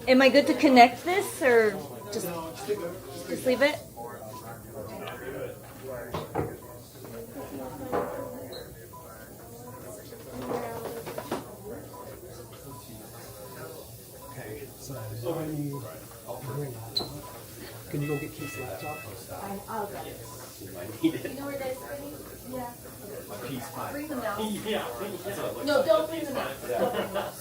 Am I good to connect this or just leave it? Can you go get Keith's laptop? I'll get it. You might need it. You know where that's going? Yeah. A piece pie. Bring them out. Yeah. No, don't bring them out. Don't bring them out.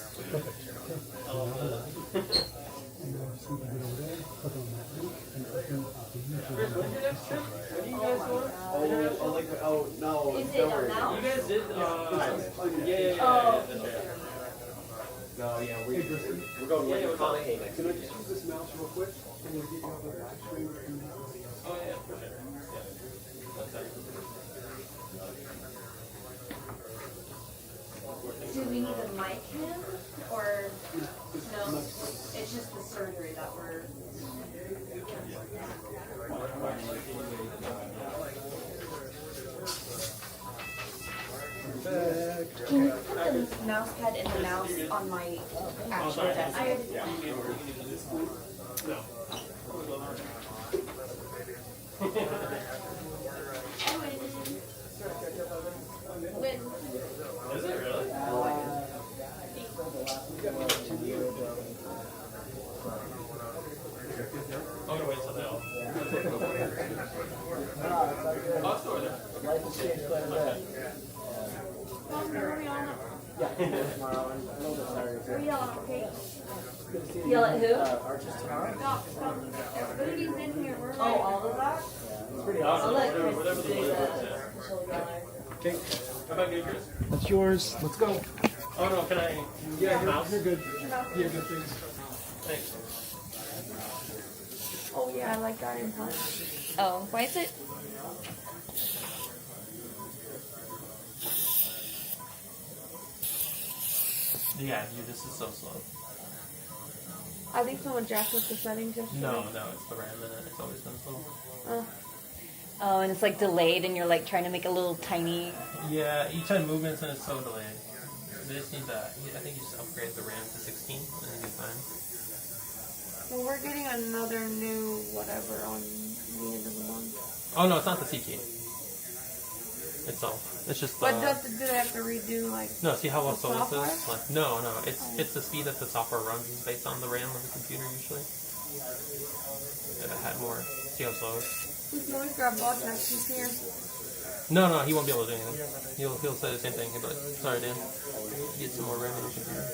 Oh, no. Is it a mouse? You guys did, Oh. No, yeah, we're going with McConaughey next Can I week. just use this mouse real quick? I'm gonna get you up there actually. Oh, yeah, for sure. Do we need a mic him? Or no? It's just the surgery that we're. Can you put the mouse pad and the mouse on my actual desk? Is it really? I'm gonna wait till they all. I'll store there. Life has changed quite a bit. Yell at who? Arches tomorrow. Oh, all of that? It's pretty I'll awesome. let whatever the blue is. Okay, How about you, Chris? that's yours. Let's go. Oh no, can I? Yeah, mouse? you're good. Yeah, good things. Thanks. Oh yeah, I like that implant. Oh, why is it? Yeah, this is so slow. I think someone jacked up the settings yesterday. No, it's the RAM in it. It's always been slow. Oh, and it's like delayed, and you're like trying to make a little tiny. Yeah, each time movements and it's so delayed. They just need that. I think you just upgrade the RAM to 16 and it'll be fine. Well, we're getting another new whatever on the end of the month. Oh no, it's not the C key itself. It's just the. But do they have to redo like? No, see how the slow this software? is? Like, no, it's the speed that the software runs is based on the RAM of the computer usually. If it had more, see how slow it is. We can always grab Bobcat. He's here. No, he won't be able to do anything. He'll say the same thing. He'll be like, sorry, Dan. Get some more RAM in your computer.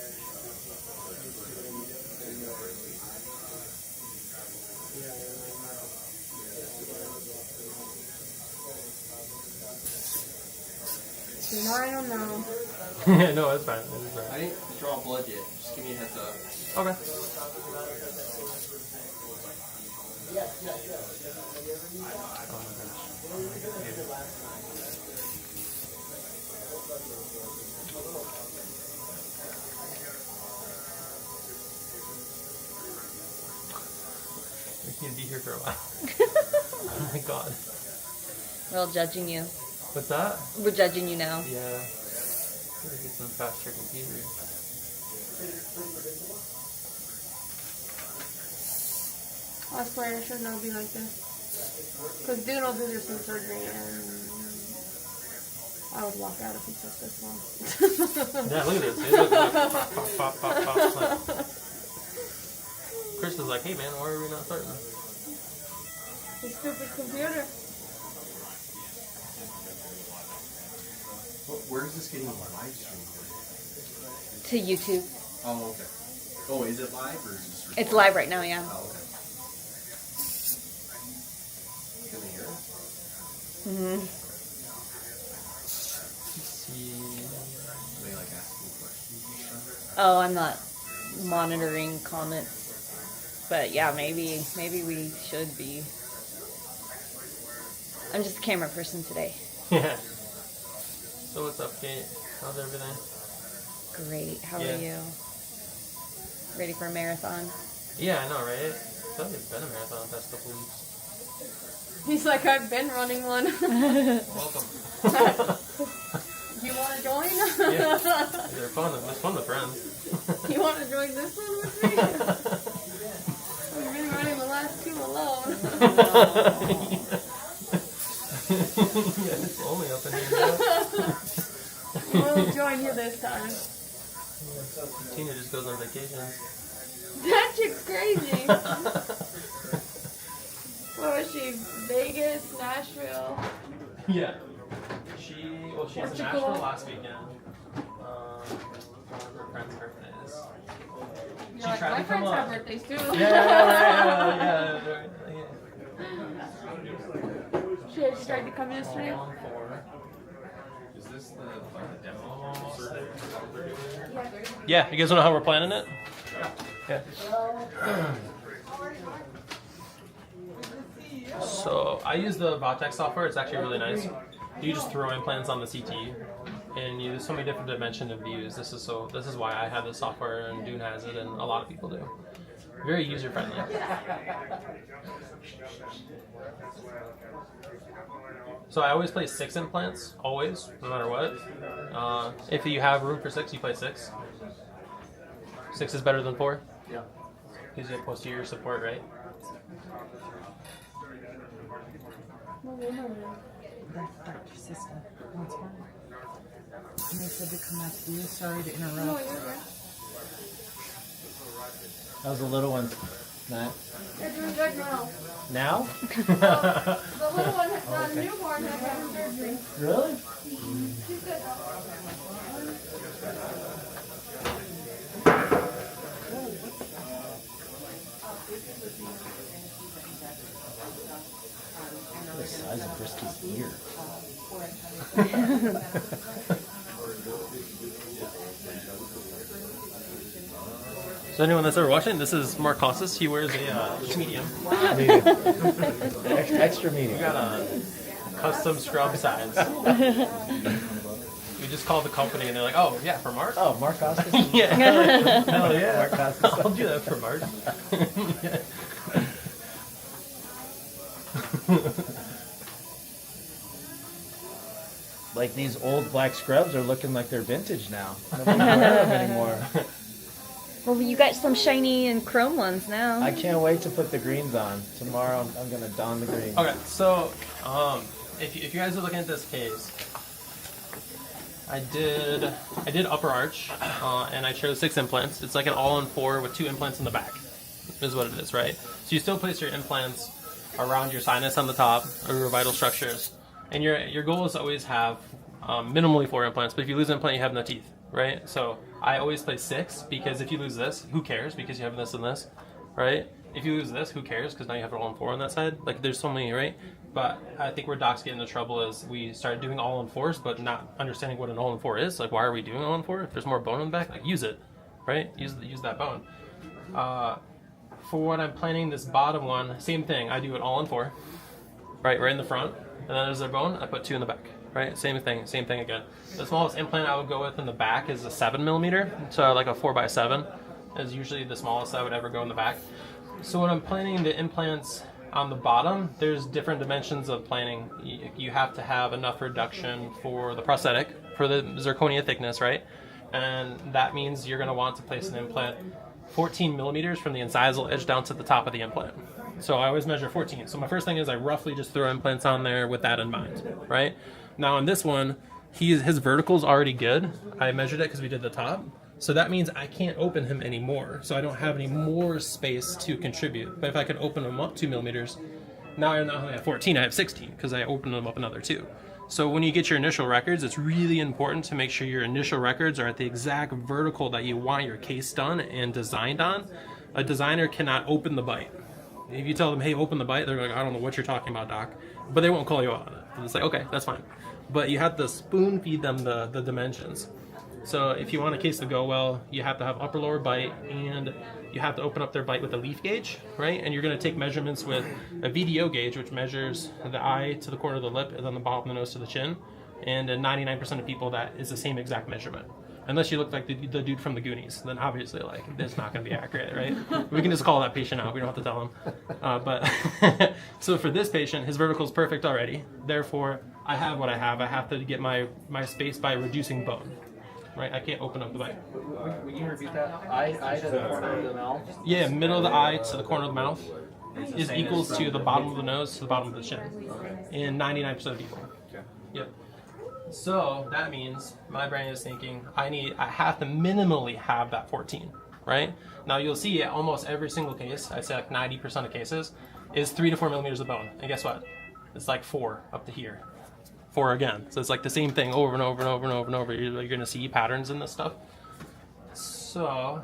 I don't know. No, it's fine. It's fine. I didn't draw blood yet. Just give me a heads up. Okay. We can be here for a while. Oh my god. We're all judging you. What's that? We're judging you now. Yeah. Gotta get some faster computers. I swear it should not be like this. Because dude will do this in surgery and I would walk out if he took this long. Yeah, look at this. Dude. Look, pop, pop, pop, pop, pop. Like, Chris is like, hey man, why are we not starting? This stupid computer. Where is this getting live streamed? To YouTube. Oh, okay. Oh, is it live or is it just recorded? It's live right now, yeah. Oh, okay. Can they hear us? Mm-hmm. See. Are they like asking questions? Oh, I'm not monitoring comments, but yeah, maybe we should be. I'm just a camera person today. Yeah. So what's up, Kate? How's everything? Great. How Yeah. are you? Ready for a marathon? Yeah, I know, right? I feel like it's been a marathon the past couple weeks. He's like, I've been running one. Welcome. You want to join? Yeah. They're fun. It's fun with friends. You want to join this one with me? I've been running the last two alone. Yeah, it's only up in here. We'll join you this time. Tina just goes on vacation. That chick's crazy. What was she? Vegas, Nashville? Yeah. She was in Portugal. Nashville last weekend. One of her friend's birthdays. You're like, my friends have birthdays too. Yeah. She tried to come yesterday. Is this the demo? Yeah, you guys know how we're planning it? Yeah. So I use the Vatex software. It's actually really nice. You just throw implants on the CT, and there's so many different dimensions of views. This is why I have this software, and Dune has it, and a lot of people do. Very user friendly. So I always place 6 implants, always, no matter what. If you have room for 6, you place 6. 6 is better than 4. Yeah. Gives you a posterior support, right? Doctor's assistant. What's wrong? And they said to come after you. Sorry to interrupt. No, you're good. How's the little one, Matt? They're doing good now. Now? The little one, the newborn, has had surgery. Really? She's good. The size of Brisky's ear. So anyone that's ever watching, this is Mark Costas. He wears a medium. Extra medium. We got a custom scrub size. We just called the company and they're like, oh yeah, for Mark? Oh, Mark Costas? Yeah. Hell yeah. Mark Costas. I'll do that for Mark. Like these old black scrubs are looking like they're vintage now. Nobody wear them anymore. Well, you got some shiny and chrome ones now. I can't wait to put the greens on. Tomorrow I'm going to don the greens. Okay, so if you guys are looking at this case, I did upper arch, and I chose 6 implants. It's like an all-in-4 with 2 implants in the back, is what it is, right? So you still place your implants around your sinus on the top, or your vital structures, and your goal is to always have minimally 4 implants. But if you lose an implant, you have no teeth, right? So I always place 6 because if you lose this, who cares? Because you have this and this, right? If you lose this, who cares? Because now you have it all in 4 on that side. Like there's so many, right? But I think where docs get into trouble is we start doing all in 4s, but not understanding what an all in 4 is. Like why are we doing all in 4? If there's more bone in the back, like use it, right? Use that bone. For what I'm planning, this bottom one, same thing. I do it all in 4, right in the front, and then there's their bone. I put 2 in the back, right? Same thing again. The smallest implant I would go with in the back is a 7mm, so like a 4x7 is usually the smallest I would ever go in the back. So when I'm planning the implants on the bottom, there's different dimensions of planning. You have to have enough reduction for the prosthetic, for the zirconia thickness, right? And that means you're going to want to place an implant 14mm from the incisal edge down to the top of the implant. So I always measure 14. So my first thing is I roughly just throw implants on there with that in mind, right? Now on this one, his vertical's already good. I measured it because we did the top. So that means I can't open him anymore. So I don't have any more space to contribute. But if I could open him up 2mm, now I not only have 14, I have 16 because I opened them up another 2. So when you get your initial records, it's really important to make sure your initial records are at the exact vertical that you want your case done and designed on. A designer cannot open the bite. If you tell them, hey, open the bite, they're like, I don't know what you're talking about, doc. But they won't call you out on it. And it's like, okay, that's fine. But you have to spoon feed them the dimensions. So if you want a case to go well, you have to have upper lower bite, and you have to open up their bite with a leaf gauge, right? And you're going to take measurements with a VDO gauge, which measures the eye to the corner of the lip and then the bottom of the nose to the chin. And in 99% of people, that is the same exact measurement. Unless you look like the dude from the Goonies, then obviously like it's not going to be accurate, right? We can just call that patient out. We don't have to tell him. But so for this patient, his vertical is perfect already. Therefore, I have what I have. I have to get my space by reducing bone, right? I can't open up the bite. Would you repeat that? Eye to the corner of the mouth? Yeah, middle of the eye to the corner of the mouth is equals to the bottom of the nose to the bottom of the chin in 99% of people. Okay. Yep. So that means my brain is thinking I have to minimally have that 14, right? Now you'll see almost every single case, I'd say like 90% of cases, is 3 to 4 millimeters of bone. And guess what? It's like 4 up to here. 4 again. So it's like the same thing over and over and over and over and over. You're going to see patterns in this stuff. So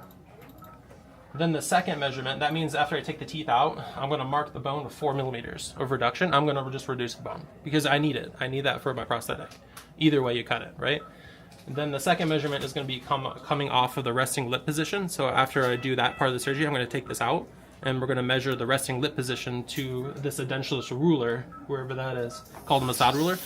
then the second measurement, that means after I take the teeth out, I'm going to mark the bone with 4 millimeters of reduction. I'm going to just reduce the bone because I need it. I need that for my prosthetic. Either way you cut it, right? And then the second measurement is going to be coming off of the resting lip position. So after I do that part of the surgery, I'm going to take this out and we're going to measure the resting lip position to this edentulous ruler, wherever that is, called a Masad ruler.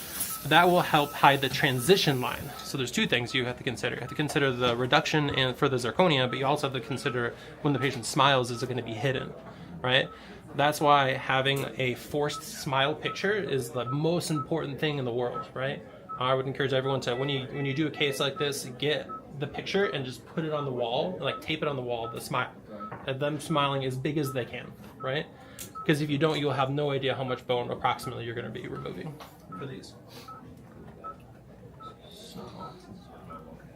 That will help hide the transition line. So there's 2 things you have to consider. You have to consider the reduction and for the zirconia, but you also have to consider when the patient smiles, is it going to be hidden, right? That's why having a forced smile picture is the most important thing in the world, right? I would encourage everyone to, when you do a case like this, get the picture and just put it on the wall, like tape it on the wall, the smile. And them smiling as big as they can, right? Because if you don't, you'll have no idea how much bone approximately you're going to be removing for these.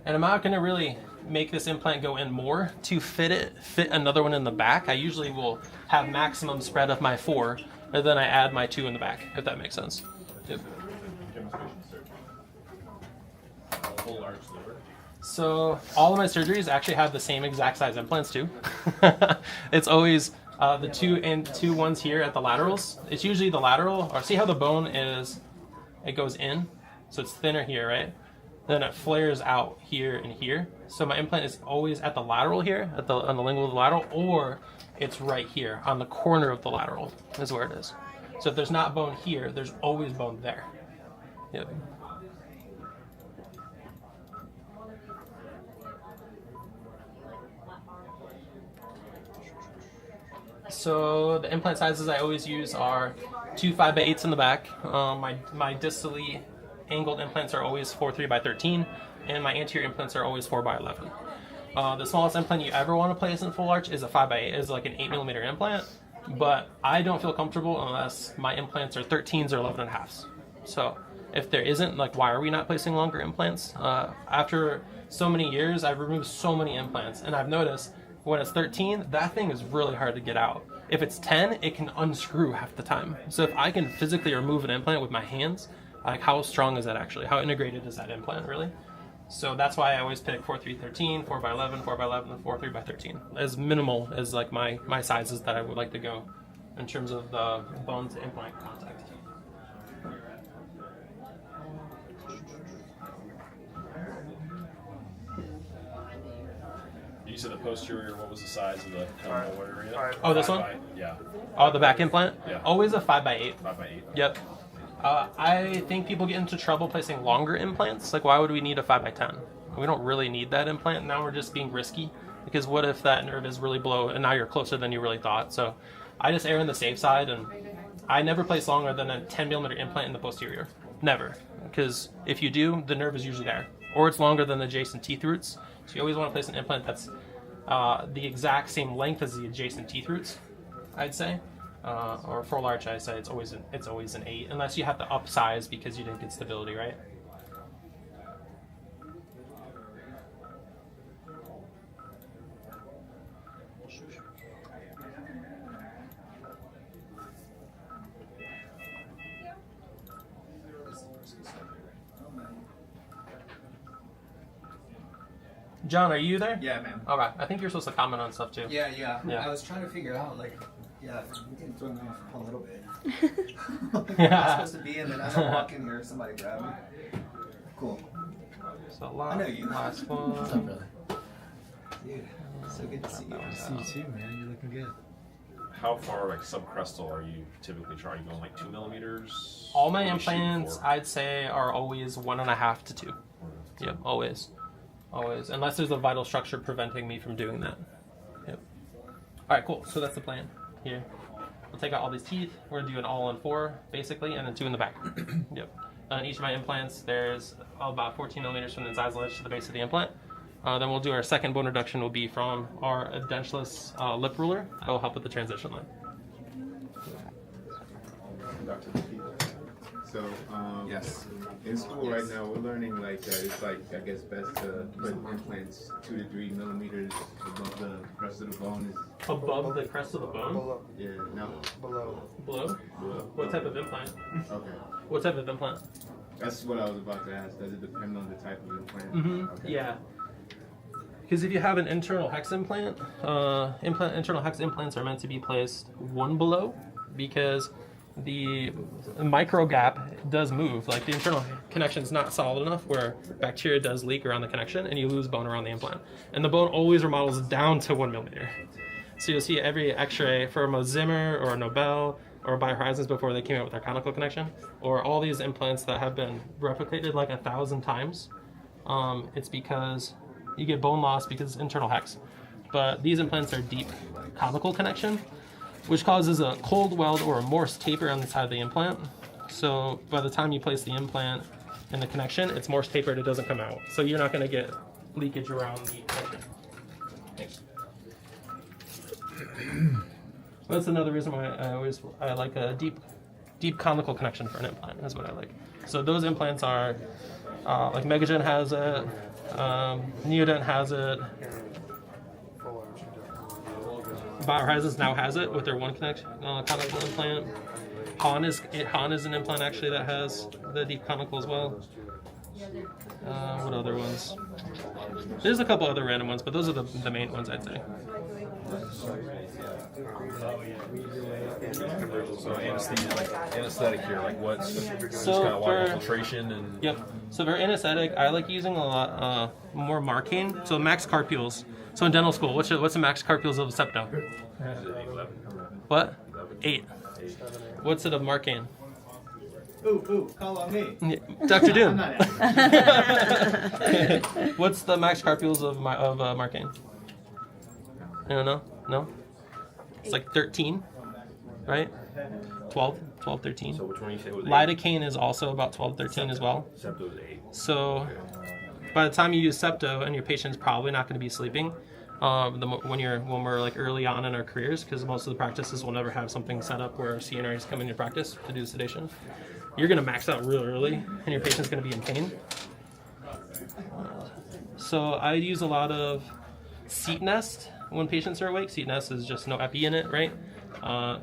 And I'm not going to really make this implant go in more to fit another one in the back. I usually will have maximum spread of my 4, and then I add my 2 in the back, if that makes sense. Yep. So all of my surgeries actually have the same exact size implants too. It's always the 2 ones here at the laterals. It's usually the lateral, or see how the bone is, it goes in, so it's thinner here, right? Then it flares out here and here. So my implant is always at the lateral here, on the lingual of the lateral, or it's right here on the corner of the lateral is where it is. So if there's not bone here, there's always bone there. Yep. So the implant sizes I always use are 2 5x8s in the back. My distally angled implants are always 4 3x13, and my anterior implants are always 4x11. The smallest implant you ever want to place in full arch is a 5x8, is like an 8mm implant, but I don't feel comfortable unless my implants are 13s or 11.5s. So if there isn't, like, why are we not placing longer implants? After so many years, I've removed so many implants, and I've noticed when it's 13, that thing is really hard to get out. If it's 10, it can unscrew half the time. So if I can physically remove an implant with my hands, like, how strong is that actually? How integrated is that implant really? So that's why I always pick 4 3x13, 4x11, 4x11, and 4 3x13. As minimal as like my sizes that I would like to go in terms of the bone to implant contact. You said the posterior, what was the size of the femoral area? Oh, this one? Yeah. Oh, the back implant? Yeah. Always a 5x8. 5x8. Yep. I think people get into trouble placing longer implants. Like, why would we need a 5x10? We don't really need that implant. Now we're just being risky, because what if that nerve is really below and now you're closer than you really thought? So I just err on the safe side, and I never place longer than a 10mm implant in the posterior. Never. Because if you do, the nerve is usually there. Or it's longer than the adjacent teeth roots. So you always want to place an implant that's the exact same length as the adjacent teeth roots, I'd say. Or full arch, I'd say it's always an 8, unless you have to upsize because you didn't get stability, right? John, are you there? Yeah, man. Okay, I think you're supposed to comment on stuff too. Yeah. Yeah. I was trying to figure out, like, yeah, we can throw me off a little bit. Like, Yeah. where I'm supposed to be, and then as I walk in here, somebody grab me. Cool. So I know you. last What's one. up, brother? Dude, so good to see you. See you too, man. You're looking good. How far, like, subcrestal are you typically trying? Are you going like 2mm? All my What are you shooting implants, for? I'd say, are always 1.5 to 2. Yep, always. Always, unless there's a vital structure preventing me from doing that. Yep. All right, cool. So that's the plan here. We'll take out all these teeth. We're gonna do an all on 4 basically, and then 2 in the back. Yep. On each of my implants, there's about 14 millimeters from the incisal edge to the base of the implant. Then we'll do our second bone reduction will be from our edentulous lip ruler. That will help with the transition line. So, Yes. in school right now, we're learning like that it's like, I guess, best to put implants 2 to 3 millimeters above the crest of the bone. Above the crest of the bone? Yeah, no. Below? Below. What type of implant? Okay. What type of implant? That's what I was about to ask. Does it depend on the type of implant? Mm-hmm. Okay. Yeah. Because if you have an internal hex implant, internal hex implants are meant to be placed 1 below, because the micro gap does move. Like the internal connection is not solid enough where bacteria does leak around the connection and you lose bone around the implant. And the bone always remodels down to 1 millimeter. So you'll see every x-ray from a Zimmer or a Nobel or BioHorizons before they came out with their conical connection, or all these implants that have been replicated like 1,000 times. It's because you get bone loss because it's internal hex. But these implants are deep conical connection, which causes a cold weld or a Morse taper on the side of the implant. So by the time you place the implant in the connection, it's Morse tapered, it doesn't come out. So you're not going to get leakage around the connection. Thanks. That's another reason why I like a deep conical connection for an implant, is what I like. So those implants are, like Megagen has it, Neodent has it, BioHorizons now has it with their 1 connection conical implant. Han is an implant actually that has the deep conical as well. What other ones? There's a couple other random ones, but those are the main ones I'd say. So anesthetic here, like what's just So kind of water for- filtration and Yep. So for anesthetic, I like using a lot more marking. So max carpules. So in dental school, what's the max carpules of a septo? What? 8. What's it of marking? Ooh, call on me. Yeah, Dr. Doom. I'm not asking. What's the max carpules of marking? I don't know. No? It's like 13, right? 12, 13. so which one you say was 8? Lidocaine is also about 12, 13 as well. Septo is 8. So by the time you use septo, and your patient's probably not going to be sleeping when we're like early on in our careers, because most of the practices will never have something set up where CNRs come in your practice to do sedation. You're going to max out real early, and your patient's going to be in pain. So I use a lot of seat nest when patients are awake. Seat nest is just no epi in it, right?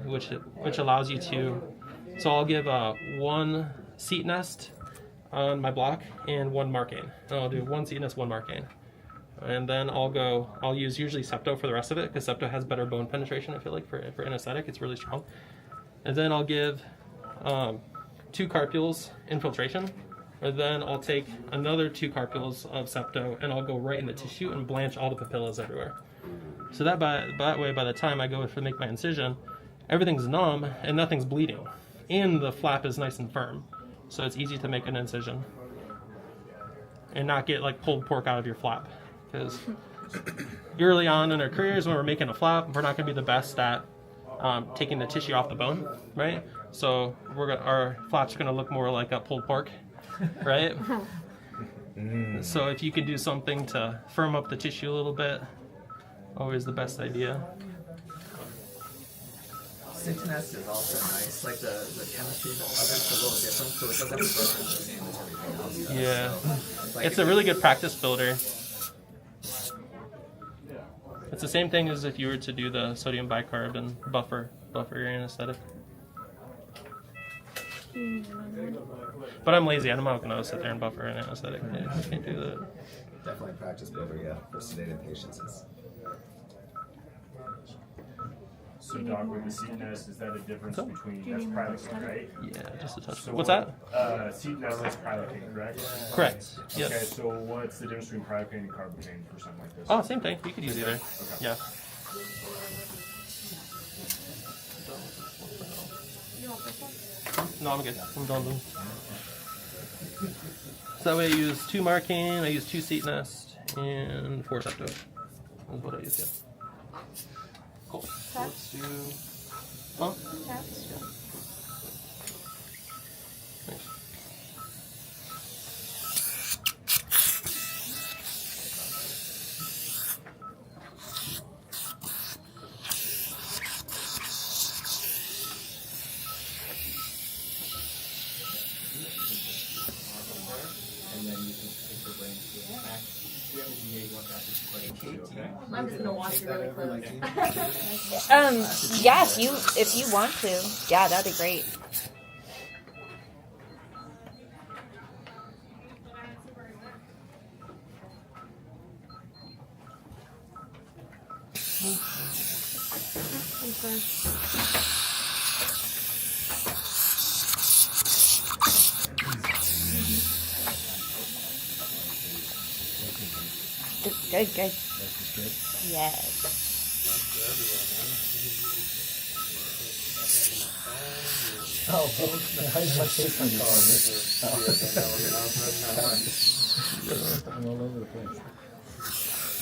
Which allows you to. So I'll give 1 seat nest on my block and 1 marking. And I'll do 1 seat nest, 1 marking, and then I'll use usually septo for the rest of it, because septo has better bone penetration. I feel like for anesthetic, it's really strong. And then I'll give 2 carpules infiltration. Or then I'll take another 2 carpules of septo and I'll go right in the tissue and blanch all the papillas everywhere. So that way, by the time I go to make my incision, everything's numb and nothing's bleeding. And the flap is nice and firm. So it's easy to make an incision. And not get like pulled pork out of your flap. Because early on in our careers, when we're making a flap, we're not going to be the best at taking the tissue off the bone, right? So our flap's going to look more like a pulled pork. Right? So if you can do something to firm up the tissue a little bit, always the best idea. Sit nest is also nice. Like the chemistry of it's a little different, so it doesn't have to burn the same as everything else. Yeah. It's a really good practice builder. It's the same thing as if you were to do the sodium bicarb and buffer your anesthetic. But I'm lazy. I'm not going to sit there and buffer an anesthetic. I can't do that. Definitely practice builder, yeah, for sedated patients. So, Doc, with the seat nest, is that a difference between that's prilocaine, right? Yeah, just a touch. So What's that? Seat nest is prilocaine, correct? Correct. Yes. Okay, so what's the difference between prilocaine and carbocaine for something like this? Oh, same thing. You could use either. Okay. Yeah. No, I'm good. I'm done. So that way I use 2 marking, I use 2 seat nest, and forceps. Is what I use. Yeah. Cool. So let's do. Huh? Taps. Thanks. I'm just gonna watch you really close. Yeah, if you want to, yeah, that'd be great. Good. Yes.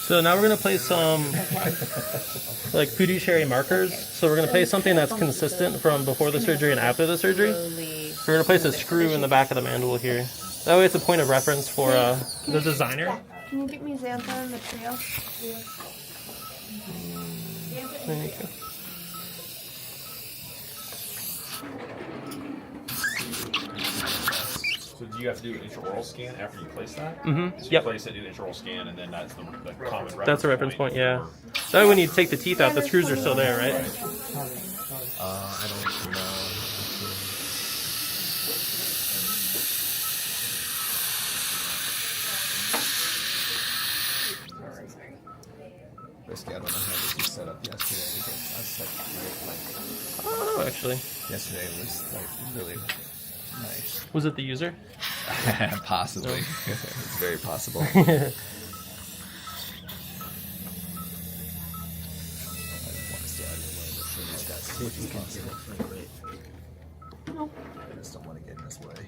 So now we're gonna place some like fiduciary markers. So we're gonna place something that's consistent from before the surgery and after the surgery. We're gonna place a screw in the back of the mandible here. That way it's a point of reference for the designer. Can you get me Xantha and the trio? Thank you. So do you have to do an intraoral scan after you place that? Mm-hmm. So you Yep. place it, do the intraoral scan, and then that's the common reference. That's a reference point, yeah. That way when you take the teeth out, the screws are still there, right? I don't know. Risky, I don't know how this was set up yesterday because I set like Oh, actually. yesterday was like really nice. Was it the user? Possibly. It's very possible. I just don't want to get in his way.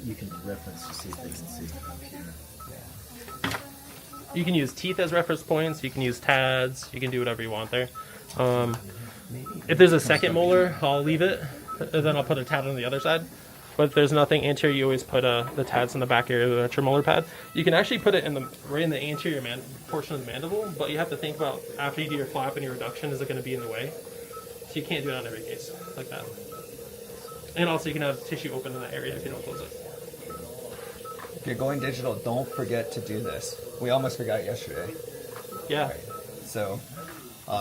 You can reference to see if they can see the computer. You can use teeth as reference points. You can use TADs. You can do whatever you want there. If there's a second molar, I'll leave it. Then I'll put a TAD on the other side. But if there's nothing anterior, you always put the TADs in the back area of the retromolar pad. You can actually put it in right in the anterior portion of the mandible, but you have to think about after you do your flap and your reduction, is it going to be in the way? So you can't do it on every case like that. And also you can have tissue open in that area if you don't close it. If you're going digital, don't forget to do this. We almost forgot yesterday. Yeah. So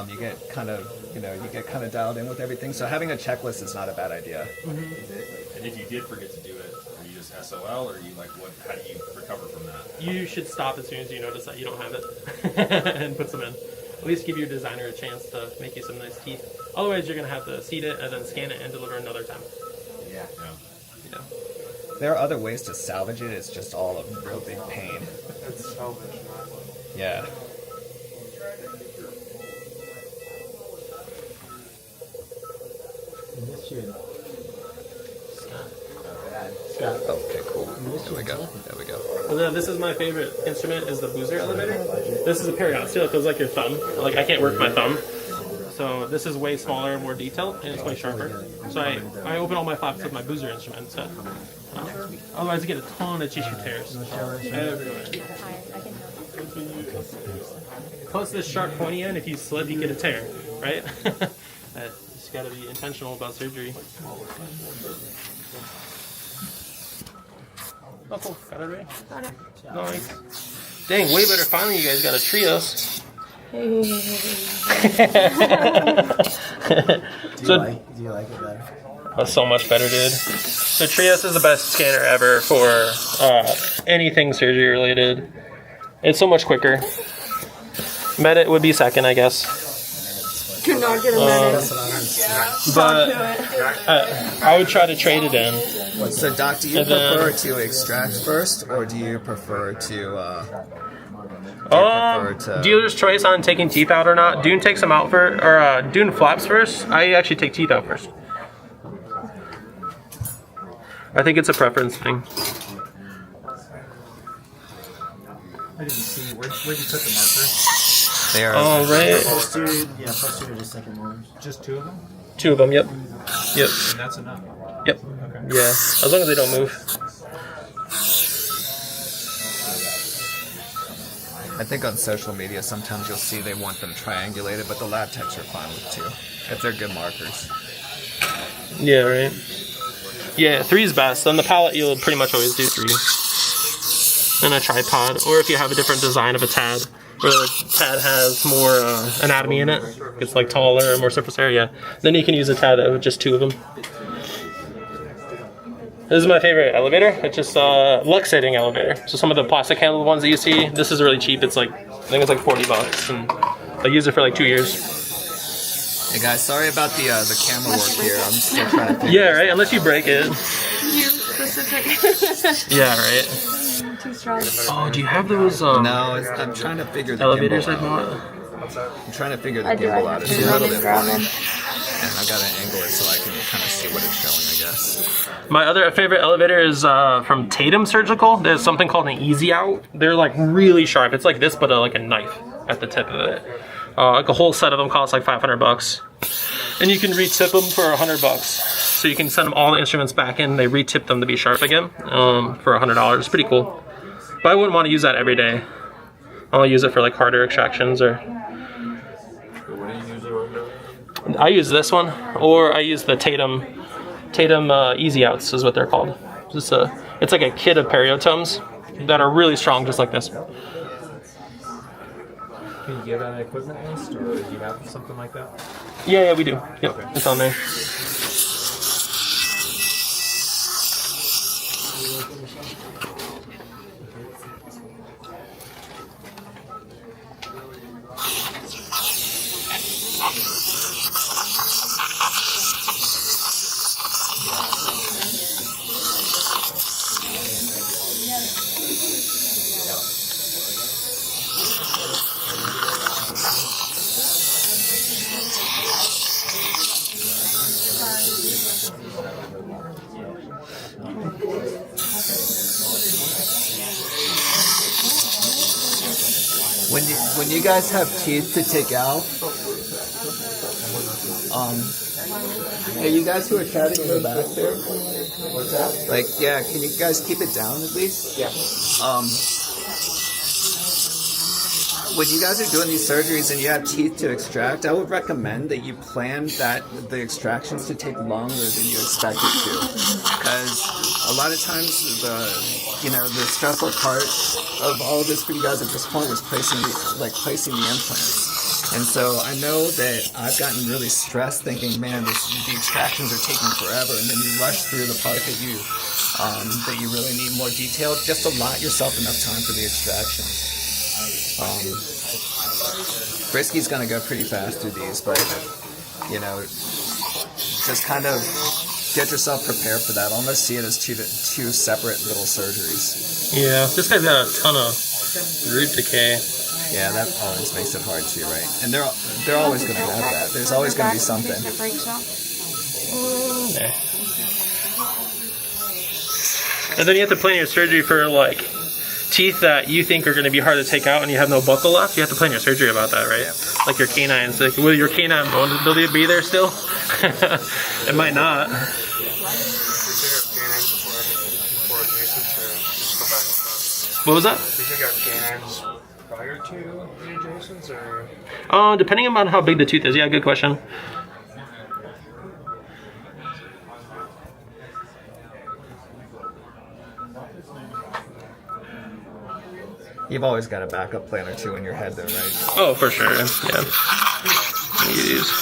you get kind of dialed in with everything. So having a checklist is not a bad idea. Mm-hmm. And if you did forget to do it, are you just SOL, or are you like, what? How do you recover from that? You should stop as soon as you notice that you don't have it and put some in. At least give your designer a chance to make you some nice teeth. Otherwise, you're going to have to seat it and then scan it and deliver another time. Yeah. Yeah. There are other ways to salvage it. It's just all a real big pain. It's salvage, not. Yeah. Okay, cool. There we go. There we go. And then this is my favorite instrument, is the boozer elevator. This is a periosteal. It feels like your thumb. Like I can't work my thumb. So this is way smaller and more detailed, and it's way sharper. So I open all my flaps with my boozer instrument instead. Otherwise, you get a ton of tissue tears everywhere. Plus this sharp pointy end, if you slip, you get a tear, right? Just got to be intentional about surgery. Oh, cool. Got it ready? Got it. Nice. Dang, way better. Finally, you guys got a trios. Do you like it better? That's so much better, dude. So Trios is the best scanner ever for anything surgery related. It's so much quicker. Medit would be second, I guess. Could not get a minute. But I would try to trade it in. So, Doc, do you prefer to extract first, or do you prefer to? Dealer's choice on taking teeth out or not. Dune takes them out Dune flaps first. I actually take teeth out first. I think it's a preference thing. I Where'd you put the markers? They are. Oh, right. Posted, yeah, posted are the second ones. Just 2 of them? 2 of them, yep. Yep. And that's enough. Yep. Okay. Yeah, as long as they don't move. I think on social media sometimes you'll see they want them triangulated, but the lab techs are fine with 2 if they're good markers. Yeah, right. Yeah, 3 is best. On the palette, you'll pretty much always do 3. And a tripod, or if you have a different design of a TAD, where the TAD has more anatomy in it, it's like taller, more surface area, then you can use a TAD with just 2 of them. This is my favorite elevator. It's just a luxating elevator. So some of the plastic handled ones that you see, this is really cheap. It's like, I think it's like $40, and I use it for like 2 years. Hey guys, sorry about the camera work here. I'm still trying to. Yeah, right. Unless you break it. You specific. Yeah, right. Too strong. Oh, do you have those? No, I'm trying to figure the elevators gimbal I out. bought. I'm trying to figure the I do. gimbal I out. have It's to a run little and bit grab funny, them. and I gotta angle it so I can kind of see what it's showing, I guess. My other favorite elevator is from Tatum Surgical. There's something called an Easy Out. They're like really sharp. It's like this, but like a knife at the tip of it. Like a whole set of them costs like $500, and you can retip them for $100. So you can send them all the instruments back in. They retip them to be sharp again for $100. It's pretty cool. But I wouldn't want to use that every day. I'll use it for like harder extractions or. I use this one, or I use the Tatum Easy Outs is what they're called. It's like a kit of periotomes that are really strong, just like this. Can you give an equipment list, or do you have something like that? Yeah, we do. Yep, Okay. It's on there. When you guys have teeth to take out, hey, you guys who are chatting in the back there, What's that? like, yeah, can you guys keep it down at least? Yeah. When you guys are doing these surgeries and you have teeth to extract, I would recommend that you plan the extractions to take longer than you expect it to, because a lot of times the stressful part of all of this for you guys at this point was placing the implants. And so I know that I've gotten really stressed thinking, man, the extractions are taking forever, and then you rush through the part that you really need more detail. Just allot yourself enough time for the extractions. Brisky's gonna go pretty fast through these, but just kind of get yourself prepared for that. Almost see it as two separate little surgeries. Yeah, this guy's got a ton of root decay. Yeah, that always makes it hard too, right? And they're always gonna have that. There's always gonna be something. Okay. And then you have to plan your surgery for like teeth that you think are going to be hard to take out and you have no buckle left. You have to plan your surgery about that, right? Yeah. Like your canines. Like, will your canine bone ability be there still? It might not. What was that? Did you got canines prior to the adjacents, or? Depending on how big the tooth is. Yeah, good question. You've always got a backup plan or two in your head, though, right? Oh, for sure. Yeah.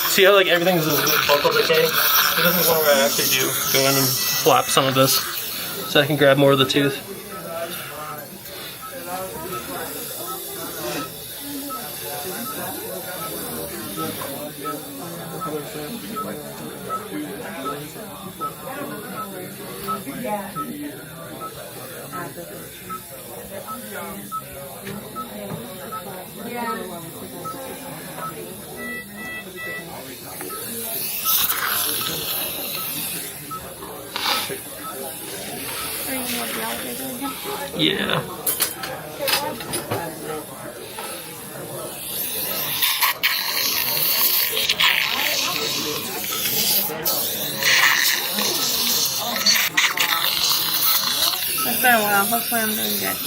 See how like everything's a buckle decay? So this is one where I actually do go in and flap some of this, so I can grab more of the tooth. Yeah. It's been a while. Hopefully I'm doing good.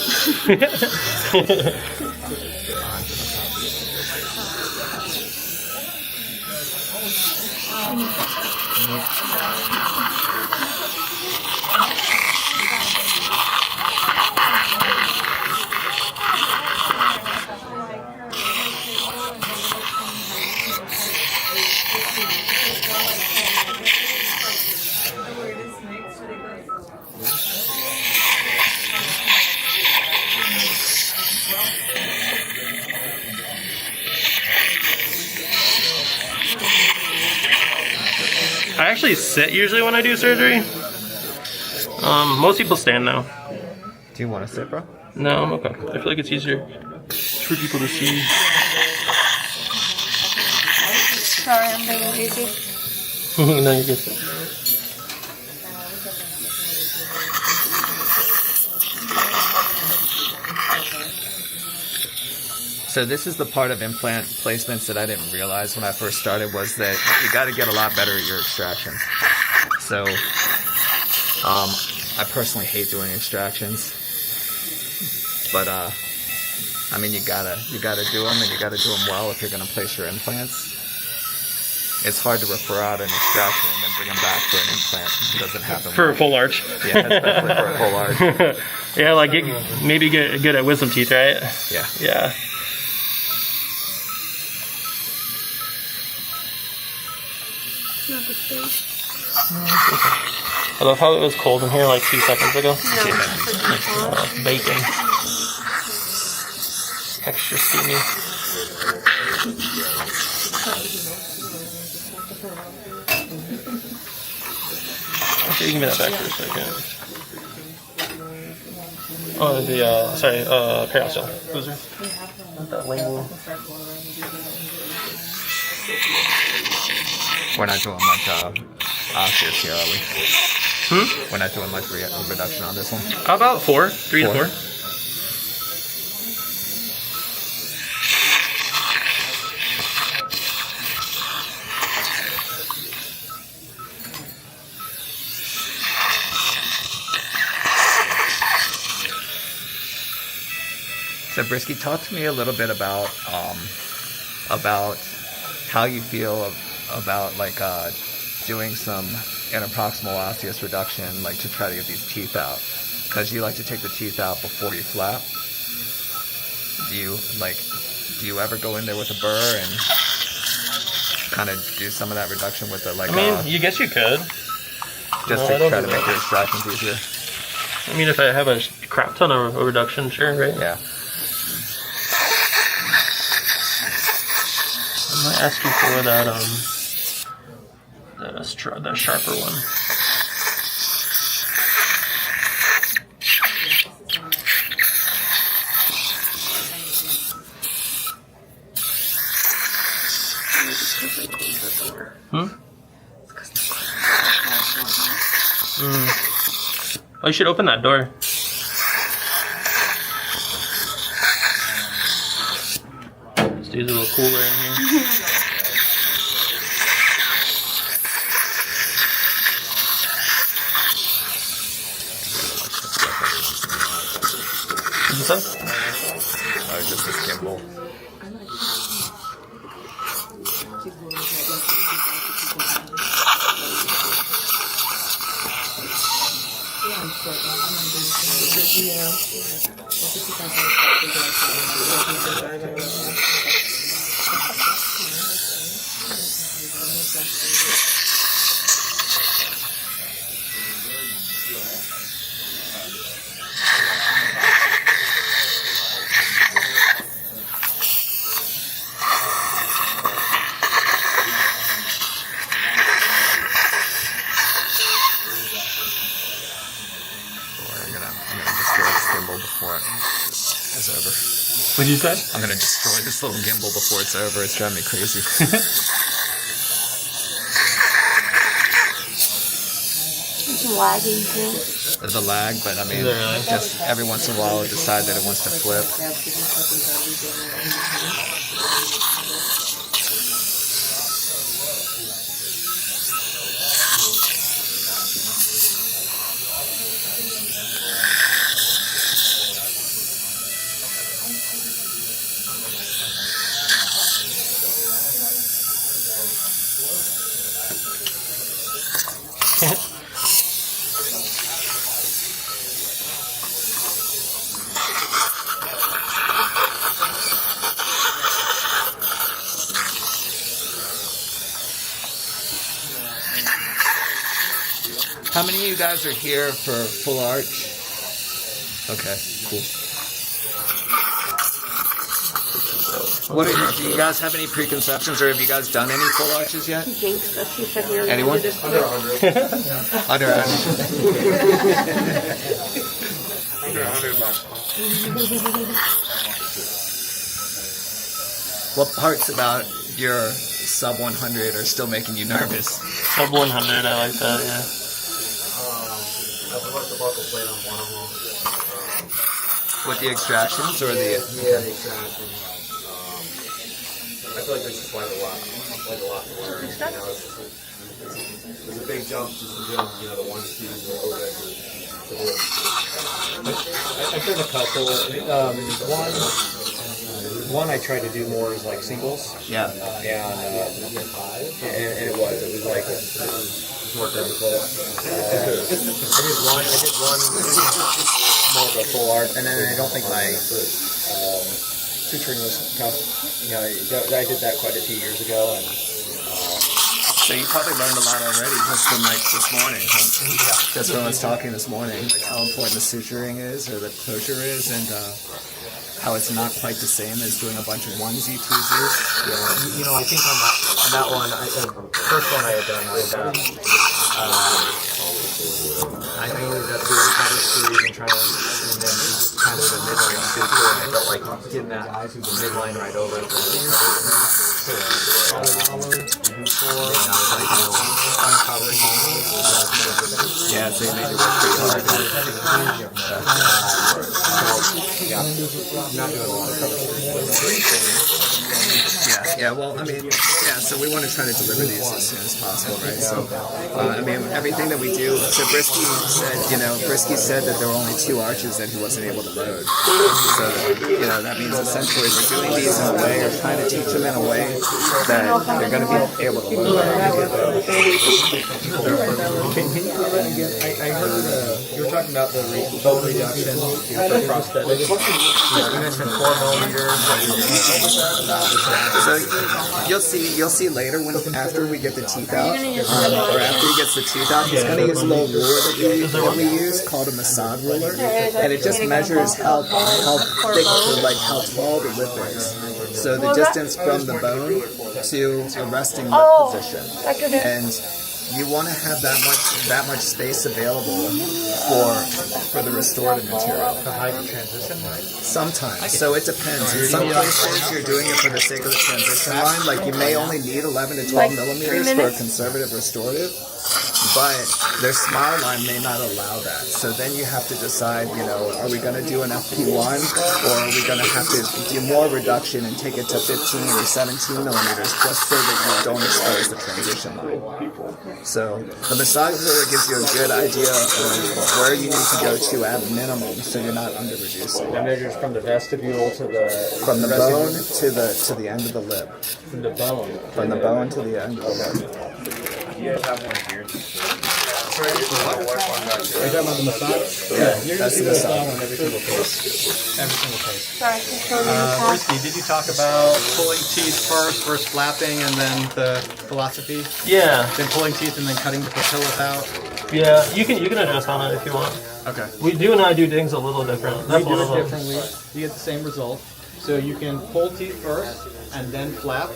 I actually sit usually when I do surgery. Most people stand now. Do you want to sit, bro? No, I'm okay. I feel like it's easier for people to see. Sorry, I'm being lazy. No, you're good. So this is the part of implant placements that I didn't realize when I first started, was that you got to get a lot better at your extractions. So I personally hate doing extractions, but I mean you gotta do them, and you gotta do them well if you're gonna place your implants. It's hard to refer out an extraction and then bring them back for an implant. It doesn't happen For a full arch. Yeah, especially for a full arch. Yeah, like maybe get good at wisdom teeth, right? Yeah. Yeah. Not the space. I love how it was cold in here like 2 seconds ago. No, Bacon. Extra steamy. Okay, give me that back for a second. Oh, the, sorry, periosteal. Loser. That lingual. We're not doing much osseous here, are we? We're not doing much reduction on this one. About 4, 3 to 4. So Brisky, talk to me a little bit about how you feel about like doing some interproximal osseous reduction, like to try to get these teeth out, because you like to take the teeth out before you flap. Do you ever go in there with a burr and kind of do some of that reduction with the like? I mean, you guess you could. Just to try to make your extractions easier. I mean, if I have a crap ton of reduction, sure, right? Yeah. I might ask you for that the sharper one. Oh, you should open that door. Stays a little cooler in here. What'd you say? Just this gimbal. What'd you say? I'm gonna destroy this little gimbal before it's over. It's driving me crazy. It's lagging too. There's a lag, but I mean, just every once in a while it decides that it wants to flip. How many of you guys are here for full arch? Okay, cool. What do you guys have any preconceptions, or have you guys done any full arches yet? Anyone? Under 100. What parts about your sub 100 are still making you nervous? Sub 100, I like that, yeah. I like the buckle plate on one of them. With the extractions or the... Yeah, the extractions. I feel like there's just quite a lot to learn. You know, there's a big jump just from doing, you know, the one speed and the overhead to the I've done a couple. One I tried to do more as like singles. Yeah. And it was like more difficult. I did one more of a full art, and then I don't think my suturing was tough. You know, I did that quite a few years ago, and so you probably learned a lot already just from like this morning. Huh? Yeah. Just when I was talking this morning, like how important the suturing is, or the closure is, and how it's not quite the same as doing a bunch of onesie twosies. yeah, you know, I think on that one, first one I had done, I ended up doing cover screws and trying to, and then just kind of the midline suture, and I felt like getting that midline right over it. Yeah, so you made it work pretty hard. Not doing a lot of cover Yeah, well, I mean, yeah, so we want to try to deliver these as soon as possible, right? So, I mean, everything that we do, so Brisky said that there were only 2 arches that he wasn't able to load. So, you know, that means essentially we're doing these in a way, or trying to teach them in a way that they're going to be able to load. Can you do that again? I heard you were talking about the bone reduction for prosthetics. You mentioned 4 millimeters. So you'll see later after we get the teeth out, or after he gets the teeth out, he's going to use a little ruler that we use called a massage ruler, and it just measures how thick, like how tall the lip is. So the distance from the bone to a resting lip position, and you want to have that much space available for the restorative material. To hide the transition line? Sometimes. So it depends. In some places, you're doing it for the sake of the transition line. Like, you may only need 11 to 12 millimeters for a conservative restorative, but their smile line may not allow that. So then you have to decide, you know, are we going to do an FP1, or are we going to have to do more reduction and take it to 15 or 17 millimeters just so that you don't expose the transition line. So the massage ruler gives you a good idea of where you need to go to at minimum, so you're not under reducing. That measures from the vestibule to the bone to the end of the lip. From the bone. From the bone to the end of the lip. You guys have one here. Are you talking about the massage? Yeah, you're that's going the to see massage. on every single case. Every single case. Risky, did you talk about pulling teeth first versus flapping, and then the philosophy? Yeah. Then pulling teeth and then cutting the patellas out? Yeah, you can adjust on it if you want. Okay. You and I do things a little different. We do it differently. You get the same result. So you can pull teeth first and then flap.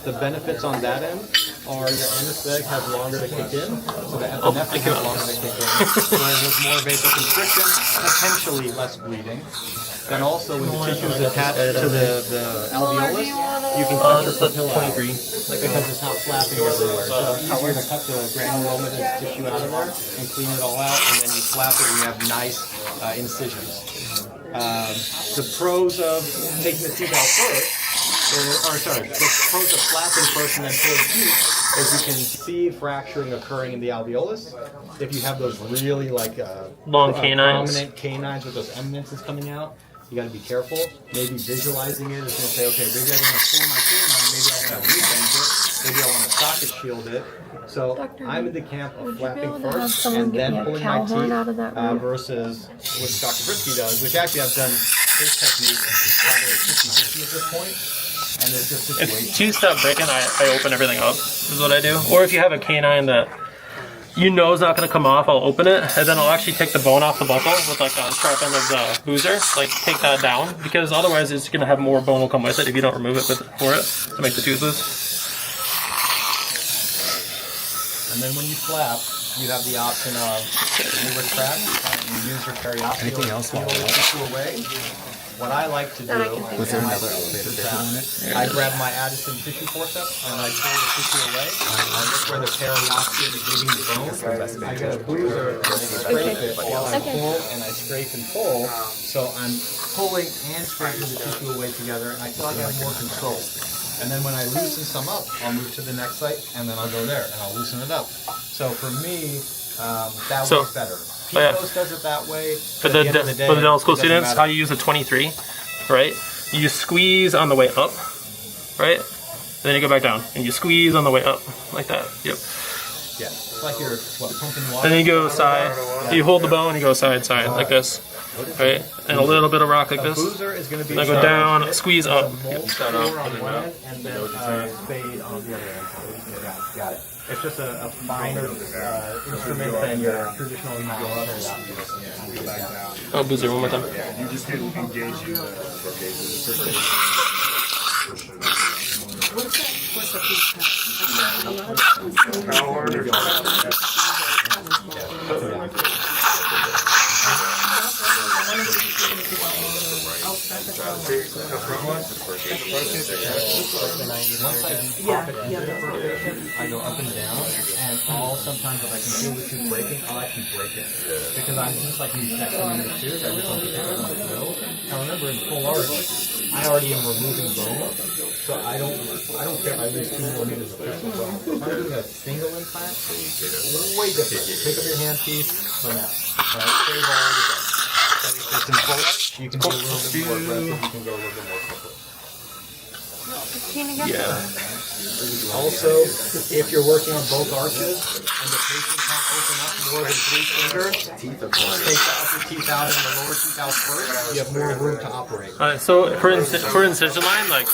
The benefits on that end are your anesthetic has longer to kick in, so the epinephrine has longer to kick in. Whereas there's more vasoconstriction, potentially less bleeding. Then also when the tissue is attached to the alveolus, you can cut your papilla because it's not flapping everywhere. So you're going to cut the granulomatous tissue out of there and clean it all out, and then you flap it and you have nice incisions. The pros of taking the teeth out first, the pros of flapping first and then pulling teeth is you can see fracturing occurring in the alveolus. If you have those really long canines, prominent canines with those eminences coming out, you got to be careful. Maybe visualizing it is going to say, okay, maybe I don't want to pull my canine, maybe I want to rebend it. maybe I want to socket shield it. So Doctor, I'm in the camp of would you be flapping able to have first someone and get then me a pulling cow my horn teeth out of that room? versus what Dr. Brisky does, which actually I've done his technique probably 50-50 at this point. And it's just If situation. teeth stop breaking, I open everything up, is what I do. Or if you have a canine that you know is not going to come off, I'll open it, and then I'll actually take the bone off the buckle with like a sharp end of the boozer, like take that down, because otherwise it's going to have more bone will come with it if you don't remove it for it to make the tooth loose. And then when you flap, you have the option of you retract and you use your periosteal. Anything else while peel the tissue away. What I like to do Was there another elevator on it? I grab my Addison tissue forceps and I pull the tissue away. I look where the periosteum is leaving the bone. I get a boozer and I scrape it while I pull and I scrape and pull. So I'm pulling and scraping the tissue away together, and I feel like I have more control. And then when I loosen some up, I'll move to the next site, and then I'll go there and I'll loosen it up. So for me, that works better. Picos does it that way. For the dental school students, how you use a 23, right? You squeeze on the way up, right? Then you go back down, and you squeeze on the way up, like that. Yep. Yeah, it's like you're pumping water. Then you go side. You hold the bone, you go side, like this, right? And a little bit of rock like this. Then I go down, squeeze up. Yep. Start on one end, and then fade on the other end. Got it. It's just a finer instrument than your traditional others. Oh, boozer, one more time. You just can engage you. I go up and down, and sometimes if I can feel the tooth breaking, I'll actually break it. Because I'm just like me sectioning the tooth, I just want to take it on the drill. Now remember, in full arch, I already am removing bone, so I don't care if I lose 2 millimeters of personal bone. If I'm doing a single implant, way different. Pick up your hand piece, clean out. Save all the bone. But if it's in full arch, you can go a little bit more aggressive, you can go a little bit more quickly. Yeah. Also, if you're working on both arches and the patient can't open up more than 3 fingers, take the upper teeth out and the lower teeth out first. You have more room to operate. So for incision line, like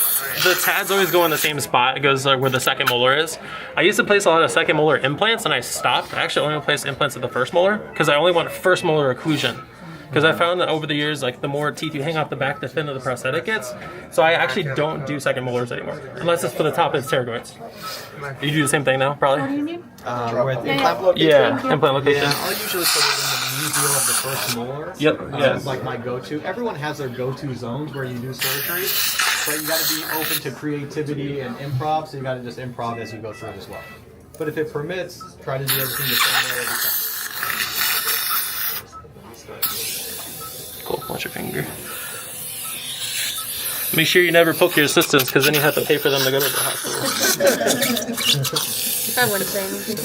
the TADs always go in the same spot. It goes like where the second molar is. I used to place a lot of second molar implants, and I stopped. I actually only placed implants at the first molar because I only want first molar occlusion. Because I found that over the years, like the more teeth you hang off the back, the thinner the prosthetic gets. So I actually don't do second molars anymore, unless it's for the top of the pterygoids. You do the same thing now, probably? What do you need? With implant location? Yeah, implant location. Yeah, I'll usually put it in the medial of the first molar. Yep. It's like my go-to. Everyone has their go-to zones where you do surgery, but you got to be open to creativity and improv. So you got to just improv as you go through it as well. But if it permits, try to do everything the same way every time. Cool, watch your finger. Make sure you never poke your assistants, because then you have to pay for them to go to the hospital. I wouldn't say anything.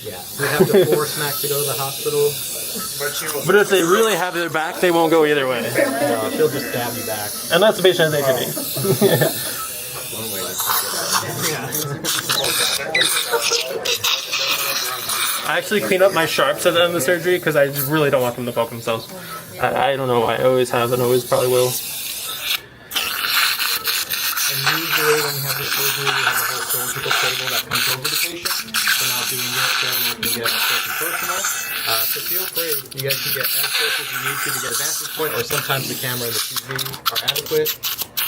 Yeah, we have to force Mac to go to the hospital. But if they really have their back, they won't go either way. She'll just stab you back. And that's the patient they should I actually clean up my sharps at the end of the surgery because I just really don't want them to poke themselves. I don't know why. I always have and always probably will. And usually when you have the surgery, you have a whole surgical table that comes over the patient. We're not doing it, so everyone can get close and personal. So feel free. You guys can get as close as you need to get a vantage point, or sometimes the camera and the TV are adequate.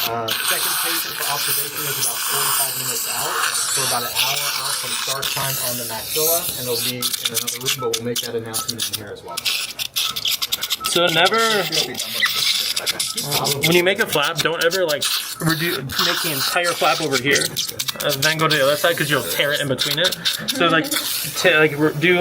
Second patient for observation is about 45 minutes out, so about an hour out from start time on the maxilla, and it'll be in another room, but we'll make that announcement in here as well. So never, when you make a flap, don't ever like make the entire flap over here, and then go to the other side because you'll tear it in between it. So do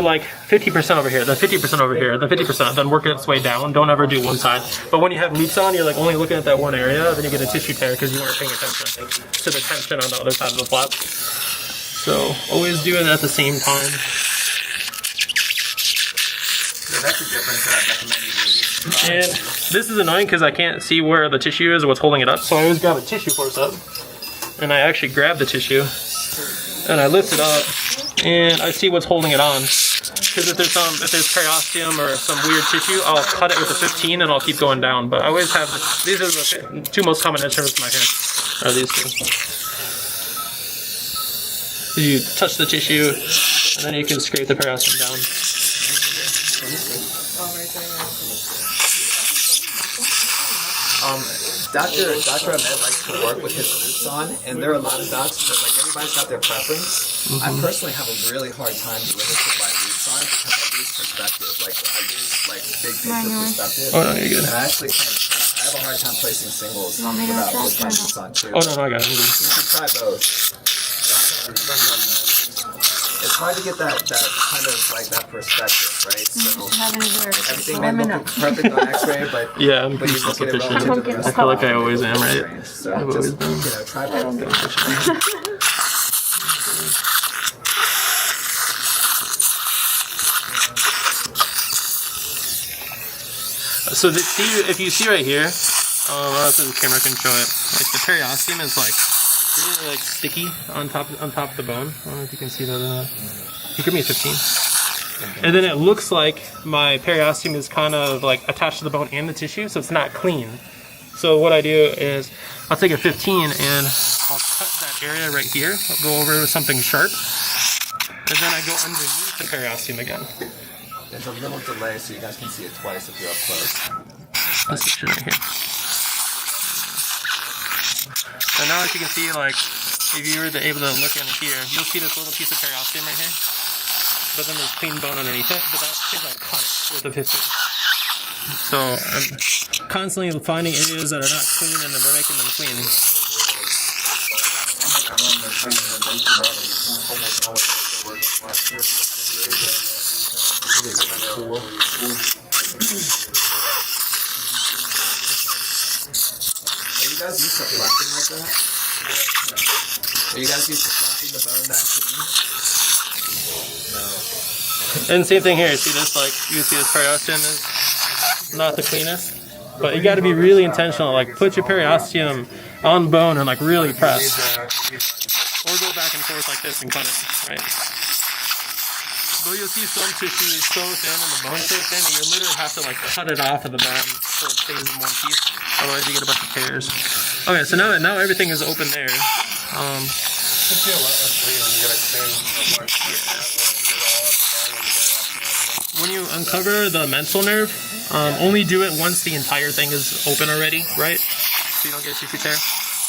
like 50% over here, then 50% over here, then 50%, then work its way down. Don't ever do one side. But when you have loops on, you're like only looking at that one area, then you get a tissue tear because you weren't paying attention to the tension on the other side of the flap. So always do it at the same time. Yeah, that's a difference that I recommend you do. And this is annoying because I can't see where the tissue is or what's holding it up, so I always grab a tissue forceps and I actually grab the tissue, and I lift it up, and I see what's holding it on. Because if there's periosteum or some weird tissue, I'll cut it with a 15 and I'll keep going down. But I always have these are the two most common instruments in my hair. Are these two? You touch the tissue, and then you can scrape the periosteum down. Dr. Ahmed likes to work with his roots on, and there are a lot of docs that, like, everybody's got their preference. I personally have a really hard time doing this with my roots on because I lose perspective. Like, I lose, like, big picture perspective. Oh, no, you're good. And I actually can't. I have a hard time placing singles without with my roots on, too. Oh, no, I got it. You should try both. It's hard to get that kind of like that perspective, right? So everything may look perfect on X-ray, but yeah, I'm but you look at it relative to the rest I feel like I always am, right? range. So just try both. So if you see right here, I don't know if the camera can show it. Like the periosteum is like really like sticky on top of the bone. I don't know if you can see that or not. You give me a 15. And then it looks like my periosteum is kind of like attached to the bone and the tissue, so it's not clean. So what I do is I'll take a 15 and I'll cut that area right here. I'll go over with something sharp, and then I go underneath the periosteum again. There's a little delay, so you guys can see it twice if you're up close. This section right here. So now as you can see, like, if you were able to look in here, you'll see this little piece of periosteum right here. But then there's clean bone underneath it, but that's because I cut it with a 15. So I'm constantly finding areas that are not clean and then we're making them clean. Are you guys used to flapping like that? Are you guys used to flapping the bone that clean? And same thing here. See this, like, you can see this periosteum is not the cleanest. But you got to be really intentional. Like, put your periosteum on bone and, like, really press. Or go back and forth like this and cut it, right? But you'll see some tissue is so thin and the bone's so thin that you literally have to, like, cut it off of the bone so it stays in one piece. Otherwise you get a bunch of tears. Okay, so now everything is open there. When you uncover the mental nerve, only do it once the entire thing is open already, right? So you don't get tissue tear.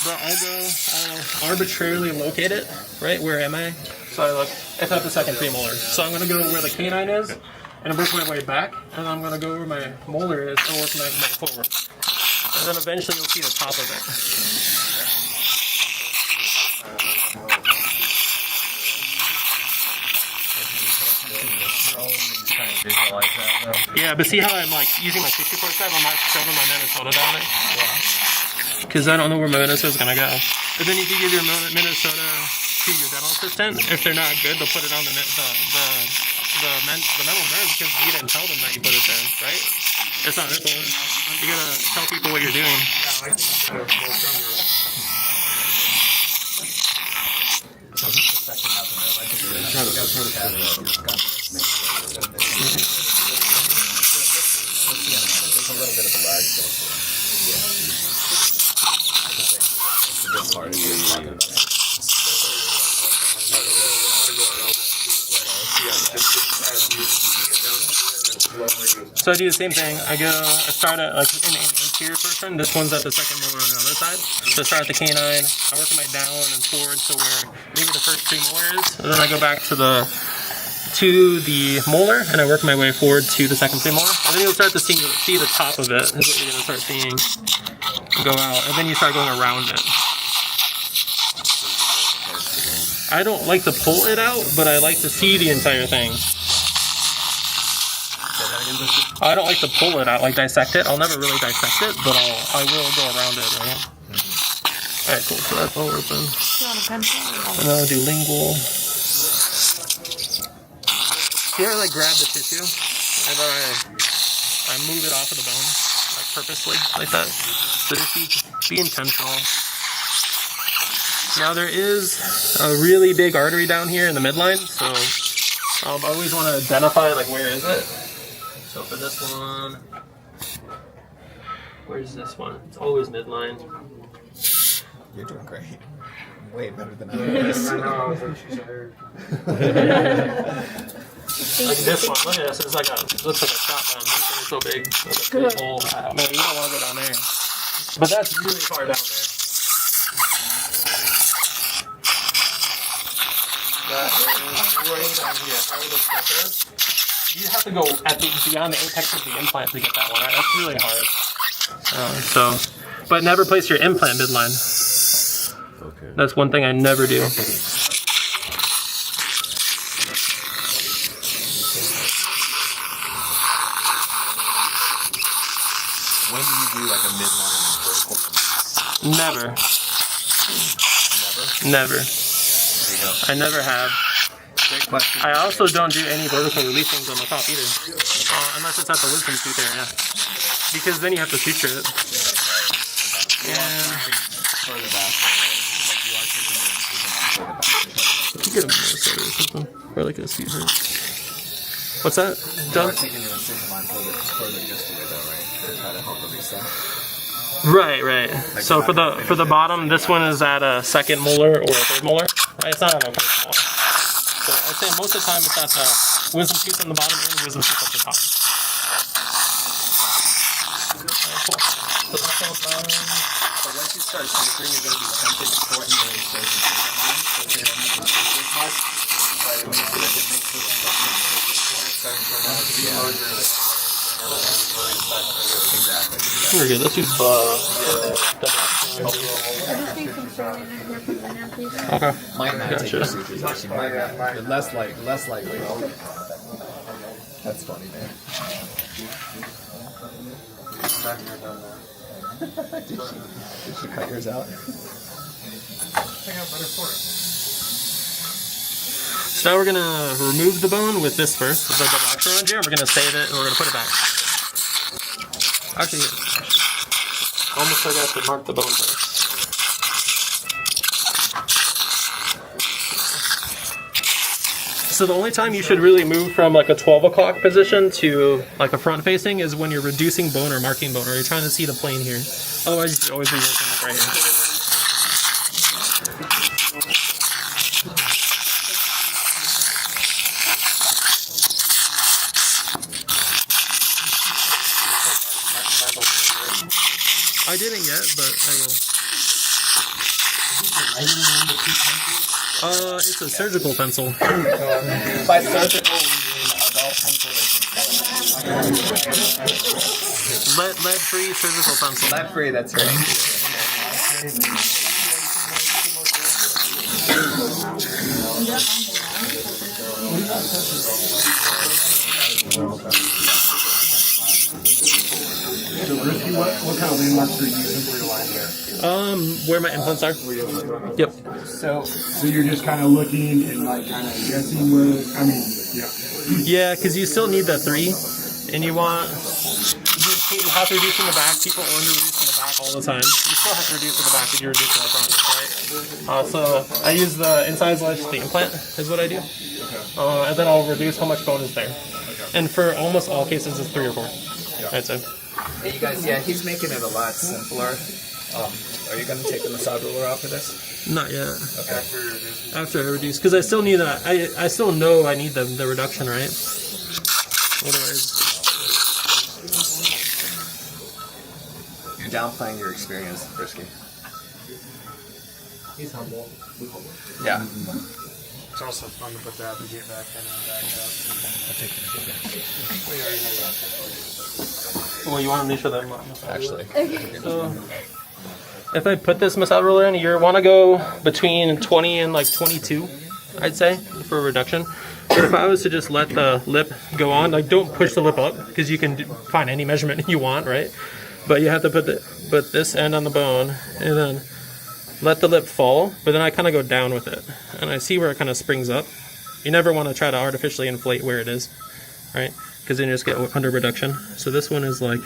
But I'll arbitrarily locate it, right? Where am I? So I look, it's at the second premolar. So I'm gonna go where the canine is, and work my way back, and I'm gonna go where my molar is, and work my way forward. And then eventually you'll see the top of it. Yeah, but see how I'm like using my tissue force step? I'm not shoving my Minnesota down there. Because I don't know where my Minnesota's gonna go. But then if you give your Minnesota to your dental assistant, if they're not good, they'll put it on the mental nerve because you didn't tell them that you put it there, right? It's not their fault. You gotta tell people what you're doing. So I do the same thing. I start at like an anterior person. This one's at the second molar on the other side. So I start at the canine. I work my down and forward to where maybe the first premolar is. And then I go back to the molar and I work my way forward to the second premolar. And then you'll start to see the top of it is what you're gonna start seeing go out. And then you start going around it. I don't like to pull it out, but I like to see the entire thing. I don't like to pull it out, like dissect it. I'll never really dissect it, but I will go around it, right? Alright, cool. So that's all open. And then I'll do lingual. Here I like grab the tissue, and then I move it off of the bone, like purposely, like that. So just be intentional. Now there is a really big artery down here in the midline, so I always want to identify like where is it. So for this one, where's this one? It's always midline. You're doing great. Way better than I was. I know. Like this one, look at this. It's like it looks like a shotgun. It's so big. It's a big hole. Man, you don't want to go down there. But that's really far down there. That is right down here. Right where the stuff is. You have to go beyond the apex of the implant to get that one. Right? That's really hard. But never place your implant midline. Okay. That's one thing I never do. When do you do like a midline and vertical? Never. Never? Never. There you go. I never have. Great question. I also don't do any vertical release things on the top either. Unless it's at the wisdom tooth area. Because then you have to suture it. And Further back. Like you are taking the incision further back. you get a Minnesota or something. Or like a suture. What's that, John? You are taking your incision line further distally though, right? To try to help release that. Right. So for the bottom, this one is at a second molar or a third molar. Right? It's not at a first molar. So I'd say most of the time it's at the wisdom tooth on the bottom and the wisdom tooth at the top. Alright, cool. So that's all done. So once you start suturing, you're going to be tempted to shorten your incision line, so you don't have to suture as much. But when you do it, it makes the reflection starting to turn out to be larger. Exactly. We're good. Let's use I just need some saline in here from the hand, please. Okay. Might not take Gotcha. the sutures, actually. Might not. But less likely. That's funny, man. Did she cut yours out? So now we're gonna remove the bone with this first, with the double action around here, and we're gonna save it and we're gonna put it back. Actually, almost forgot to mark the bone first. So the only time you should really move from like a 12 o'clock position to like a front facing is when you're reducing bone or marking bone, or you're trying to see the plane here. Otherwise, you should always be working like right here. I didn't yet, but I will. It's a surgical pencil. By surgical, we mean adult pencil. Lead-free surgical pencil. Lead-free, that's right. So, Risky, what kind of landmarks are you using for your line here? Where my implants are. Yep. So you're just kind of looking and like kind of guessing where, I mean, yeah. Yeah, because you still need the 3, and you have to reduce in the back. People under reduce in the back all the time. You still have to reduce in the back if you reduce in the front, right? So I use the incised ledge, the implant is what I do, and then I'll reduce how much bone is there. And for almost all cases, it's 3 or 4. I'd say. Hey, you guys, yeah, he's making it a lot simpler. Are you going to take the massage roller off for this? Not yet. Okay. After I reduce, because I still need that. I still know I need the reduction, right? Otherwise, you're downplaying your experience, Frisky. he's humble. Yeah. It's also fun to put that and get back in and back up. I'll take it. Well, you want to make sure that Actually. So, if I put this massage roller in, you want to go between 20 and like 22, I'd say, for a reduction. But if I was to just let the lip go on, like don't push the lip up because you can find any measurement you want, right? But you have to put this end on the bone and then let the lip fall. But then I kind of go down with it, and I see where it kind of springs up. You never want to try to artificially inflate where it is, right? Because then you just get under reduction. So this one is like,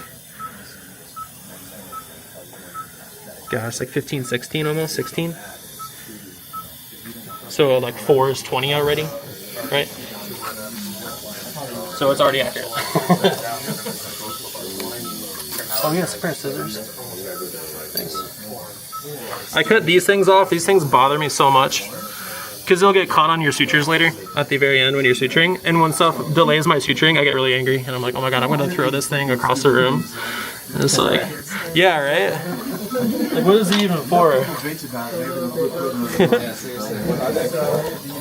gosh, like 15, 16 almost, 16. So like 4 is 20 already, right? So it's already accurate. Oh yes, a pair of scissors. Thanks. I cut these things off. These things bother me so much because they'll get caught on your sutures later at the very end when you're suturing. And when stuff delays my suturing, I get really angry and I'm like, oh my god, I'm gonna throw this thing across the room. And it's like, yeah, right? Like, what is it even for?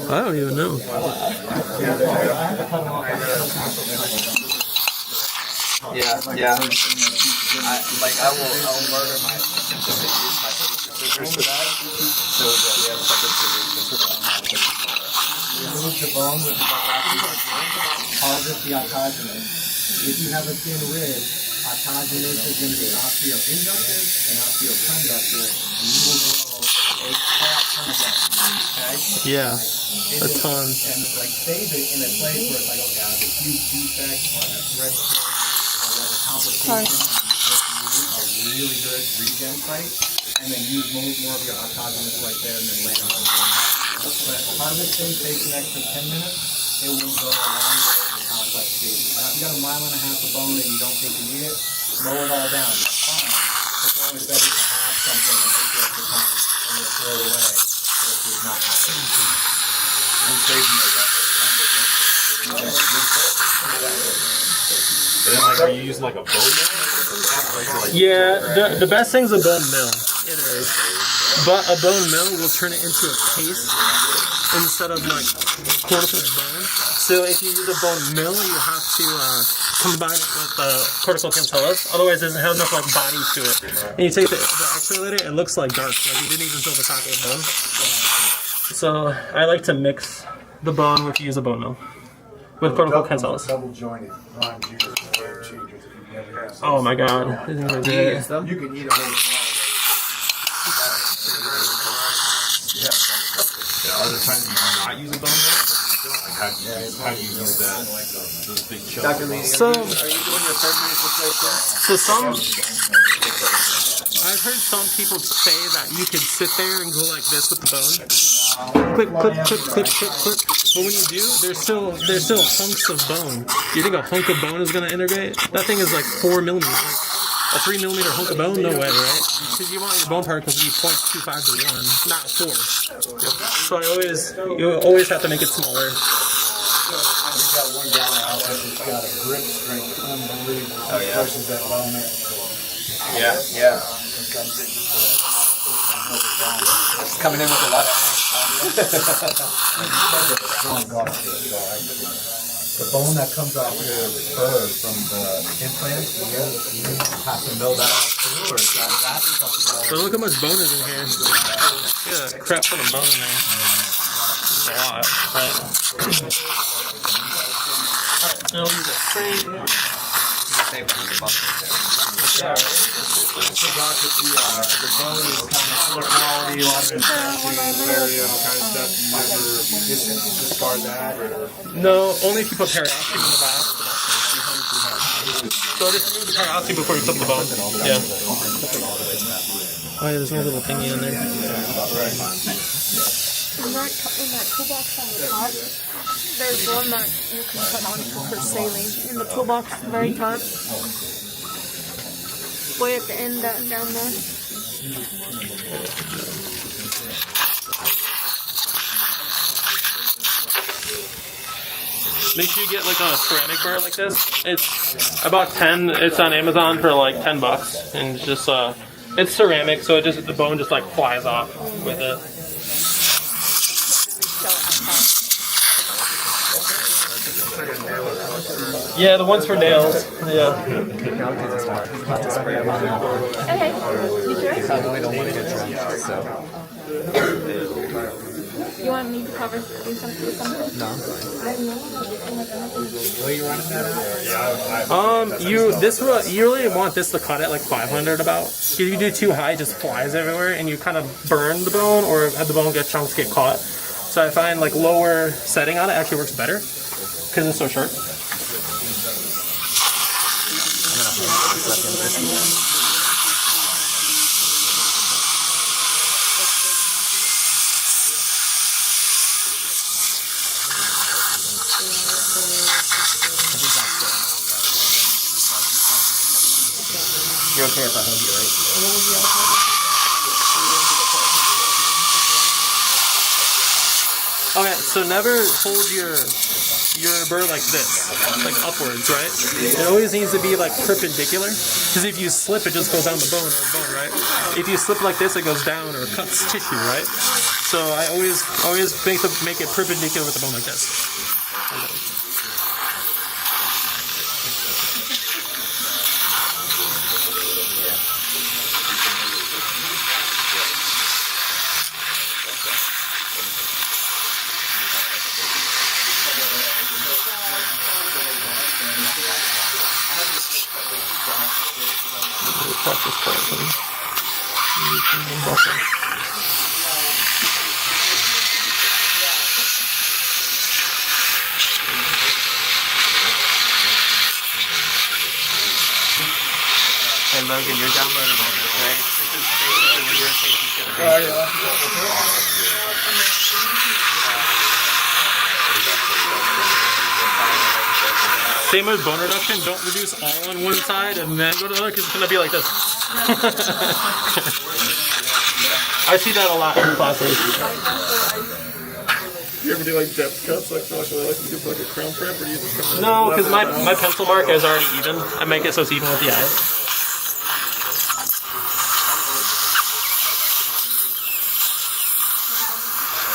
I don't even know. Yeah. I will murder my scissors for that. So we have separate scissors for that. Remove the bone with the harvest the autogenous. If you have a thin rib, autogenous is going to be osteoinductive and osteoconductive, and you will grow a fat ton of bone. Okay? Yeah, a ton. And like save it in a place where it's like, okay, I have a huge defect or a thread or a complication, a really good regen site, and then use more of your autogenous right there and then lay on the bone. But harvesting takes an extra 10 minutes. It will go a long way in complex cases. Now, if you got a mile and a half of bone and you don't think you need it, mow it all down. That's fine. It's always better to have something and take the extra time and then throw it away versus not having it. And saving it. And then, like, are you using like a bone mill or something? Yeah, the best thing's a bone mill. It is. But a bone mill will turn it into a paste instead of like cortical bone. So if you use a bone mill, you have to combine it with cortical cancellous. Otherwise, it doesn't have enough like body to it. And you take the X-ray later, it looks like dark. Like you didn't even fill the taco bone. So I like to mix the bone if you use a bone mill with cortical cancellous. Double jointed changes if you've never had. Oh my god. You can eat a whole Are there times you do not use a bone mill? Like, how do you use that? Those big chunks. Dr. Lee, So, are you doing your surgery this way too? I've heard some people say that you can sit there and go like this with the bone. Click, click, click, click, click, click. But when you do, there's still hunks of bone. You think a hunk of bone is gonna integrate? That thing is like 4 millimeters. Like a 3 millimeter hunk of bone? No way, right? Because you want your bone particles to be 0.25 to 1, not 4. So you always have to make it smaller. We've got one guy out there who's got a grip strength unbelievable. Oh, yeah. Versus that bone there. Yeah. Coming in with a lot. The bone that comes off your fur from the implant, you have to mill that out too, or is that So look how much bone is in here. Yeah, crap ton of bone in there. It's a lot, right? Alright, I'll use a frame. Yeah, so Doc, if the bone is kind of poor quality, a lot of infection area, kind of stuff, you ever discard that? Or? No, only if you put peroxide in the back. So just remove the peroxide before you flip the bone. Yeah. Oh yeah, there's no little thingy in there. In that toolbox on the top, there's one that you can put on for saline. In the toolbox, very top. Way at the end down there. Make sure you get like a ceramic bar like this. It's about 10. It's on Amazon for like $10, and it's just it's ceramic, so the bone just like flies off with it. Yeah, the ones for nails. Yeah. Okay. You sure? I really don't want to get drunk, so. You want me to cover do something? No. What are you running that at? You really want this to cut at like 500 about. If you do too high, it just flies everywhere, and you kind of burn the bone or have the bone chunks get caught. So I find like lower setting on it actually works better because it's so short. You're okay if I hug you, right? Okay, so never hold your bird like this, like upwards, right? It always needs to be like perpendicular, because if you slip, it just goes down the bone, right? If you slip like this, it goes down or cuts tissue, right? So I always make it perpendicular with the bone like this. Practice person. Hey Logan, you're downloading all this, right? This is basically what your safety's gonna be. Same with bone reduction, don't reduce all on one side and then go to the other, because it's going to be like this. I see that a lot in classes. You ever do like depth cuts, like you do like a crown prep, or do you just kind of No, because my pencil mark is already even. I make it so it's even with the eyes.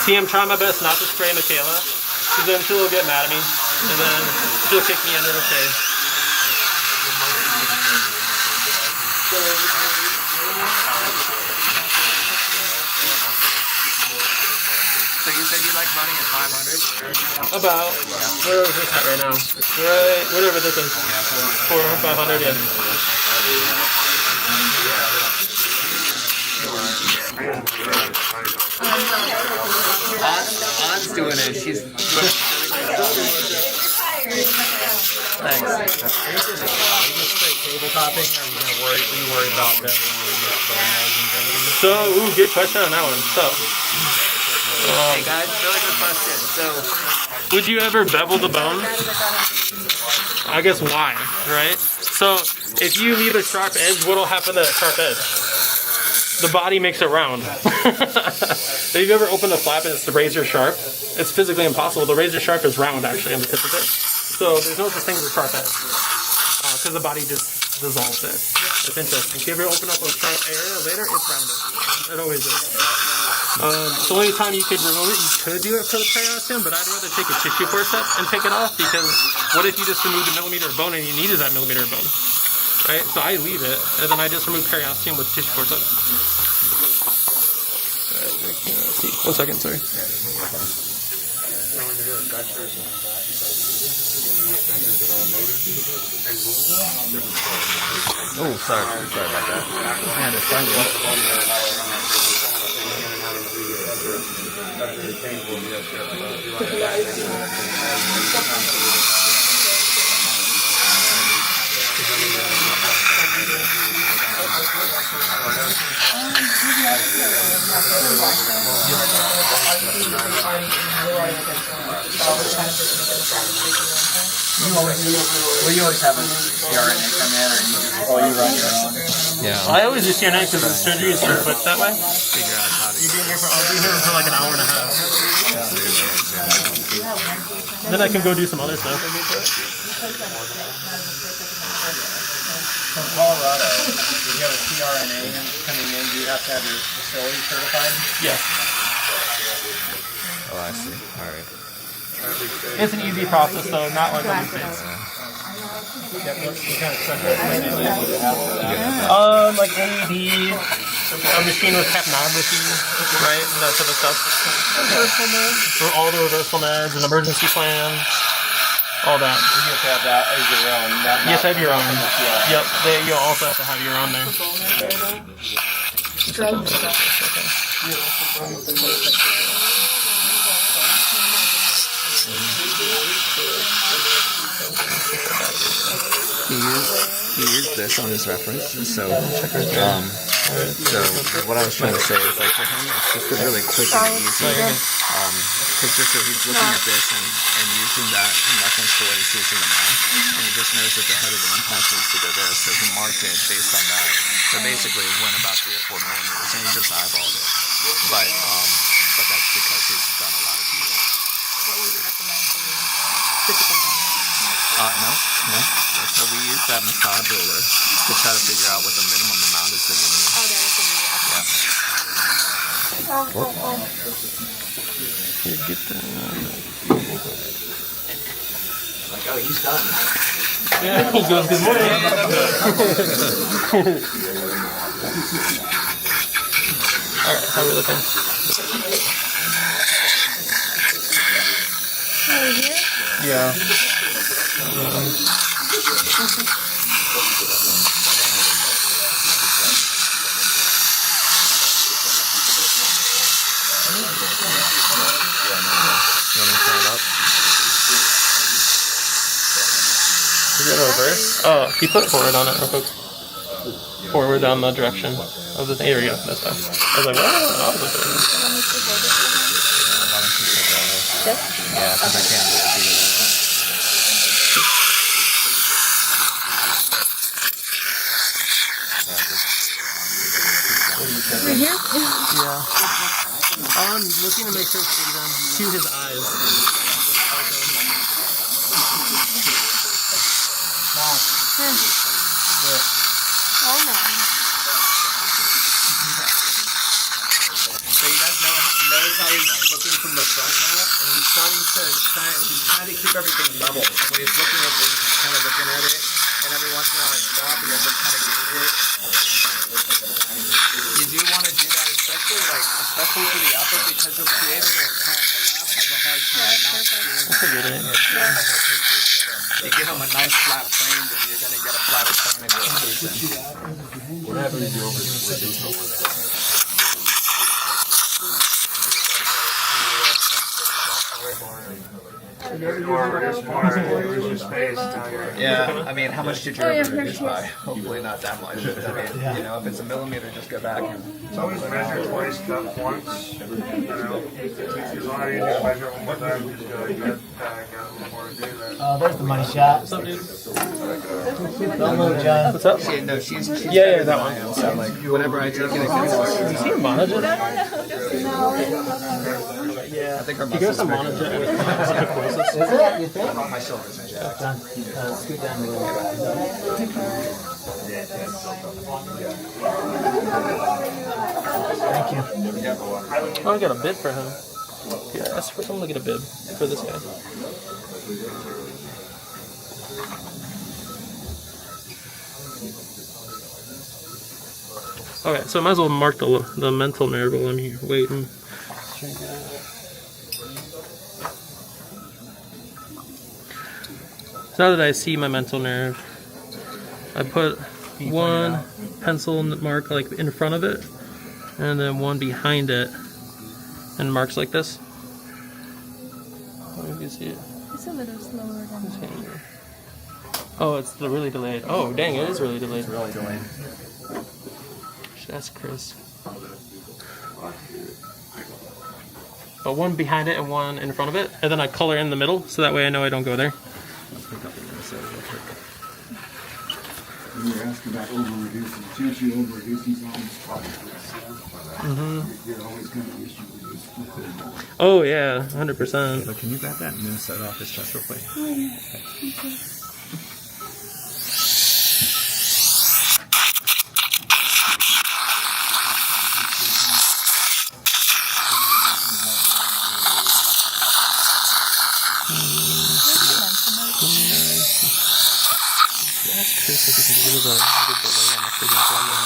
See, I'm trying my best not to spray Michaela, because then she'll get mad at me, and then she'll kick me under the shade. So you said you like running at 500? About. Where is this at right now? Right, whatever this is. 400, 500, yeah. An's doing it. She's. Thanks. table topping? Or are you gonna worry about that? So, ooh, good question on that one. So, Hey guys, really good question. So, would you ever bevel the bone? I guess why, right? So, if you leave a sharp edge, what'll happen to that sharp edge? The body makes it round. If you ever open the flap and it's the razor sharp, it's physically impossible. The razor sharp is round actually on the tip of it. So there's no such thing as a sharp edge. Because the body just dissolves it. It's interesting. If you ever open up a sharp area later, it's rounded. It always is. So the only time you could remove it, you could do it for the periosteum, but I'd rather take a tissue forceps and take it off, because what if you just removed a millimeter of bone and you needed that millimeter of bone? Right? So I leave it, and then I just remove periosteum with tissue forceps. See. 1 second, sorry. oh, sorry about that. Man, it's Will you always have a CRNA come in, or you run your own? Yeah. I always use CRNA because the surgery is so quick that way. Figure out how to. I'll be here for like an hour and a half. Then I can go do some other stuff. From Colorado, if you have a CRNA coming in, do you have to have your facility certified? Yes. Oh, I see. All right. It's an easy process though, not like what you face. Like AED, a machine with capnography, right, and that sort of stuff. For all the reversal meds, an emergency plan, all that. You have to have that as your own. Yes, I have your own. Yep, you also have to have your own there. He used this on his reference, so So what I was trying to say is like for him, it's just a really quick and easy. Because just so he's looking at this and using that in reference to what he sees in the mask, and he just knows that the head of the implant needs to go there, so he marked it based on that. So basically, it went about 3 or 4 millimeters, and he just eyeballed it. But that's because he's done a lot of these. What would you recommend for physical damage? No. So we use that massage roller to try to figure out what the minimum amount is that you need. Oh, that is the movie. Okay. Yeah. Here, get that. Like, oh, he's done. Yeah, he goes, good morning. Alright, how are we looking? Over here? Yeah. Is it reverse? Oh, can you put forward on it real quick? Forward down the direction of the thing. Here we go. That's fine. I was like, what? Yeah, because I can't do it. Over here? Yeah. I'm looking to make sure it's even to his eyes. Oh no. So you guys notice how he's looking from the front now, and he's trying to keep everything level. When he's looking at things, he's kind of looking at it, and every once in a while he stops and just kind of gauge it. You do want to do that, especially for the upper, because you'll create a little cramp. The lab has a hard time not doing it. You give him a nice flat frame, then you're going to get a flatter frame and What happens if you reduce the work? Yeah, I mean, how much did you reduce by? Hopefully not that much. I mean, you know, if it's a millimeter, just go back and... It's always measure twice, cut once. You know, it's a lot easier to measure one time, just go like that, before I do that. There's the money shot. What's up, dude? Hello, John. What's up? She's Yeah, that one. So, like, whenever I take it, it gets You see a monojet? I think her You guys muscles have monojet with psychosis? Is it? You think? on my shoulders and jacked. John, scoot down a little bit. Thank you. Oh, I got a bid for him. Yeah, ask for someone to get a bid for this guy. Okay, so I might as well mark the mental nerve while I'm here waiting. So now that I see my mental nerve, I put one pencil mark like in front of it, and then one behind it, and marks like this. You can see it. It's a little slower than that. Oh, it's really delayed. Oh, dang, it is really delayed. It's really delayed. That's Chris. But one behind it and one in front of it, and then I color in the middle, so that way I know I don't go there. You were asking about over-reducing. The chance you over-reducing something is probably you're always going to issue reduce. Oh yeah, 100%. So can you grab that Minnesota off his chest real quick? Oh, yeah. Okay. Chris, if you can give us a good delay on the freaking camera.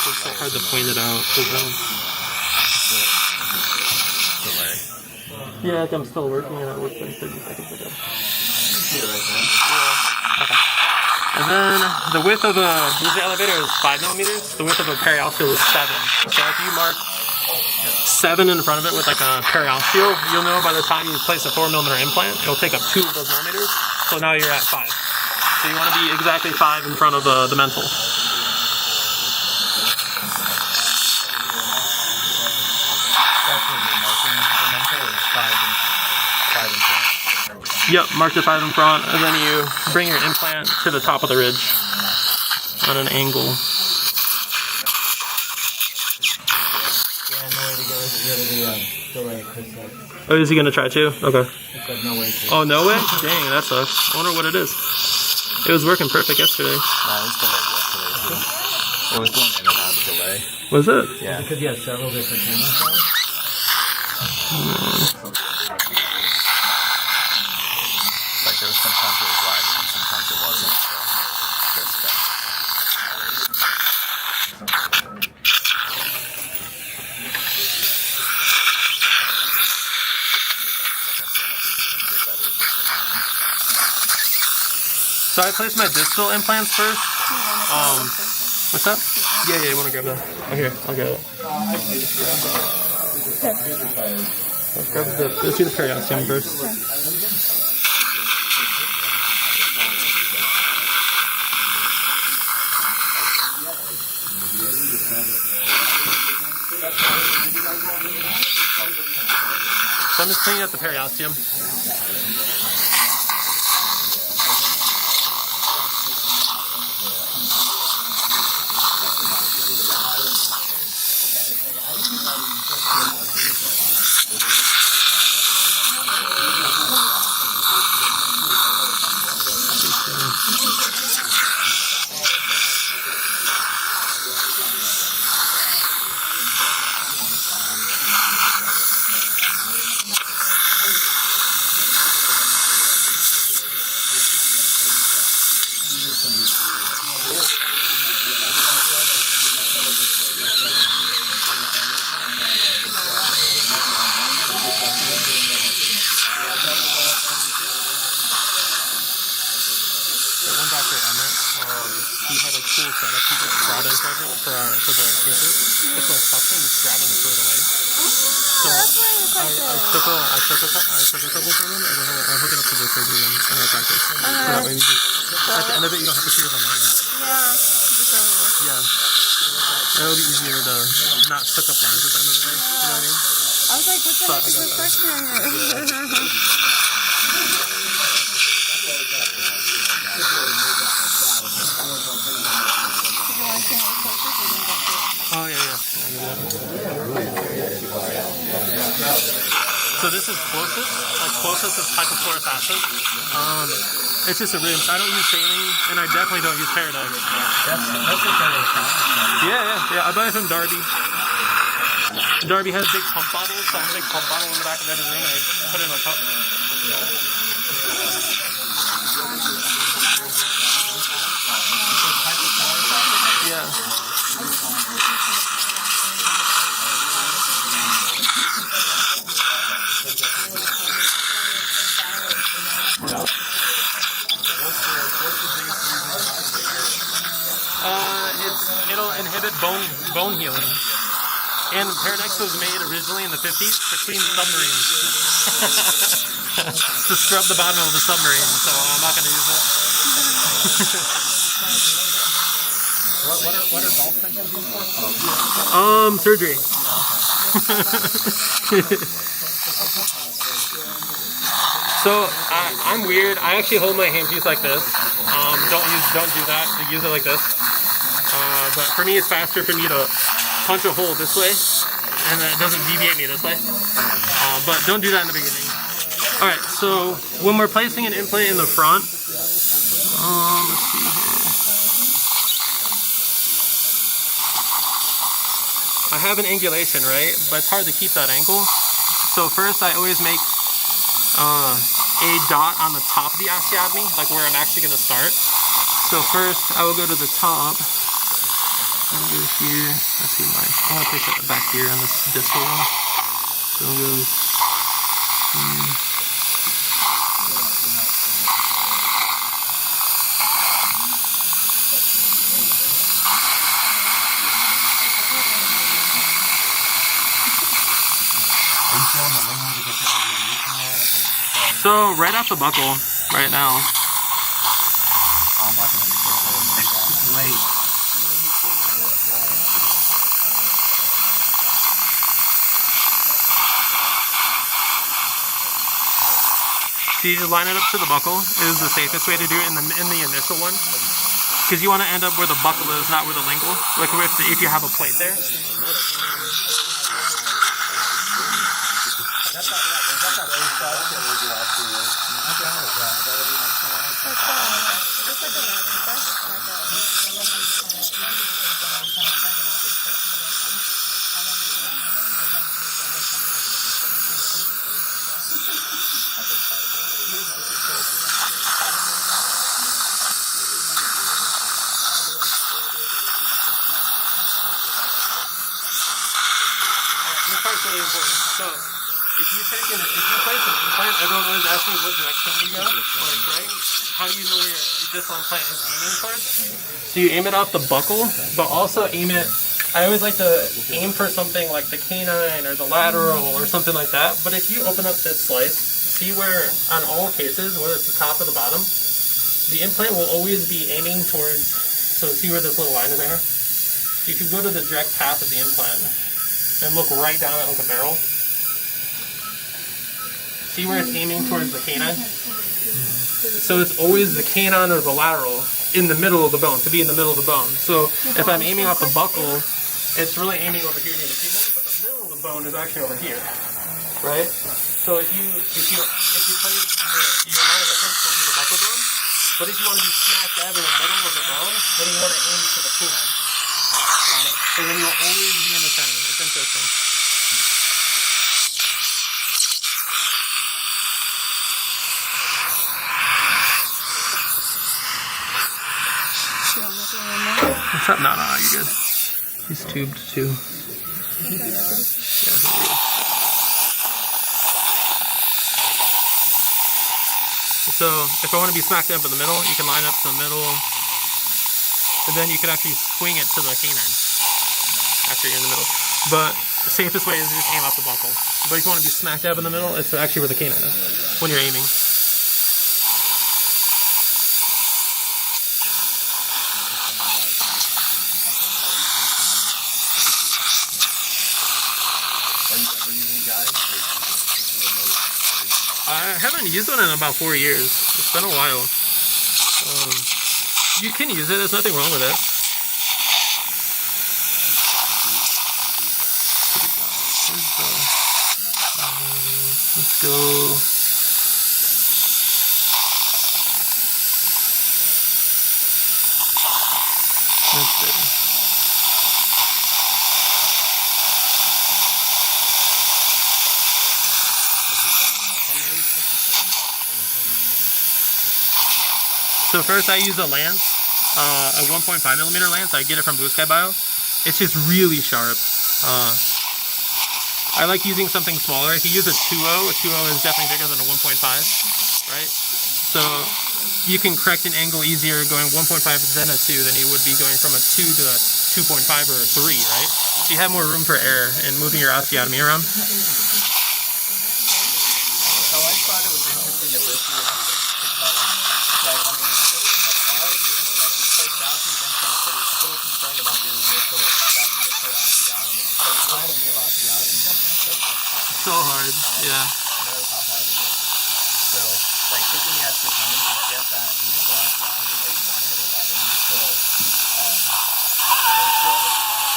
It's so hard to point it out. Yeah, like I'm still working and I worked like 30 seconds ago. Okay. And then the width of the elevator is 5 millimeters. The width of a periaxial is 7. So if you mark 7 in front of it with like a periaxial, you'll know by the time you place a 4 millimeter implant, it'll take up 2 of those millimeters. So now you're at 5. So you want to be exactly 5 in front of the mental. Yep, mark the 5 in front, and then you bring your implant to the top of the ridge on an angle. Yeah, no way to get rid of the delay, Chris said. Oh, is he gonna try too? Okay. He said no way to. Oh, no way? Dang, that sucks. I wonder what it is. It was working perfect yesterday. No, it was delayed yesterday too. It was going in and out of delay. Was it? Yeah. Because you have several different cameras on. Like there was sometimes it was lagging and sometimes it wasn't. So just So I placed my distal implants first. What's that? Yeah, you want to grab that? Oh, here, I'll grab it. Let's grab let's do the periosteum first. So I'm just cleaning up the periosteum. He had a cool setup. He just brought in for the cases. It's a suction, just grab it and throw it away. So I took a couple from him and then I'll hook it up to the surgery room in our practice. So that way we just, at the end of it, you don't have to shoot it online. Yeah. It'll be easier to not suck up lines at the end of the day. You know what I mean? I was like, what the heck is this question? Oh, yeah. So this is Closest. Like Closest is hypochlorous acid. It's just a really, I don't use saline, and I definitely don't use Paradox. That's a better. Yeah. I buy it from Darby. Darby has big pump bottles, so I have a big pump bottle in the back of every room, and I put it in a cup. Yeah. It'll inhibit bone healing. And Paradex was made originally in the 50s to clean submarines. To scrub the bottom of the submarine, so I'm not going to use it. What are golf pencils for? Surgery. So I'm weird. I actually hold my handpiece like this. Don't do that. Use it like this. But for me, it's faster for me to punch a hole this way, and then it doesn't deviate me this way. But don't do that in the beginning. All right. So when we're placing an implant in the front, let's see here. I have an angulation, right? But it's hard to keep that angle. So first, I always make a dot on the top of the osteotomy, like where I'm actually going to start. So first, I will go to the top. I'm going to go here. Let's see, I'm going to place it back here on this distal one. So it goes here. So right off the buckle, right now. So you just line it up to the buckle is the safest way to do it in the initial one. Because you want to end up where the buckle is, not where the lingual. Like if you have a plate there. This part's really important. So, if you place an implant, everyone always asks me what direction you go. Like, right? How do you know where this implant is aiming towards? So you aim it off the buckle, but also aim it. I always like to aim for something like the canine or the lateral or something like that. But if you open up this slice, see where on all cases, whether it's the top or the bottom, the implant will always be aiming towards. So see where this little line is there? You can go to the direct path of the implant and look right down at like a barrel. See where it's aiming towards the canine? So it's always the canine or the lateral in the middle of the bone, to be in the middle of the bone. So if I'm aiming off the buckle, it's really aiming over here near the femur, but the middle of the bone is actually over here, right? So if you play your line of reference will be the buckle bone, but if you want to be smack dab in the middle of the bone, then you want to aim to the canine. And then you'll always be in the center. It's interesting. What's up? No, you're good. He's tubed too. Yeah, so if I want to be smack dab in the middle, you can line up to the middle, and then you can actually swing it to the canine after you're in the middle. But the safest way is to just aim off the buckle. But if you want to be smack dab in the middle, it's actually where the canine is when you're aiming. I haven't used one in about 4 years. It's been a while. You can use it. There's nothing wrong with it. Let's go. Let's see. So first I use a lance, a 1.5mm lance. I get it from Blue Sky Bio. It's just really sharp. I like using something smaller. If you use a 2.0, a 2.0 is definitely bigger than a 1.5, right? So you can correct an angle easier going 1.5 than a 2 than you would be going from a 2 to a 2.5 or a 3, right? So you have more room for error in moving your osteotomy around. So I thought it was interesting that this year, like, I mean, of all of your, like, you play thousands of implants, but you're still concerned about your initial osteotomy. So it's trying to move osteotomy. So hard, yeah. Knows how hard it is. So, like, taking the extra time to get that initial osteotomy that you wanted, or that initial control that you wanted,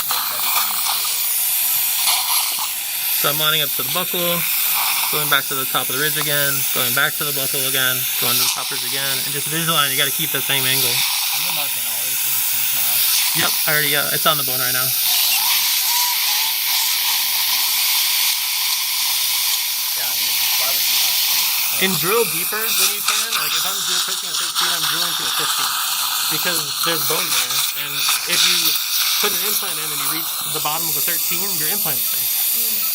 makes everything easier. So I'm lining up to the buckle, going back to the top of the ridge again, going back to the buckle again, going to the top ridge again, and just visualize. You got to keep the same angle. You're marking all these things now. Yep, I already. It's on the bone right now. And drill deeper when you can. Like if I'm pushing a 13, I'm drilling to a 15 because there's bone there. And if you put an implant in and you reach the bottom of the 13, your implant's free.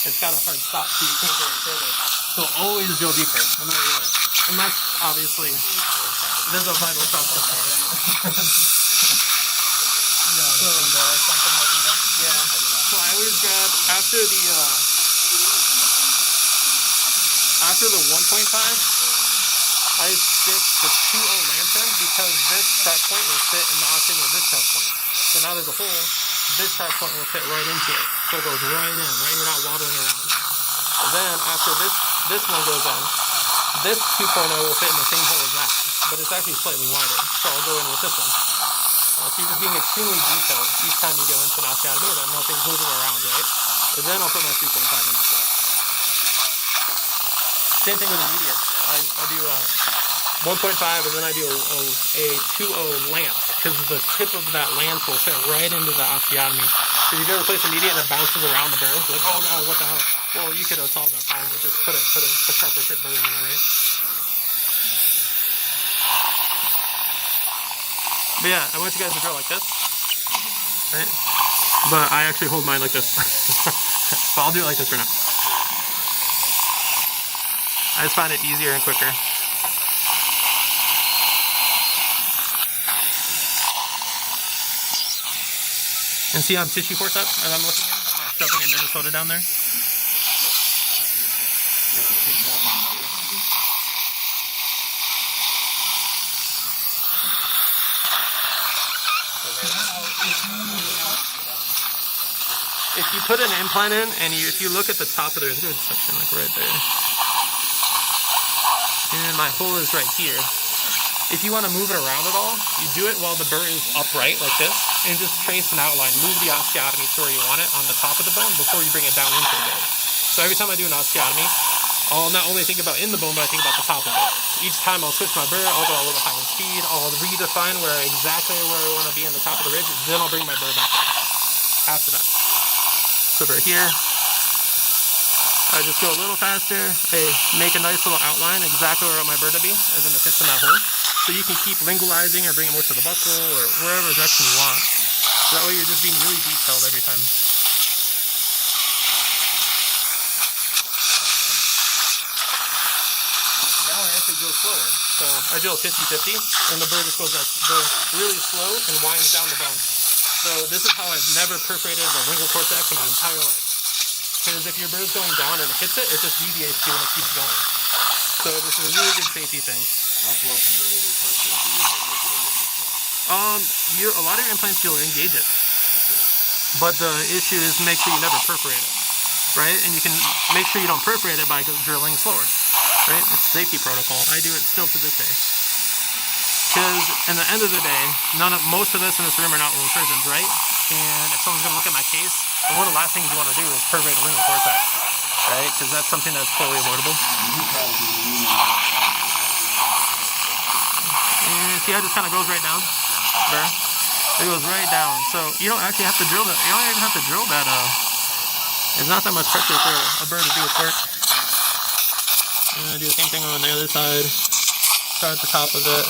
It's got a hard stop, so you can't go any further. So always drill deeper, no matter what. Unless obviously there's a vital stop somewhere. So I always grab after the 1.5, I stick the 2.0 lantern because this sharp point will fit in the opening of this sharp point. So now there's a hole, this sharp point will fit right into it. So it goes right in, right? You're not wobbling around. And then after this one goes in, This 2.0 will fit in the same hole as that, but it's actually slightly wider, so I'll go in with this one. So you're just being extremely detailed each time you go into an osteotomy that nothing's moving around, right? And then I'll put my 3.5 in after that. Same thing with immediate. I do 1.5 and then I do a 2.0 lance, because the tip of that lance will fit right into the osteotomy. If you've ever placed immediate and it bounces around the burr, like, oh god, what the hell? Well, you could have solved that problem with just put a sharper tip burr on it, right? But yeah, I want you guys to drill like this, right? But I actually hold mine like this. So I'll do it like this for now. I just find it easier and quicker. And see, I'm tissue forceps as I'm looking in. I'm not shoving a Minnesota down there. If you put an implant in, and if you look at the top of there's a good section like right there, and my hole is right here. If you want to move it around at all, you do it while the burr is upright like this, and just trace an outline. Move the osteotomy to where you want it on the top of the bone before you bring it down into the bone. So every time I do an osteotomy, I'll not only think about in the bone, but I think about the top of it. Each time I'll switch my burr, I'll go a little higher speed, I'll redefine exactly where I want to be on the top of the ridge, then I'll bring my burr back after that. So right here, I just go a little faster, I make a nice little outline exactly where I want my burr to be, and then it fits in that hole. So you can keep lingualizing or bring it more to the buckle or wherever direction you want. So that way you're just being really detailed every time. Now I actually go slower. So I drill 50-50 and the burr just goes really slow and winds down the bone. So this is how I've never perforated the lingual cortex in my entire life. Because if your burr's going down and it hits it, it just deviates you and it keeps going. So this is a really good safety thing. A lot of your implants, you'll engage it. But the issue is make sure you never perforate it, right? And you can make sure you don't perforate it by drilling slower, right? It's a safety protocol. I do it still to this day. Because in the end of the day, most of us in this room are not oral surgeons, right? And if someone's going to look at my case, one of the last things you want to do is perforate a lingual cortex, right? Because that's something that's totally avoidable. And see how it just kind of goes right down? There. It goes right down. So you don't actually have to drill that. You don't even have to drill that. There's not that much pressure for a burr to do its work. And do the same thing on the other side. Start at the top of it.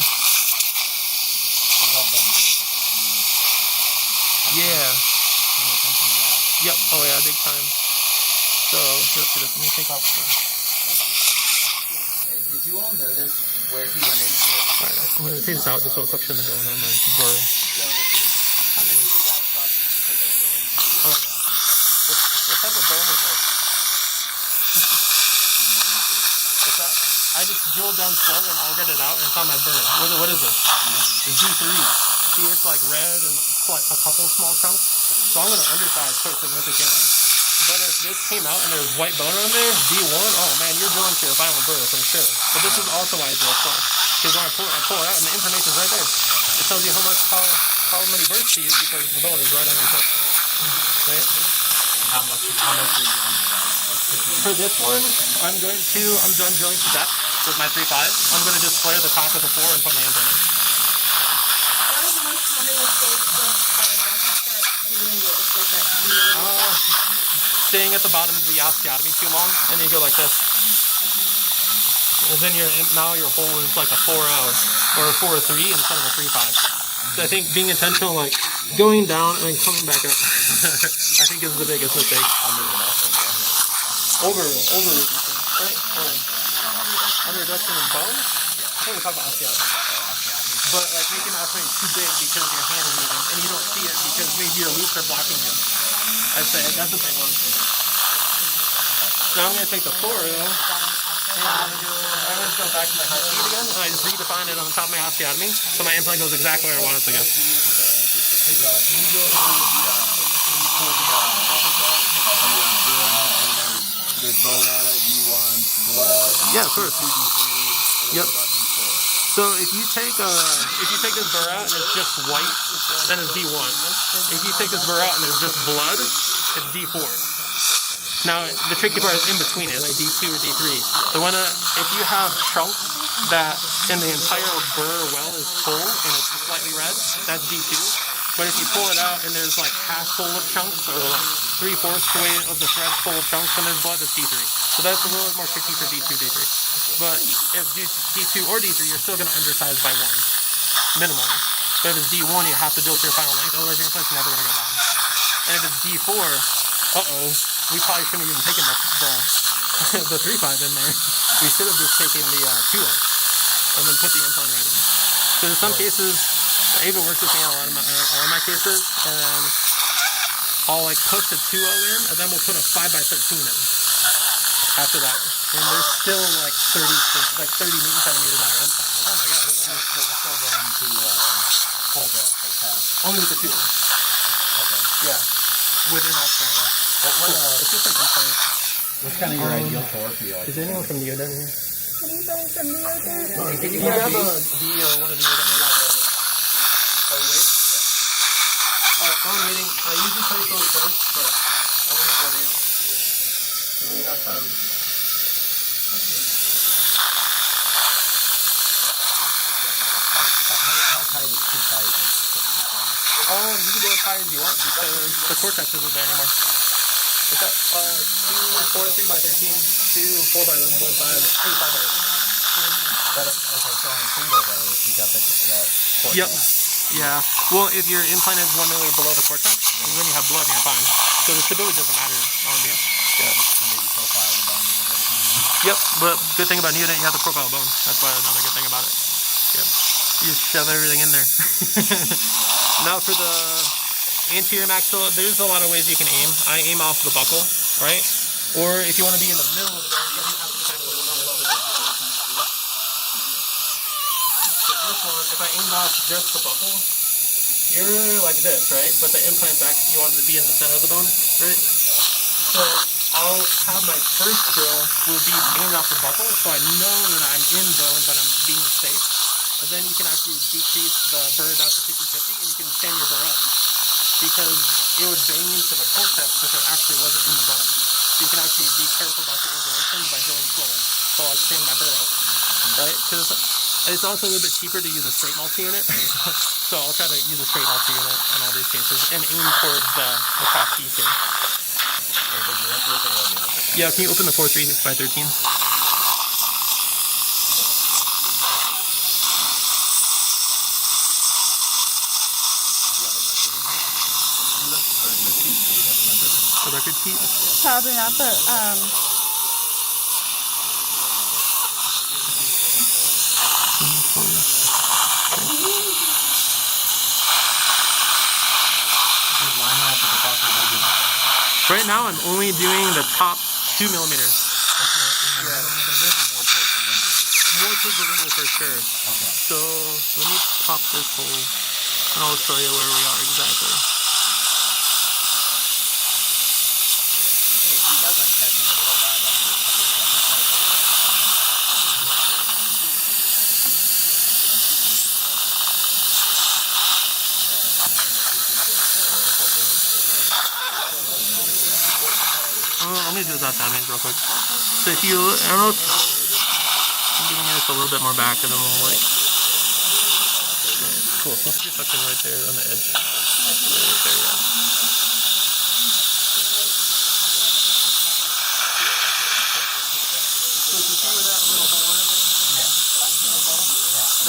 Yeah. Yep. Oh yeah, big time. So let's do this. Let me take off. Did you all notice where he went into? Alright, I'm gonna take this out just so it's suction the bone on my burr. Alright. What type of bone is this? What's that? I just drilled down slow and I'll get it out and it's on my burr. What is this? The G3. See, it's like red and like a couple small chunks. So I'm gonna undersize quite significantly. But if this came out and there's white bone on there, D1, oh man, you're drilling to your final burr for sure. But this is also why I drill slow. Because when I pull it out and the information's right there, it tells you how many burrs to use because the bone is right on your foot. Right? How much are you on? For this one, I'm done drilling to depth with my 3.5. I'm going to just flare the top with a 4 and put my implant in. What is the most common mistake when start doing this? Staying at the bottom of the osteotomy too long, and then you go like this. And then now your hole is like a 4.0 or a 4.3 instead of a 3.5. So I think being intentional, like going down and then coming back up, I think is the biggest mistake. Over, right? Under reduction of bone? I think we talk about osteotomy. But like making the osteotomy too big because your hand is moving, and you don't see it because maybe your loops are blocking you. I'd say that's a big one. Now I'm going to take the 4.0, and I'm going to go back to my high speed again, and I just redefine it on the top of my osteotomy, so my implant goes exactly where I want it to go. There's bone on it, you want to Yeah, of course. Yep. So if you take this burr out and it's just white, then it's D1. If you take this burr out and there's just blood, it's D4. Now the tricky part is in between it, like D2 or D3. If you have chunks that in the entire burr well is full and it's slightly red, that's D2. But if you pull it out and there's like half full of chunks or like 3/4 the way of the thread full of chunks and there's blood, it's D3. So that's a little bit more tricky for D2, D3. But if D2 or D3, you're still going to undersize by 1, minimally. But if it's D1, you have to do it to your final length, otherwise your implant's never going to go down. And if it's D4, we probably shouldn't have even taken the 3/5 in there. We should have just taken the 2/0 and then put the implant right in. So in some cases, it even works with me in all of my cases, and I'll like push the 2/0 in, and then we'll put a 5x13 in after that. And there's still like 30 Newton centimeters on our implant. Like, oh my god. So we're still going to pull the actual test. Only with the 2/0. Okay. Yeah. With an alternator. It's just an implant. What's kind of your ideal torque for you? Is there anyone from Neo down here? Anybody from Neo there? Can you grab a D or one of the Neo down here? Oh, wait? Alright, while I'm waiting, I usually place those first, but I want to go these. We have time. How tight is too tight? You can go as high as you want because the cortex isn't there anymore. Is that 2, 4, 3x13, 2, 4x11.5, 3, 5x8. Okay, so on a single though, if you got that cortex. Yep. Yeah. Well, if your implant is 1 millimeter below the cortex, then you have blood and you're fine. So the stability doesn't matter on these. Yeah. Maybe profile the bone a little bit. Yep. But good thing about neonatal, you have the profile bone. That's why another good thing about it. Yep. You just shove everything in there. Now for the anterior maxilla, there's a lot of ways you can aim. I aim off the buckle, right? Or if you want to be in the middle of the bone, you have to tackle the one below the buckle. So this one, if I aimed off just the buckle, you're like this, right? But the implant's actually, you want it to be in the center of the bone, right? So I'll have my first drill will be aimed off the buckle, so I know that I'm in bone, but I'm being safe. And then you can actually decrease the burr down to 50-50, and you can stand your burr up. Because it would bang into the cortex if it actually wasn't in the bone. So you can actually be careful about your angulations by drilling slower. So I'll stand my burr up, right? Because it's also a little bit cheaper to use a straight multi-unit. So I'll try to use a straight multi-unit in all these cases and aim towards the top T too. Yeah, can you open the 4.3x13? The record sheet? Probably not, but right now I'm only doing the top 2 millimeters. More towards the lingual for sure. Okay. So let me pop this hole and I'll show you where we are exactly. Let me do that damage real quick. So if you, I don't know if I'm giving this a little bit more back and then we'll like, cool, so just suction right there on the edge. Right there, yeah. So if you see where that little hole is? Yeah.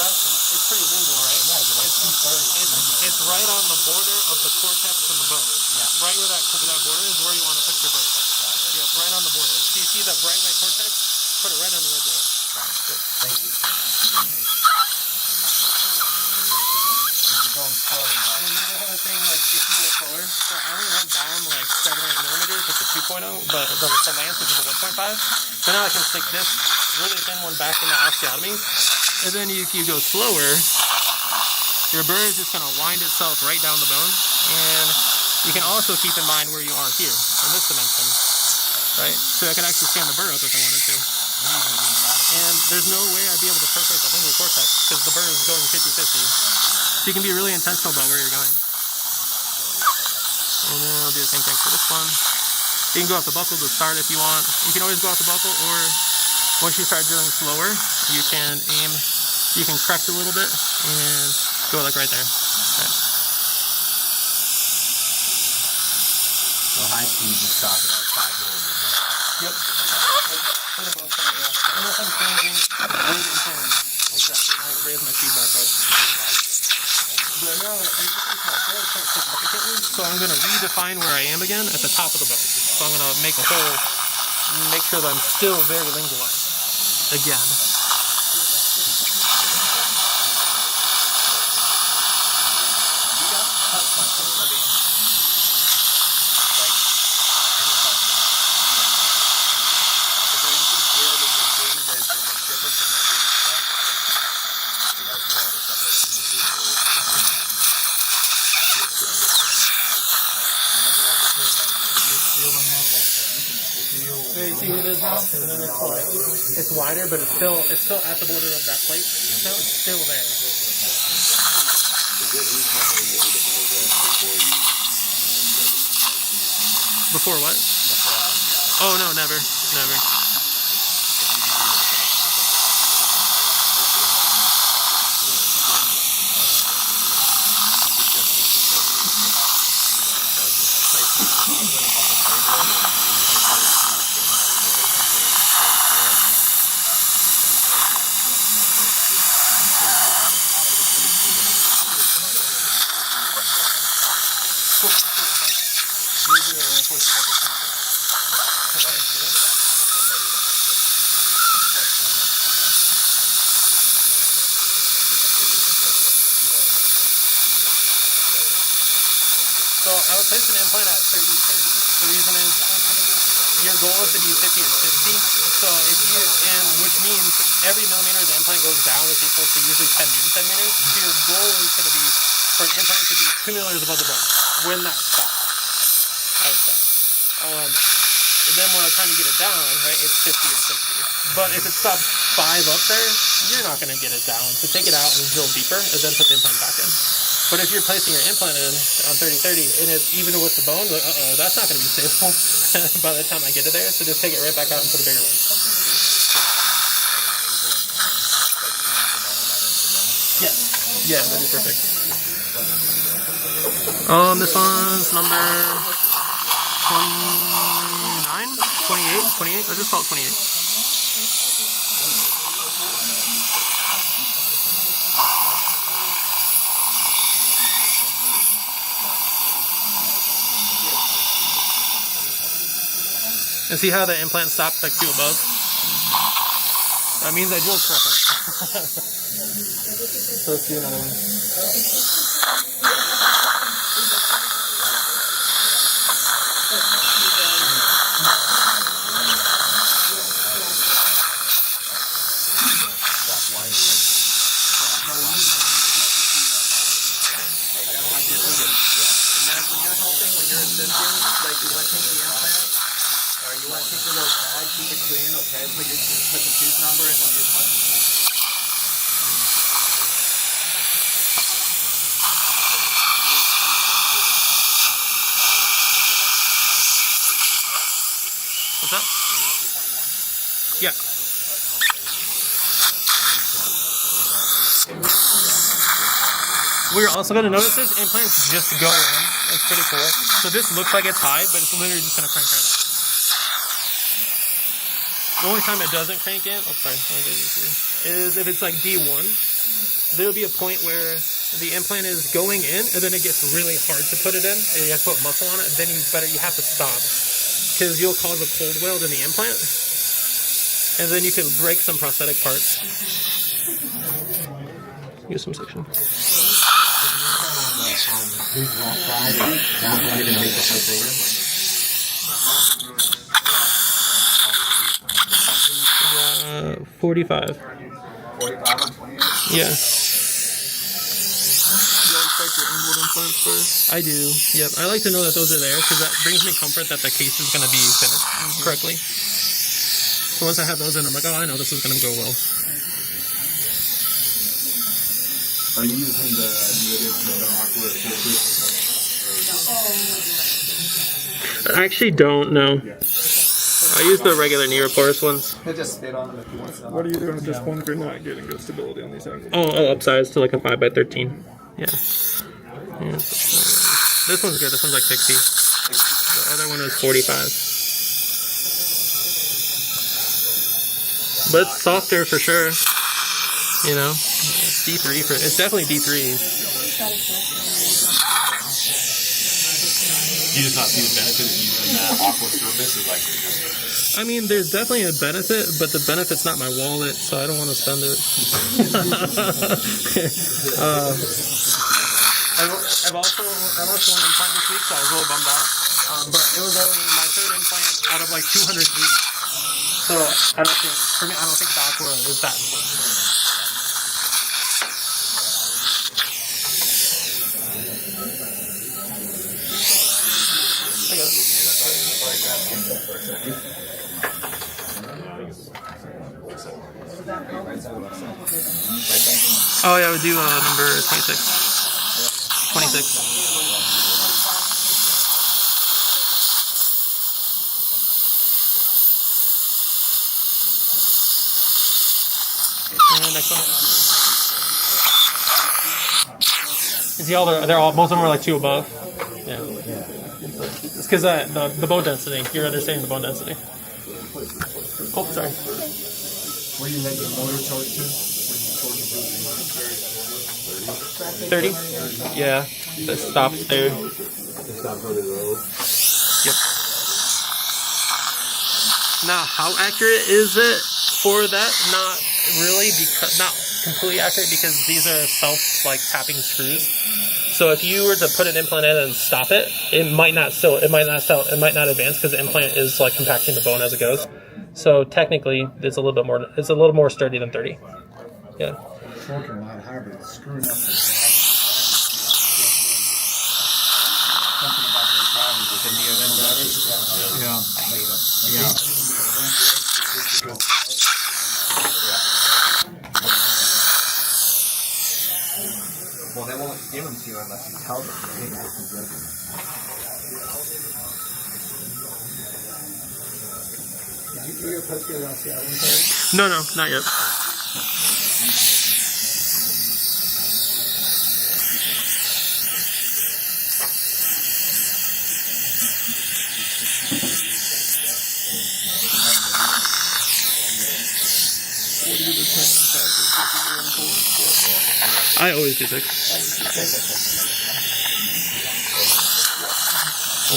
It's pretty lingual, right? Yeah, it's right on the border of the cortex and the bone. Yeah. Right where that border is where you want to put your bone. Yeah, right on the border. So you see that bright white cortex? Put it right on the edge of it. Good. Thank you. You're going slow. And the other thing, like, if you go slower, so I only went down like 7 or 8 millimeters with the 2.0, but the lance, which is a 1.5. So now I can stick this really thin one back in the osteotomy. And then if you go slower, your burr is just going to wind itself right down the bone. And you can also keep in mind where you are here, in this dimension. Right? So I could actually stand the burr up if I wanted to. And there's no way I'd be able to perforate the lingual cortex because the burr is going 50-50. So you can be really intentional about where you're going. And then I'll do the same thing for this one. You can go off the buckle to start if you want. You can always go off the buckle, or once you start drilling slower, you can aim, you can correct a little bit and go like right there. Okay. So high speed, you stop at like 5 millimeters. Yep. For the most part, yeah. Unless I'm changing where the implant is. Exactly. I raise my feedback up. But now I'm looking at my bow quite significantly, so I'm going to redefine where I am again at the top of the bow. So I'm going to make a hole, make sure that I'm still very lingualized again. See who it is now? And then it's like, it's wider, but it's still at the border of that plate. So it's still there. Before what? Oh no, never. So I would place an implant at 30-30. The reason is your goal is to be 50 or 60. So if you, and which means every millimeter the implant goes down is equal to usually 10 Newton centimeters. So your goal is going to be for an implant to be 2 millimeters above the bone when that stops, I would say. And then when I'm trying to get it down, right, it's 50 or 60. But if it stops 5 up there, you're not going to get it down. So take it out and drill deeper and then put the implant back in. But if you're placing your implant in on 30-30 and it's even with the bone, that's not going to be stable by the time I get it there. So just take it right back out and put a bigger one. Yeah, that'd be perfect. This one's number 29, 28. Let's just call it 28. And see how the implant stops like 2 above? That means I drilled correctly. So let's do another one. You want to take the little tag, keep it clean, okay? Put the tooth number and then What's up? Yeah. What you're also going to notice is implants just go in. It's pretty cool. So this looks like it's high, but it's literally just going to crank right up. The only time it doesn't crank in, is if it's like D1. There'll be a point where the implant is going in, and then it gets really hard to put it in, and you have to put muscle on it, and then you have to stop. Because you'll cause a cold weld in the implant, and then you can break some prosthetic parts. Use some section. who's left side, that way to make the whole thing. 45. 45 on 28? Yeah. You always check your inward implants first? I do. Yep. I like to know that those are there because that brings me comfort that the case is going to be finished correctly. So once I have those in, I'm like, oh, I know this is going to go well. Are you using the aqua surface? I actually don't know. I use the regular Neoporous ones. He'll just spit on them if he wants to. What are you doing at this point if you're not getting good stability on these angles? Oh, I'll upsize to like a 5x13. Yeah. This one's good. This one's like 60. The other one was 45. But it's softer for sure. You know, it's D3 for it's definitely D3. Do you just not see the benefit of using that aqua surface? Is like I mean, there's definitely a benefit, but the benefit's not my wallet, so I don't want to spend it. I've also won an implant this week, so I was really bummed out. But it was only my third implant out of like 200 weeks. So I don't think the aqua is that important. Oh yeah, we do number 26. 26. And next one. You see all they're all most of them are like 2 above. Yeah. It's because the bone density. You're understanding the bone density. Oh, sorry. Where you let the motor torque to? 30? Yeah. That stops there. Yep. Now, how accurate is it for that? Not really, because not completely accurate because these are tapping screws. So if you were to put an implant in and stop it, it might not advance because the implant is like compacting the bone as it goes. So technically, it's a little more sturdy than 30. Yeah. Torquing a lot higher, but it's screwing up the drivers. Something about their drivers. Can you get drivers? Yeah. Well, they won't give them to you unless you tell them. Did you do your posterior osteotomy? No, not yet. I always do 6.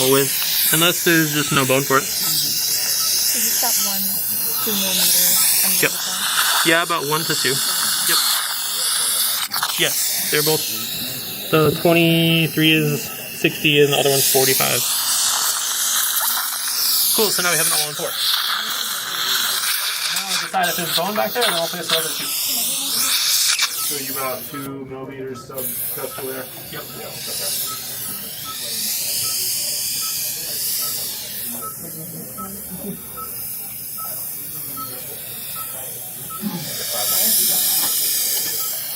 Always. Unless there's just no bone for it. So you got 1, 2 millimeter on the Yep. other side? Yeah, about 1 to 2. Yep. Yes, they're both. The 23 is 60 and the other one's 45. Cool, so now we have an all-in-4. Now I decide if there's bone back there, then I'll place the other 2. So you about 2 millimeters sub-custal there? Yep. Yeah, okay.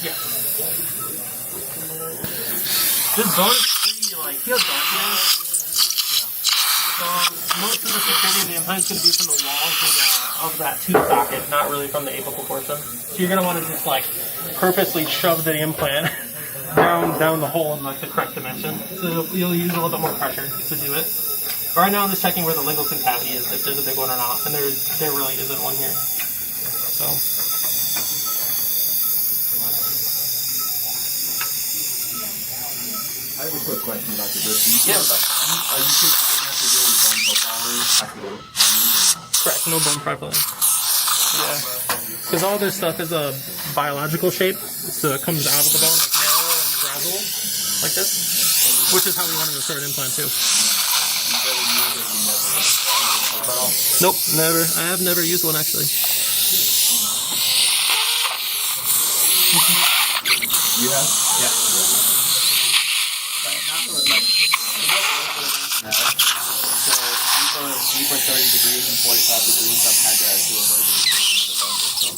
Yeah. This bone is pretty, feels dark now. So most of the security of the implant is going to be from the walls of that tooth socket, not really from the apical portion. So you're going to want to just purposely shove the implant down the hole in the correct dimension. So you'll use a little bit more pressure to do it. Right now I'm just checking where the lingual concavity is, if there's a big one or not, and there really isn't one here. So. I have a quick question, Dr. Bush. Are you kids going to have to do any bone profiling after the Correct, no bone profiling. Yeah. Because all this stuff is a biological shape, so it comes out of the bone narrow and gradual, like this, which is how we want to insert an implant too. Nope, never. I have never used one actually. You have? Yeah. So you for super 30 degrees and 45 degrees, I've had to do a little bit of shaking of the bone so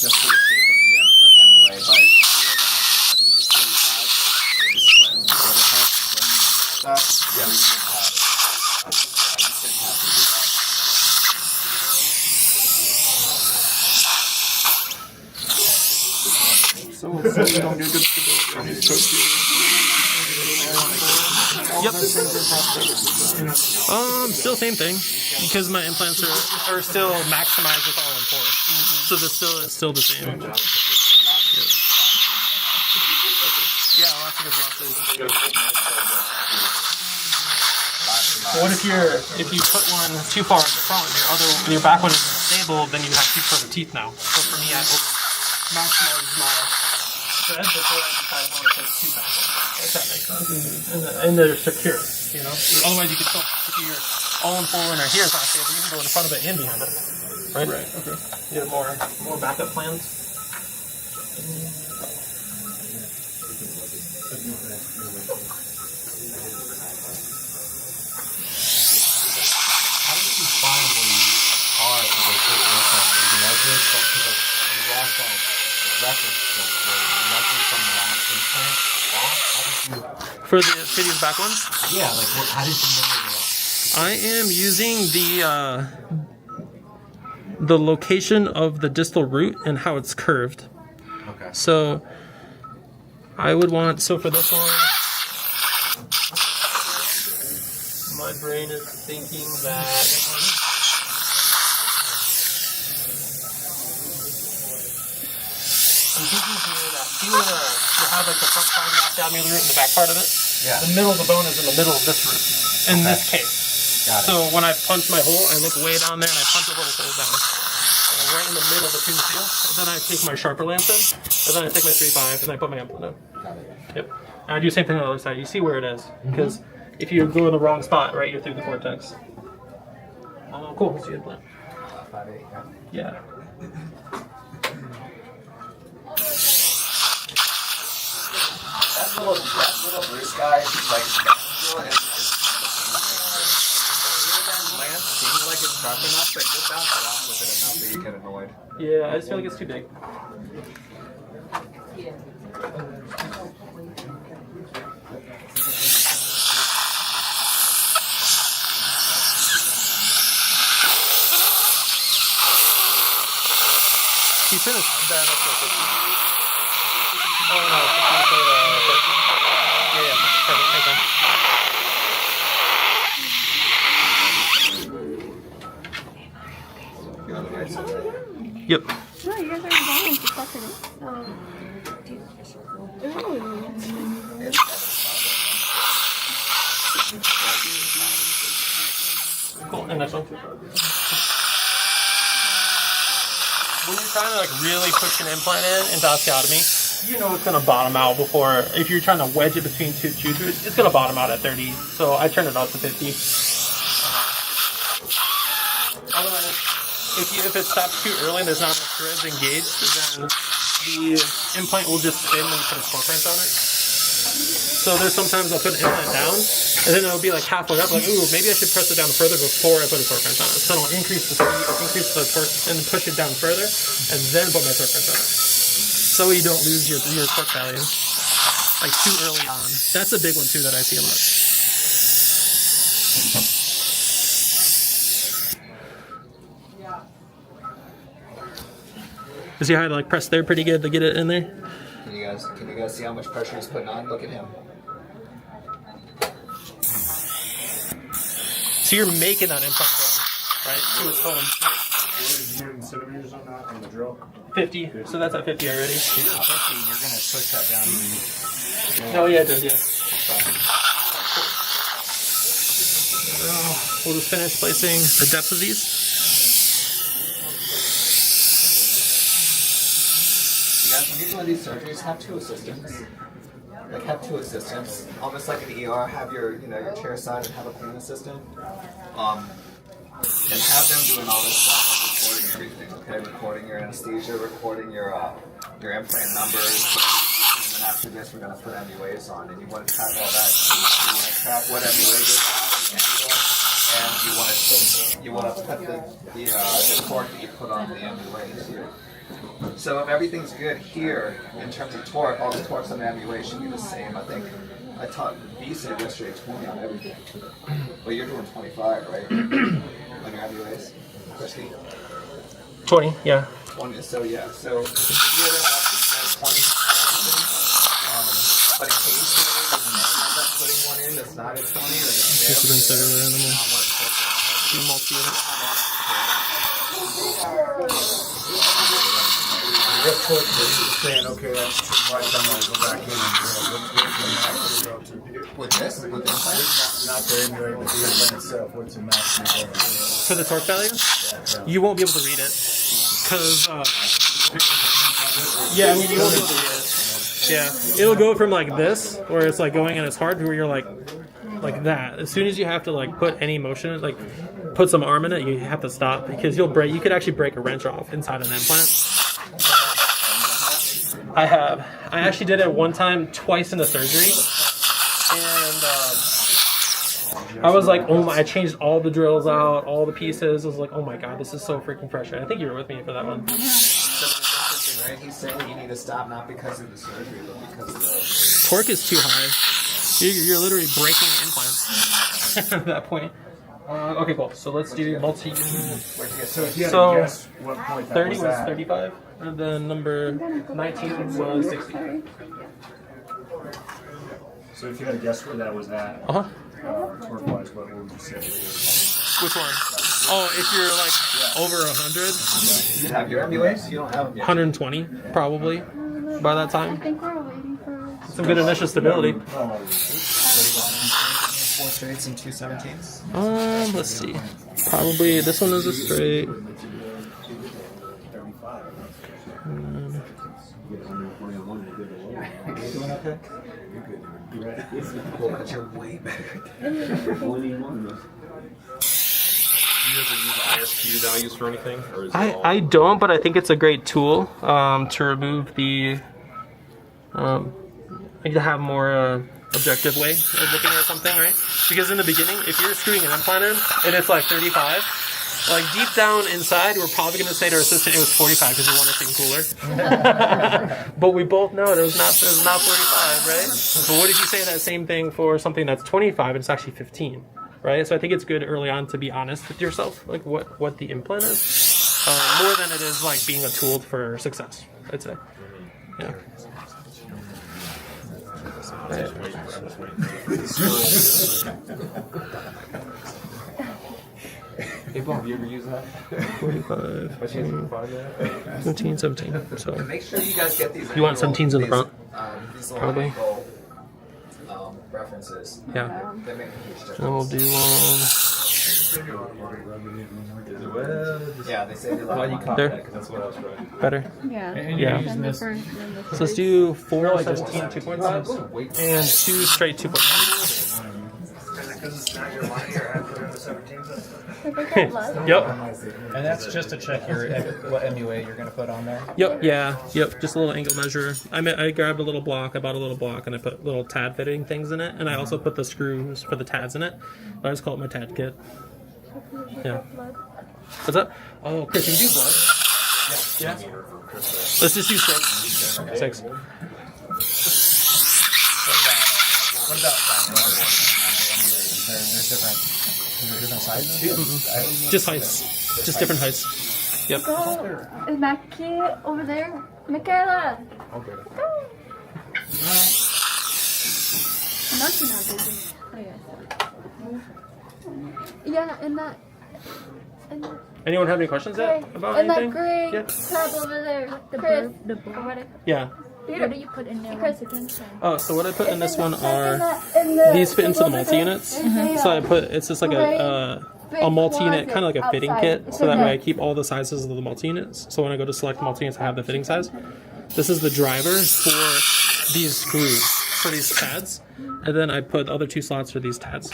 just for the shape of the MUA. But here, then I think this 45 is sweating the other part, stuff. Yeah, you shouldn't have to do that. So you don't get good stability on these toes here. Yep. Still same thing, because my implants are still maximized with all in four. So it's still the same. Yeah, lots of different What if you put one too far in the front and your back one isn't stable, then you have too short of teeth now. So for me, I always maximize my spread before I decide I want to put two back ones. If that makes sense. And they're secure, you know? Otherwise you could still, if you're all in four and here is not stable, you can go in front of it and behind it. Right? Right, okay. You have more backup plans. How did you find where you are for the first implant? Did you measure it? Because you lost all records where you measured from the last implant off? How did you... For these back ones? Yeah, like how did you know that? I am using the location of the distal root and how it's curved. Okay. So I would want, so for this one, my brain is thinking that I'm thinking here that you have like the front part of the osteotomy root and the back part of it. Yeah. The middle of the bone is in the middle of this root. In this case. Got it. So when I punch my hole, I look way down there and I punch a little hole down. Right in the middle between the two. And then I take my sharper lance in, and then I take my 3.5 and I put my implant in. Got it. Yep. And I do the same thing on the other side. You see where it is. Because if you go in the wrong spot, right, you're through the cortex. Cool. Let's see the implant. 5/8, Yeah. That little Bruce guy, like, Lance seems like it's sharp enough, but you'll bounce around with it enough that you get annoyed. Yeah, I just feel like it's too big. He finished that up to 50. Oh no, 50 for yeah, perfect, okay. Yep. No, you guys are going to fucking Cool, and next one. When you're trying to like really push an implant into osteotomy, you know it's gonna bottom out before. If you're trying to wedge it between two tooths, it's gonna bottom out at 30. So I turn it up to 50. Otherwise, if it stops too early and there's not enough threads engaged, then the implant will just spin when you put a score print on it. So there's sometimes I'll put an implant down, and then it'll be like halfway up, like, ooh, maybe I should press it down further before I put a torque wrench on it. So it'll increase the speed, increase the torque, and then push it down further, and then put my torque wrench on it. So you don't lose your torque value, like too early on. That's a big one too that I see a lot. You see how I like press there pretty good to get it in there? Can you guys see how much pressure he's putting on? Look at him. So you're making that implant go, right? To its home. Centimeters on that on the drill. 50. So that's at 50 already. 50, you're gonna push that down even. Oh yeah, it does, yeah. We'll just finish placing the depth of these. Guys, when you're doing these surgeries, have two assistants. Like, have two assistants. Almost like an ER, have your chair side and have a clean assistant. And have them doing all this stuff, recording everything, okay? Recording your anesthesia, recording your implant numbers. And then after this, we're going to put MUAs on. And you want to track all that. You want to track what MUA goes on, the angle, and you want to put the torque that you put on the MUAs here. So if everything's good here in terms of torque, all the torques on the MUA should be the same. I think I taught B said yesterday 20 on everything. Well, you're doing 25, right? On your MUAs, Christy? 20, yeah. 20. So yeah. So here it actually says 20. But occasionally you may end up putting one in that's not at 20 or that's What torque is saying, okay, that's too much, I'm going to go back in and drill. What's the max you go to? With this? With this? Not the emulator, but the implant itself. What's the max you go to? For the torque value, you won't be able to read it. Because, yeah, I mean, you won't be able to read it. Yeah, it'll go from like this, where it's like going and it's hard, to where you're like that. As soon as you have to like put any motion, like put some arm in it, you have to stop because you'll break. You could actually break a wrench off inside an implant. I have. I actually did it one time, twice in the surgery, and I was like, oh my! I changed all the drills out, all the pieces. I was like, oh my god, this is so freaking frustrating. I think you were with me for that one. Right? He's saying you need to stop not because of the surgery, but because of the torque is too high. You're literally breaking implants at that point. Okay, cool. So let's do multi. So if you had to guess what point that 30 was was at. 35, and then number 19 was 60. So if you had to guess where that was at, torque-wise, what would you say? Which one? Oh, if you're like over 100. You have your MUAs? You don't have them yet. 120, probably, by that time. I think we're waiting for Some good initial stability. 4 straights and 2 17s? Let's see. Probably this one is a straight. Doing okay? You're good. Cool, but you're way better. Do you ever use ISQ values for anything? Or is it all... I don't, but I think it's a great tool to remove the. To have more objective way of looking at something, right? Because in the beginning, if you're screwing an implant in and it's like 35, like deep down inside, we're probably going to say to our assistant it was 45 because we want it cooler. But we both know it was not 45, right? But what if you say that same thing for something that's 25 and it's actually 15? Right, so I think it's good early on to be honest with yourself, like what the implant is, more than it is like being a tool for success, I'd say. Yeah. Hey, Bob, have you ever used that? 45, 15, 17. So make sure you guys get these. You want 17s in the front? These Probably. References. Yeah. They make a huge difference. And we'll do Yeah, they say they like there. that's what I was writing. Better. Yeah. Yeah. So let's do 4 17 2.5 and 2 straight 2.5. Because it's not your money, you're after the 17th. Yep. And that's just to check what MUA you're going to put on there? Yep, yeah, yep, just a little angle measure. I grabbed a little block, I bought a little block, and I put little tad fitting things in it, and I also put the screws for the tads in it. I just call it my tad kit. Yeah. What's up? Oh, Chris, you do blood? Yeah. Let's just do 6. 6. What about there's different sizes? Just heights. Just different heights. Yep. Is Mackie over there? Michaela! Okay. No, she's not busy. Oh, yeah, in that... Anyone have any questions yet about in anything? that gray Yeah. tab over there. Chris. Or what Yeah. What do you put in there? Chris. Oh, so what I put in this one are the these fit into the multi-units. So I put, it's just like a multi-unit, kind of like a fitting kit, so that way I keep all the sizes of the multi-units. So when I go to select multi-units, I have the fitting size. This is the driver for these screws, for these tads. And then I put the other 2 slots for these tads.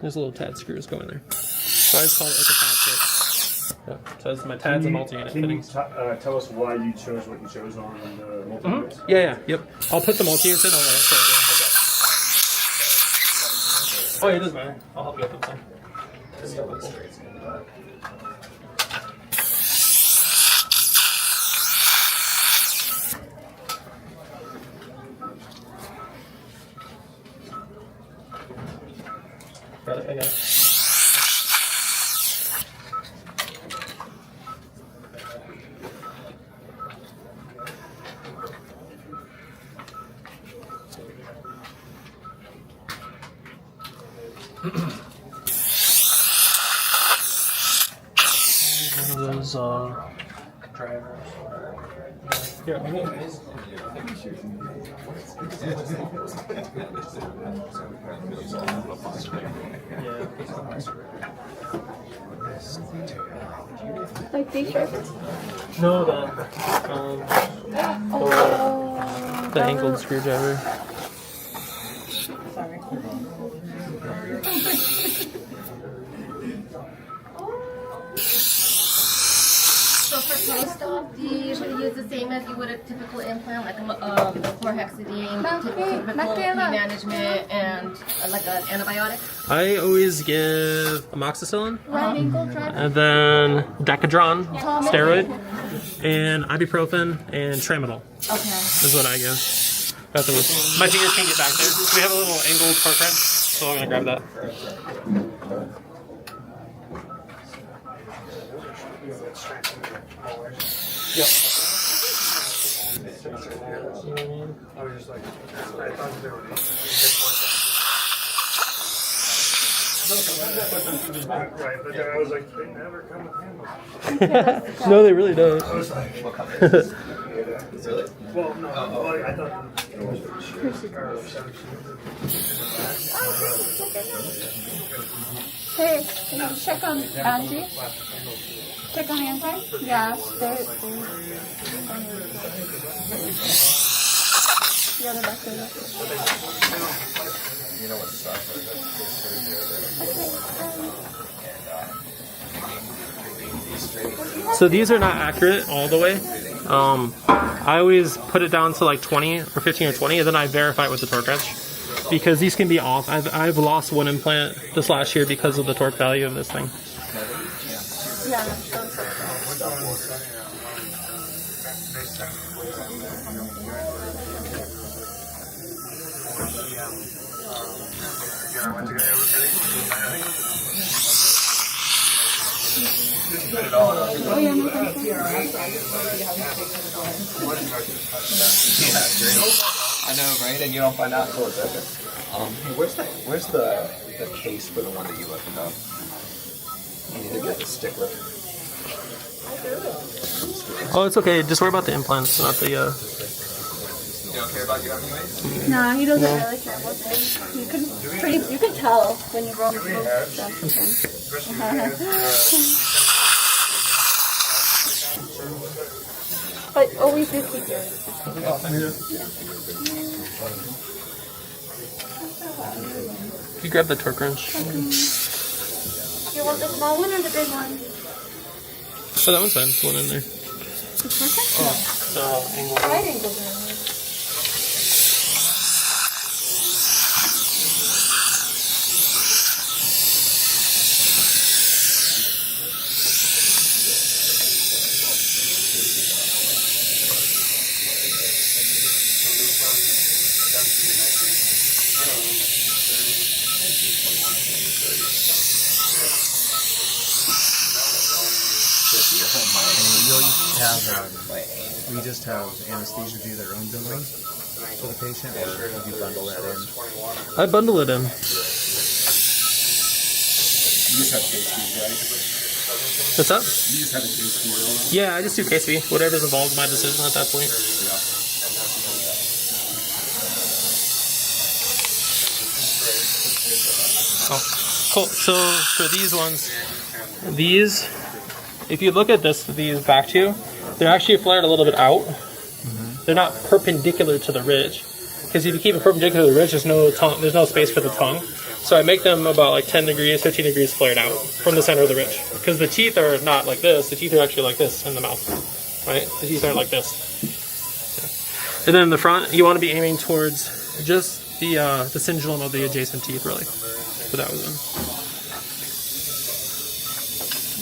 There's little tad screws going there. So I just call it like a tad kit. Yeah. So it's my tads and multi-unit fittings. Can you tell us why you chose what you chose on the multi-units? Yeah, yep. I'll put the multi-units in. Oh, yeah, it doesn't matter. I'll help you out with this one. Got it, I got it. One of those drivers. Here, Like these shirts? no, the angled screwdriver. Sorry. So for post-op, do you usually use the same as you would a typical implant, like chlorhexidine, typical pain management, and like an antibiotic? I always give amoxicillin, Right. and then Decadron, steroid, and ibuprofen, and tramadol. Okay. Is what I give. That's the my fingers can't get back there. We have a little angled torque wrench, so I'm gonna grab that. Yep. I was just like, I thought they were right, but then I was like, they never come with handles. No, they really don't. I was like, Really? well, no, well, I thought it was Hey, can you check on Angie? Check on Angie? Yeah, they're the other back there. You know what sucks? So these are not accurate all the way. I always put it down to like 20 or 15 or 20, and then I verify it with the torque wrench because these can be off. I've lost one implant this last year because of the torque value of this thing. Yeah. Oh, yeah, no, I know, right? And you don't find out until it's over. Hey, where's the case for the one that you lifted up? You need to get the stickler. Oh, it's okay. Just worry about the implants, not the. You don't care about you anyways? no, he doesn't really care about things. You can tell when you roll the stuff with him. But always do keep yours. You grab the torque wrench. You want the small one or the big one? Oh, that one's fine. One in there. The perfect? No. The angle. Right angles are in there. We just have anesthesia do their own billing for the patient, or do you bundle that in? I bundle it in. You just have case fees, right? What's up? You just have a case fee, right? Yeah, I just do case fee. Whatever's involved in my decision at that point. Oh, cool. So for these ones, if you look at these back two, they're actually flared a little bit out. They're not perpendicular to the ridge. Because if you keep it perpendicular to the ridge, there's no space for the tongue. So I make them about like 10 degrees, 15 degrees flared out from the center of the ridge. Because the teeth are not like this. The teeth are actually like this in the mouth. Right? The teeth aren't like this. Yeah. And then in the front, you want to be aiming towards just the cingulum of the adjacent teeth, really. So that was in.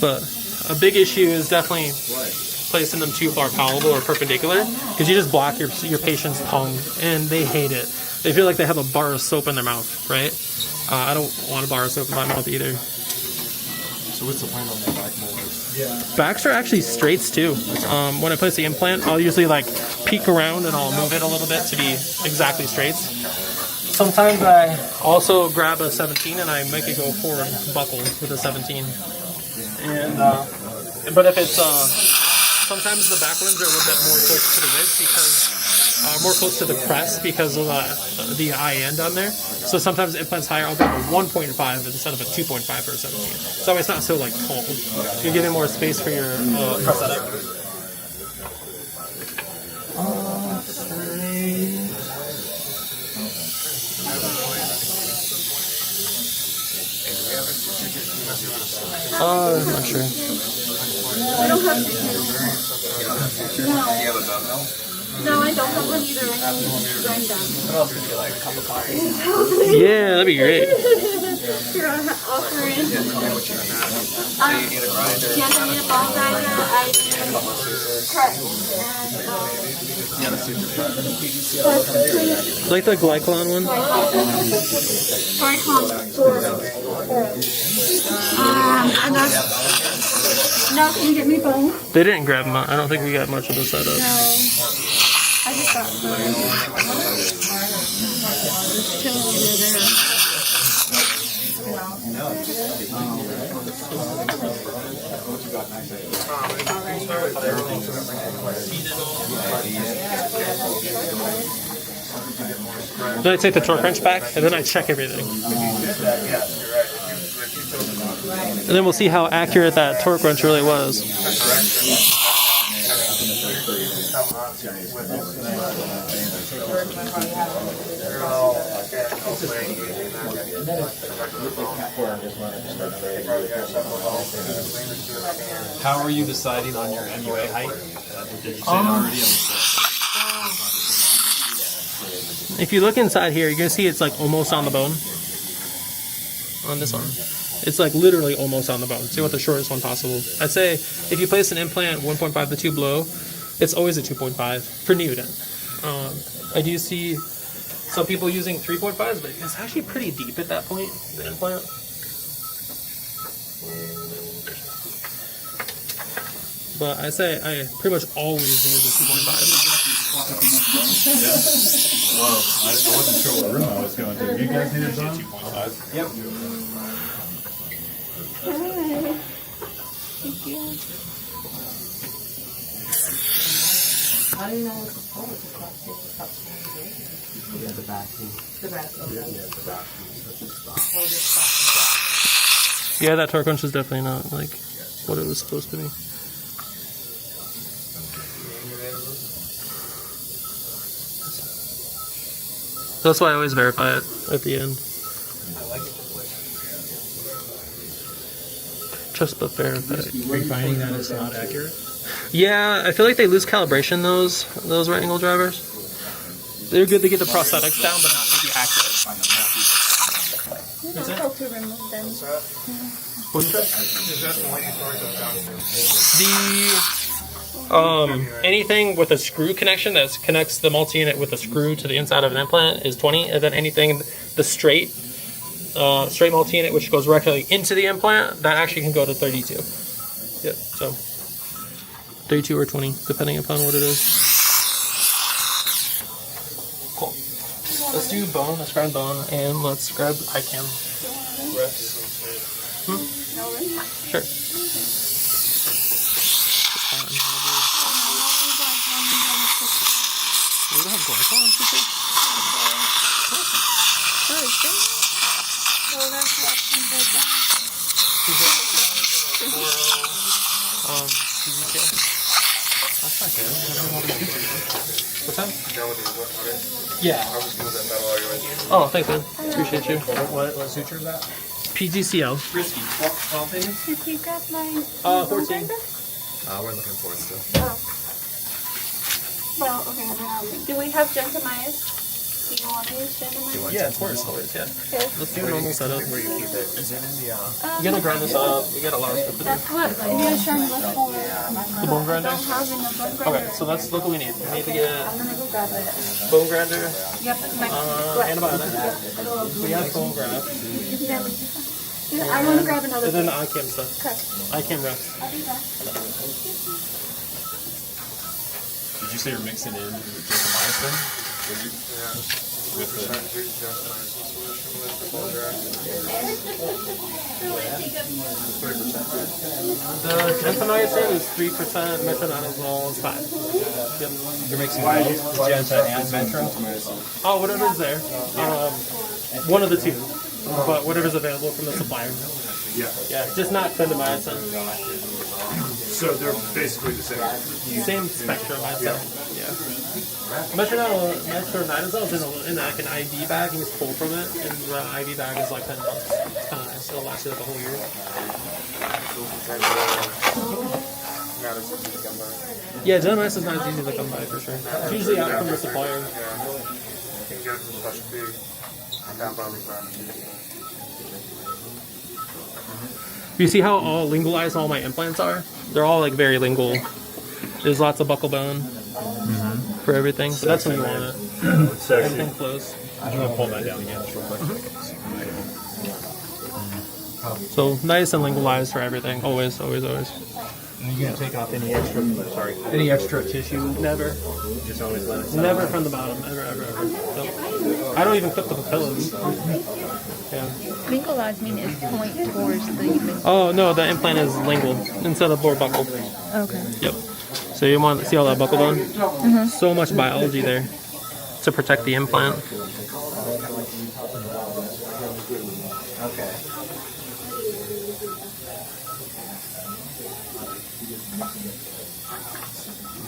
But a big issue is definitely placing them too far palpable or perpendicular, because you just block your patient's tongue, and they hate it. They feel like they have a bar of soap in their mouth, right? I don't want a bar of soap in my mouth either. So what's the point on the back molars? Yeah. Backs are actually straights too. When I place the implant, I'll usually like peek around and I'll move it a little bit to be exactly straights. Sometimes I also grab a 17 and I make it go forward buckle with a 17. And but if it's sometimes the back ones are a little bit more close to the ribs because more close to the crest because of the eye end on there. So sometimes the implant's higher. I'll go to 1.5 instead of a 2.5 or a 17. So it's not so like tall. You're giving more space for your prosthetic. I'm not sure. I don't have to. No, I don't have one either. I need to grind them. What else would you like? A cup of coffee? Yeah, that'd be great. You're offering. So you need a grinder? Yes, I need a ball grinder. I need correct. Like the Glycolon one? No, can you get me bone? They didn't grab much. I don't think we got much of the setup. No. I just got Then I take the torque wrench back and then I check everything. And then we'll see how accurate that torque wrench really was. How are you deciding on your MUA height? Did you say it already? If you look inside here, you're going to see it's like almost on the bone. On this one. It's like literally almost on the bone. So you want the shortest one possible. I'd say if you place an implant 1.5 to 2 below, it's always a 2.5 for Newton. I do see some people using 3.5s, but it's actually pretty deep at that point, the implant. But I say I pretty much always use a 2.5. Yeah. Well, I wasn't sure what room I was going to. You guys need a done? Yep. Thank you. How do you know it's a Yeah, the back too. The back. Okay. Yeah, the back too. Yeah, that torque wrench is definitely not like what it was supposed to be. That's why I always verify it at the end. Just to verify it. Are you finding that it's not accurate? Yeah, I feel like they lose calibration, those right angle drivers. They're good to get the prosthetics down, but not maybe accurate. You don't have to remove them. What's that? Anything with a screw connection that connects the multi-unit with a screw to the inside of an implant is 20, and then anything the straight multi-unit which goes directly into the implant, that actually can go to 32. Yep, so 32 or 20 depending upon what it is. Cool. Let's do bone, let's grab bone, and let's grab ICAM refs. Sure. We don't have glycol on super? That's not good. What's that? Yeah. Oh, thanks, man. Appreciate you. What suture is that? PGCL. Risky. 12 pages? Did you grab mine? 14. We're looking for it still. Oh. Well, okay. Do we have gentamized? you want to use standard? Yeah, of course, always, yeah. Okay. Let's do a normal setup. Where you keep it? Is it in the You gotta grind this up. We got a lot of stuff to do. That's what you're trying to look for. The bone grinder? Don't have enough bone grinder. Okay, so let's look what we need. We need to get I'm gonna go grab it. bone grinder, Yep. antibiotic. We have bone graft. I want to grab another. And then the ICAM stuff. Okay. ICAM reps. I'll do that. Did you say you're mixing in gentamicin? With the... The gentamicin is 3%, metronidazole is 5. Yep. You're mixing both Genta and Metro? Oh, whatever's there. One of the two. But whatever's available from the supplier. Yeah. Yeah, just not clindamycin. So they're basically the same. Same spectrum, I'd say. Yeah. Metronidazole is in like an IV bag, and you just pull from it, and the IV bag is like 10 bucks. It's kind of nice. It'll last you like a whole year. Yeah, gentamicin is not as easy to come by for sure. It's usually out from the supplier. You see how all lingualized all my implants are? They're all like very lingual. There's lots of buccal bone for everything, but that's when you want it. Everything close. I'm going to pull that down again just real quick. So nice and lingualized for everything. Always, always, always. Are you going to take off any extra tissue? Never. Just always let it Never from the bottom. Ever, ever, ever. Nope. I don't even clip the pillows. Yeah. Lingualized mean is point towards the. Oh no, the implant is lingual instead of more buccal. Okay. Yep. So you want to see all that buccal bone? So much biology there to protect the implant. Okay.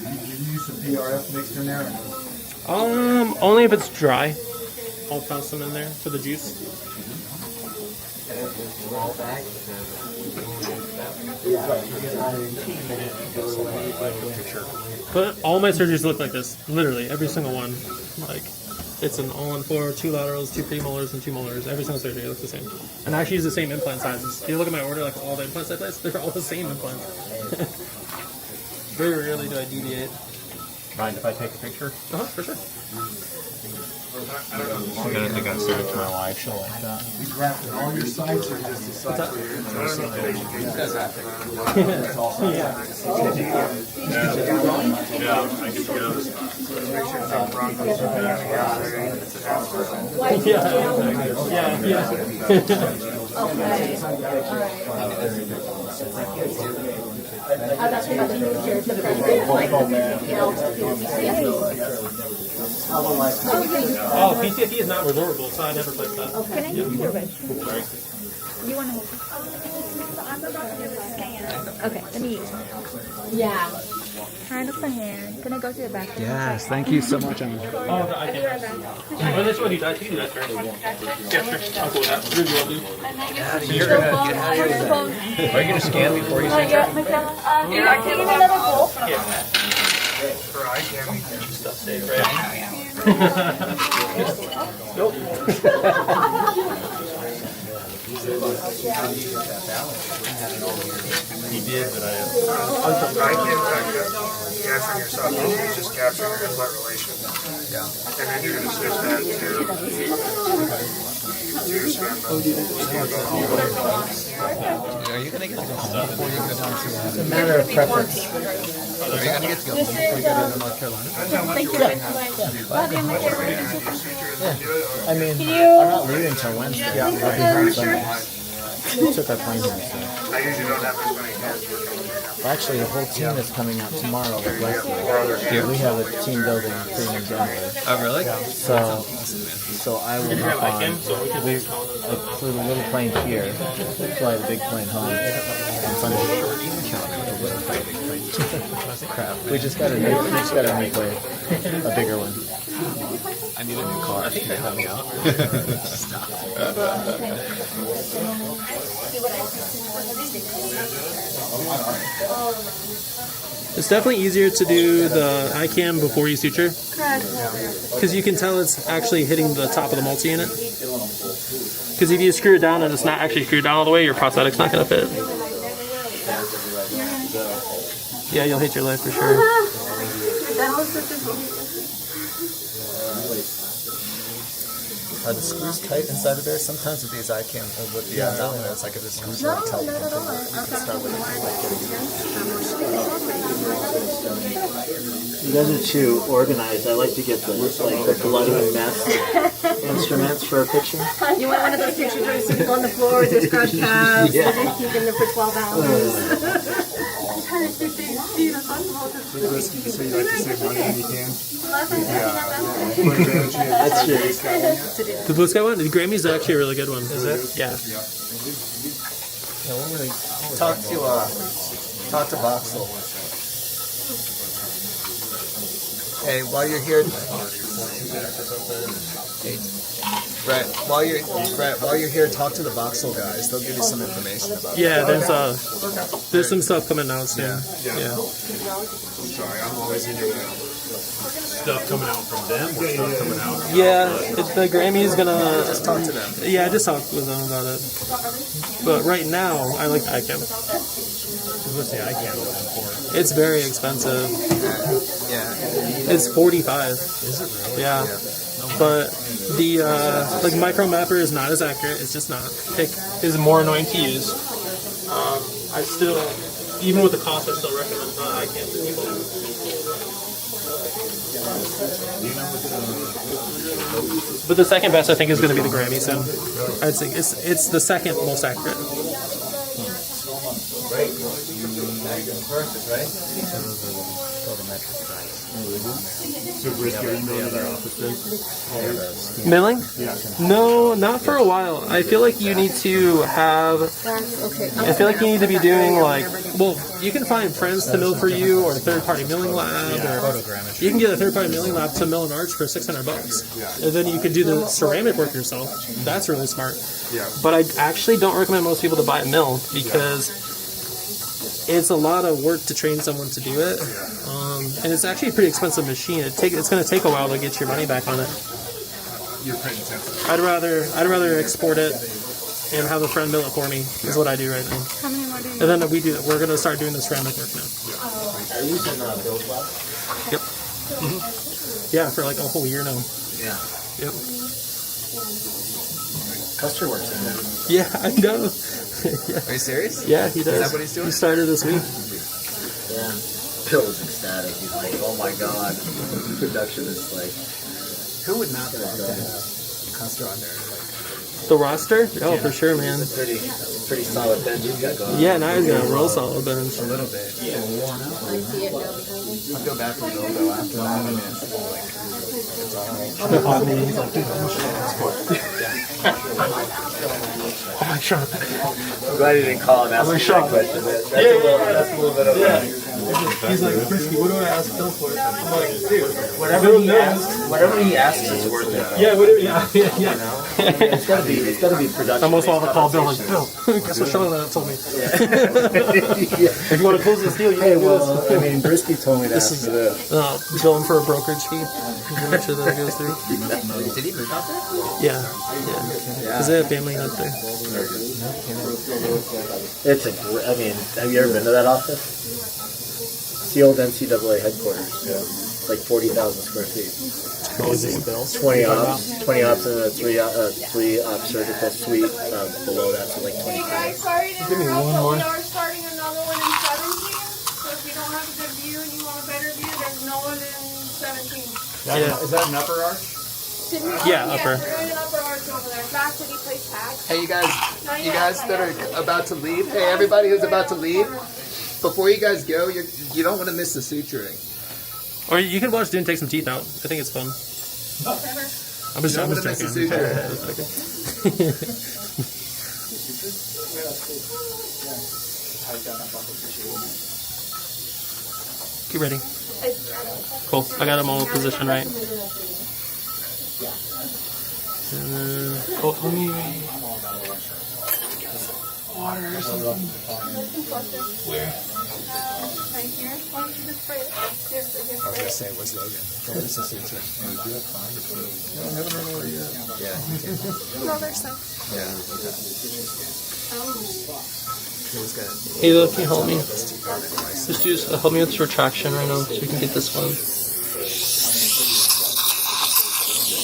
Did you use some PRF mixed in there? Only if it's dry. I'll toss some in there for the juice. But all my surgeries look like this. Literally, every single one. Like, it's an all-in-4, 2 laterals, 2 premolars, and 2 molars. Every single surgery looks the same. And I actually use the same implant sizes. If you look at my order, like all the implants I place, they're all the same implants. Very rarely do I deviate. Mind if I take a picture? For sure. I think I sent it to my wife. She'll like that. You grafted all your sites or just the sites where you're interested? That's awesome. Yeah, I get those. Oh, PTFE is not resorbable, so I never placed that. Can I use your wedge? You want to hold Okay, let me use one. Yeah. Hand up my hand. Can I go to the back? Yes, thank you so much, Emma. Oh, I can't. Oh, that's what he does. You do that first. Yeah, sure. I'll go with that. Really well, dude. So you're gonna are you gonna scan before you send it? Here, I can get another bowl. For ICAM, we can Stuff safe, right? Nope. He did, but ICAM capturing your soft tissue is just capturing your implant relation. Yeah. And then you're going to switch that to your scan bone. Are you going to get to go home before you go down to It's a matter of preference. Are you going to get to go home before you go down to North Carolina? Thank you. I mean, I'm not leaving until Wednesday. I'll be home Sunday. We took our plane here, so. I usually don't have as many hands. Well, actually, the whole team is coming out tomorrow with Leslie. We have a team building thing in Denver. Oh, really? So I will hop on. I flew the little plane here, fly the big plane home on Sunday. Crap. We just got a new plane, a bigger one. I need a new car. Can you help me out? Stop. It's definitely easier to do the ICAM before you suture, Correct. because you can tell it's actually hitting the top of the multi-unit. Because if you screw it down and it's not actually screwed down all the way, your prosthetic's not going to fit. Yeah, you'll hate your life for sure. Are the screws tight inside of there? Sometimes with these ICAM, with the dominoes, like if the screws are really tight, you can start with You guys are too organized. I like to get the blood and mess instruments for a picture. You want one of those pictures where you sit on the floor with your scratch tabs, Yeah. and you're keeping them for 12 hours. So you like to save money when you can? That's true. The Blue Sky one? The Grammy's actually a really good one. Is it? Yeah. Talk to Voxel. Hey, while you're here, while you're here, talk to the Voxel guys. They'll give you some information about. Yeah, there's some stuff coming out soon. Yeah. Sorry, I'm always into stuff coming out from them or stuff coming out. Yeah, the Grammy's gonna... Just talk to them. Yeah, just talk with them about it. But right now, I like the ICAM. What's the ICAM for? It's very expensive. Yeah. It's $45. Is it really? Yeah. But the like micro mapper is not as accurate. It's just not. It is more annoying to use. I still, even with the cost, I still recommend ICAM to people. But the second best, I think, is going to be the Grammy soon. I'd say it's the second most accurate. So Brisky, are you milling in your office then? Milling? No, not for a while. I feel like you need to have. I feel like you need to be doing like. Well, you can find friends to mill for you, or a third-party milling lab, or you can get a third-party milling lab to mill an arch for $600, and then you can do the ceramic work yourself. That's really smart. But I actually don't recommend most people to buy a mill because it's a lot of work to train someone to do it, and it's actually a pretty expensive machine. It's going to take a while to get your money back on it. You're pretty intensive. I'd rather export it and have a friend mill it for me. Is what I do right now. How many more do you And then we're going to start doing the ceramic work now. Are you using Build Lab? Yep. Yeah, for like a whole year now. Yeah. Yep. Custer works in there. Yeah, I know. Yeah. Are you serious? Yeah, he does. Is that what he's doing? He started this week. Yeah. Bill was ecstatic. He's like, oh my god. Production is like... Who would not want to have Custer on there? The roster? Oh, for sure, man. It's a pretty solid bench you've got going. Yeah, now he's got a real solid bench. A little bit. Yeah. I'll go back and go though after that. I mean, it's like, it's Oh my god. I'm glad you didn't call and ask me that question. That's a little bit of He's like, Brisky, what do I ask Phil for? I'm like, dude, whatever he asks, it's worth it. Yeah, whatever. Yeah. It's gotta be production. Almost want to call Bill like, Bill, guess what Sean told me? If you want to close this deal, you Hey, can do well, this. I mean, Brisky told me that. This is bill him for a brokerage fee. Make sure that it goes through. Did he move out there? Yeah. Because they have family out there. It's I mean, have you ever been to that office? It's the old NCAA headquarters. Yeah. It's like 40,000 square feet. 20 ops and a 3 op surgical suite. Below that's like 20. Guys, sorry to Give me one more. We are starting another one in 17. So if you don't have a good view and you want a better view, there's no one in 17. Is that an upper arch? Yeah, upper. We're doing an upper arch over there. Back to place tag. Hey, you guys that are about to leave. Hey, everybody who's about to leave. Before you guys go, you don't want to miss the suturing. Or you can watch Dune take some teeth out. I think it's fun. I'm just joking. Get ready. Cool. I got them all positioned right. And then, let me water or something. Where? Right here. I was gonna say it was Logan. What was the suture? I haven't run over yet. Yeah. Roller stuff. Yeah. He was good. Hey, look, can you help me? Just help me with this retraction right now so we can get this one.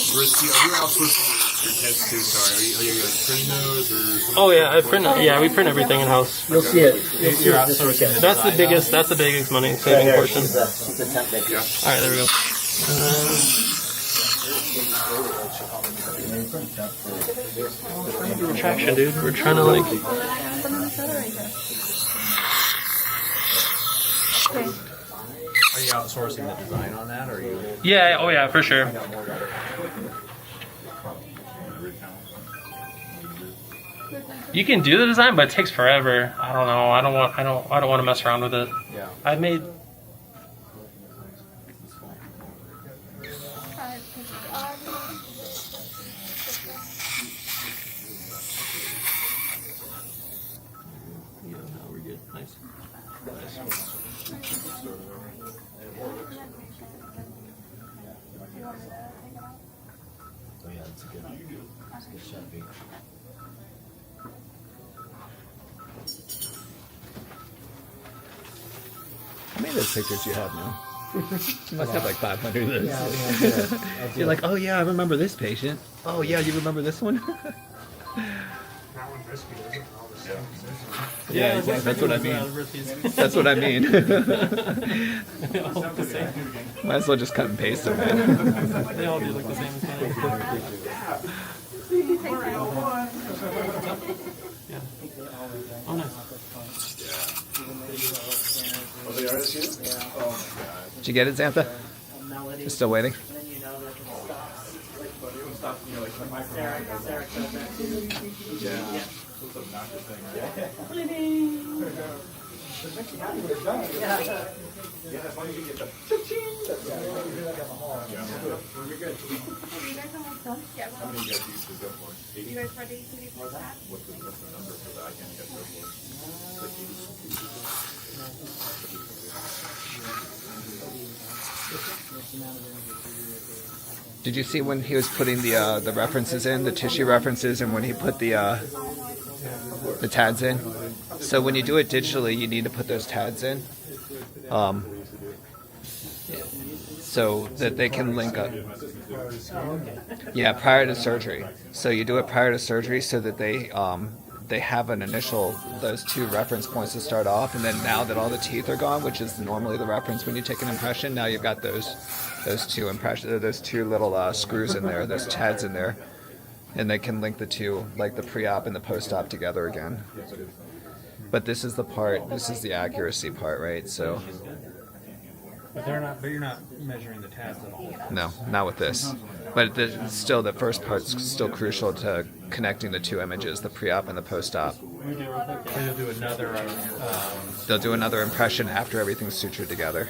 Risky, are you outsourcing your tests too? Sorry, are you guys printing those or? Oh yeah, we print everything in house. You'll see it. You'll see You're it this outsourcing. weekend. That's the biggest money saving portion. She's a temp maker. All right, there we go. Retraction, dude. We're trying to like. Are you outsourcing the design on that, or are you? Yeah. Oh yeah, for sure. You can do the design, but it takes forever. I don't know. I don't want to mess around with it. Yeah. I've made. Yeah, no, we're good. Nice. Oh yeah, it's a good shot, big. How many of those pictures you have now? You must have like 500 of those. Yeah, I do. You're like, oh yeah, I remember this patient. Oh yeah, you remember this one? Yeah, exactly. That's what I mean. That's what I mean. Might as well just cut and paste them, man. They all do look the same as mine. Yeah. Oh, nice. Oh, they are this year? Oh my god. Did you get it, Xantha? You're still waiting? Yeah. Yeah, as long as you get the How many you guys use to go for? 80? You guys ready to be for that? What's the number so that I can get Did you see when he was putting the references in, the tissue references, and when he put the TADs in? So when you do it digitally, you need to put those TADs in, so that they can link up. Yeah, prior to surgery. So you do it prior to surgery so that they have an initial, those two reference points to start off, and then now that all the teeth are gone, which is normally the reference when you take an impression, now you've got those two little screws in there, those TADs in there, and they can link the two, like the pre-op and the post-op, together again. But this is the part, this is the accuracy part, right? So. But you're not measuring the TADs at all. No, not with this. But still, the first part's still crucial to connecting the two images, the pre-op and the post-op. They'll do another. They'll do another impression after everything's sutured together.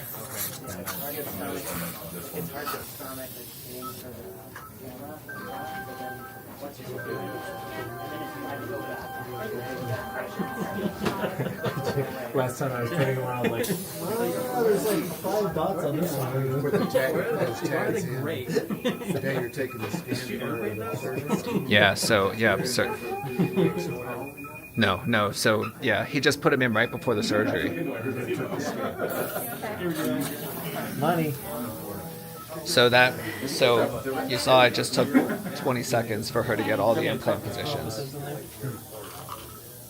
Last time I was turning around, like, there's like 5 dots on this one. With the those tags in. Great. Today you're taking the scan. Yeah. So. No. So yeah, he just put him in right before the surgery. Money. So you saw it just took 20 seconds for her to get all the implant positions.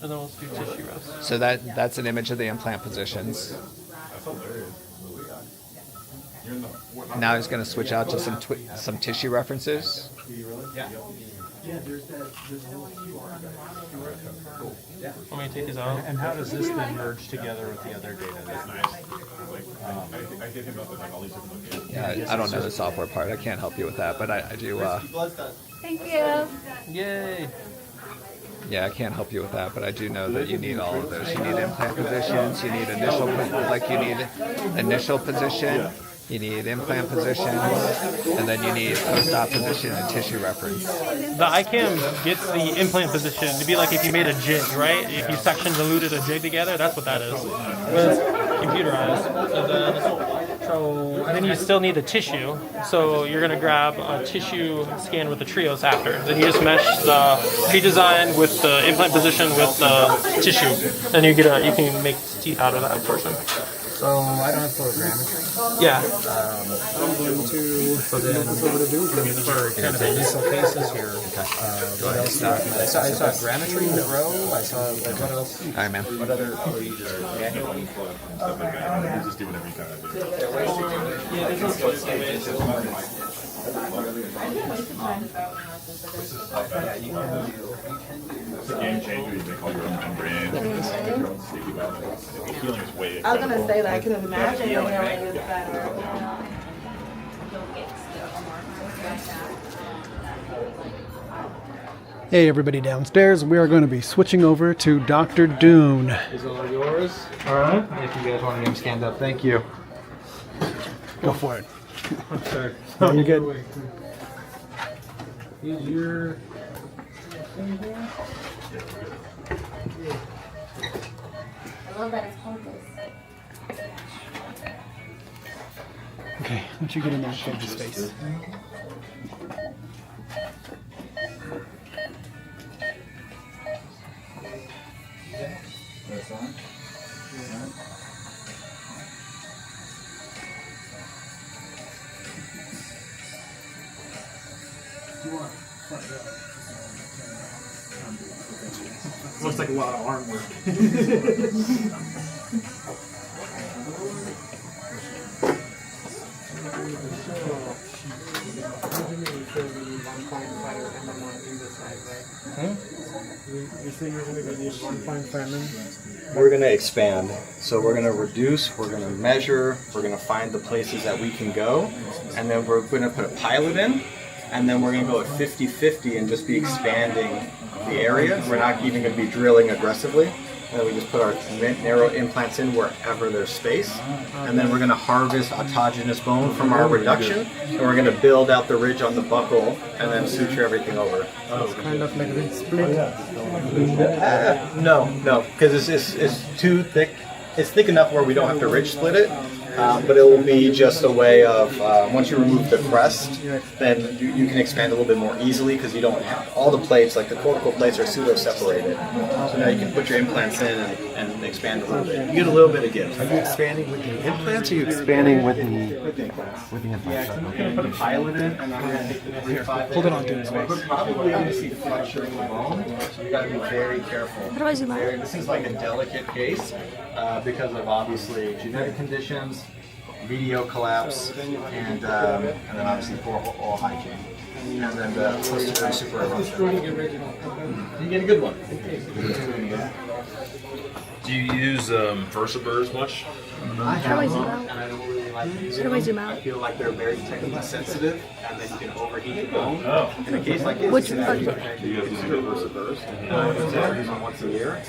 And then let's do tissue rest. So that's an image of the implant positions. Now he's going to switch out to some tissue references. Let me take these out. And how does this then merge together with the other data? That's nice. I hit him up with like all these different locations. Yeah, I don't know the software part. I can't help you with that, but I do. Thank you. Yay. Yeah, I can't help you with that, but I do know that you need all of those. You need implant positions. You need initial position. You need implant positions, and then you need post-op position and tissue reference. The ICAM gets the implant position to be like if you made a jig, right? If you section diluted a jig together, that's what that is. But it's computerized. And then So then you still need the tissue. So you're gonna grab a tissue scan with the trios after. Then you just mesh the pre-design with the implant position with the tissue, and you can make teeth out of that portion. So I don't have photogrammetry. Yeah. I'm going to. So then what we're gonna do is for kind of initial cases here. What else? I saw grammetry in the row. I saw like what else? All right, man. What other? Just do whatever you gotta do. Yeah, there's no split stages. It's a game changer. You make all your own membrane. Your own sticky bed. The healing is way. I was gonna say that I could imagine Healing, when right? it's better. Hey everybody downstairs, we are going to be switching over to Dr. Dune. These are all yours. Alright. If you guys want to get them scanned up, thank you. Go for it. Sure. No, you're good. Here's your... I love that it's focused. Okay, once you get in there, save the space. That's on. Looks like a lot of arm work. You say you're going to need one fine famine? We're going to expand. So we're going to reduce, we're going to measure, we're going to find the places that we can go, and then we're going to put a pilot in, and then we're going to go at 50-50 and just be expanding the area. We're not even going to be drilling aggressively. And then we just put our narrow implants in wherever there's space. And then we're going to harvest autogenous bone from our reduction, and we're going to build out the ridge on the buckle and then suture everything over. It's kind of like a split. No, because it's too thick. It's thick enough where we don't have to ridge split it, but it will be just a way of, once you remove the crest, then you can expand a little bit more easily because you don't have, all the plates, like the cortical plates are pseudo-separated. So now you can put your implants in and expand a little bit. You get a little bit of give. Are you expanding with the implants or are you expanding with the implants? With the implants. Yeah, I'm going to put a pilot in and I'm going to take the 3-5. Hold it on, dude. We're probably going to see fracturing the bone, so you got to be very careful. How do I zoom out? This is like a delicate case because of obviously genetic conditions, medial collapse, and then obviously poor oral hygiene. And then the posterior super eruption. You get a good one. Do you use Versaburs much? I How do I have zoom them, out? and I don't really like using How do I them. zoom out? I feel like they're very technically sensitive, and then you can overheat the bone. In a case like this, Which- you can actually use Versaburs. You can use them once a year.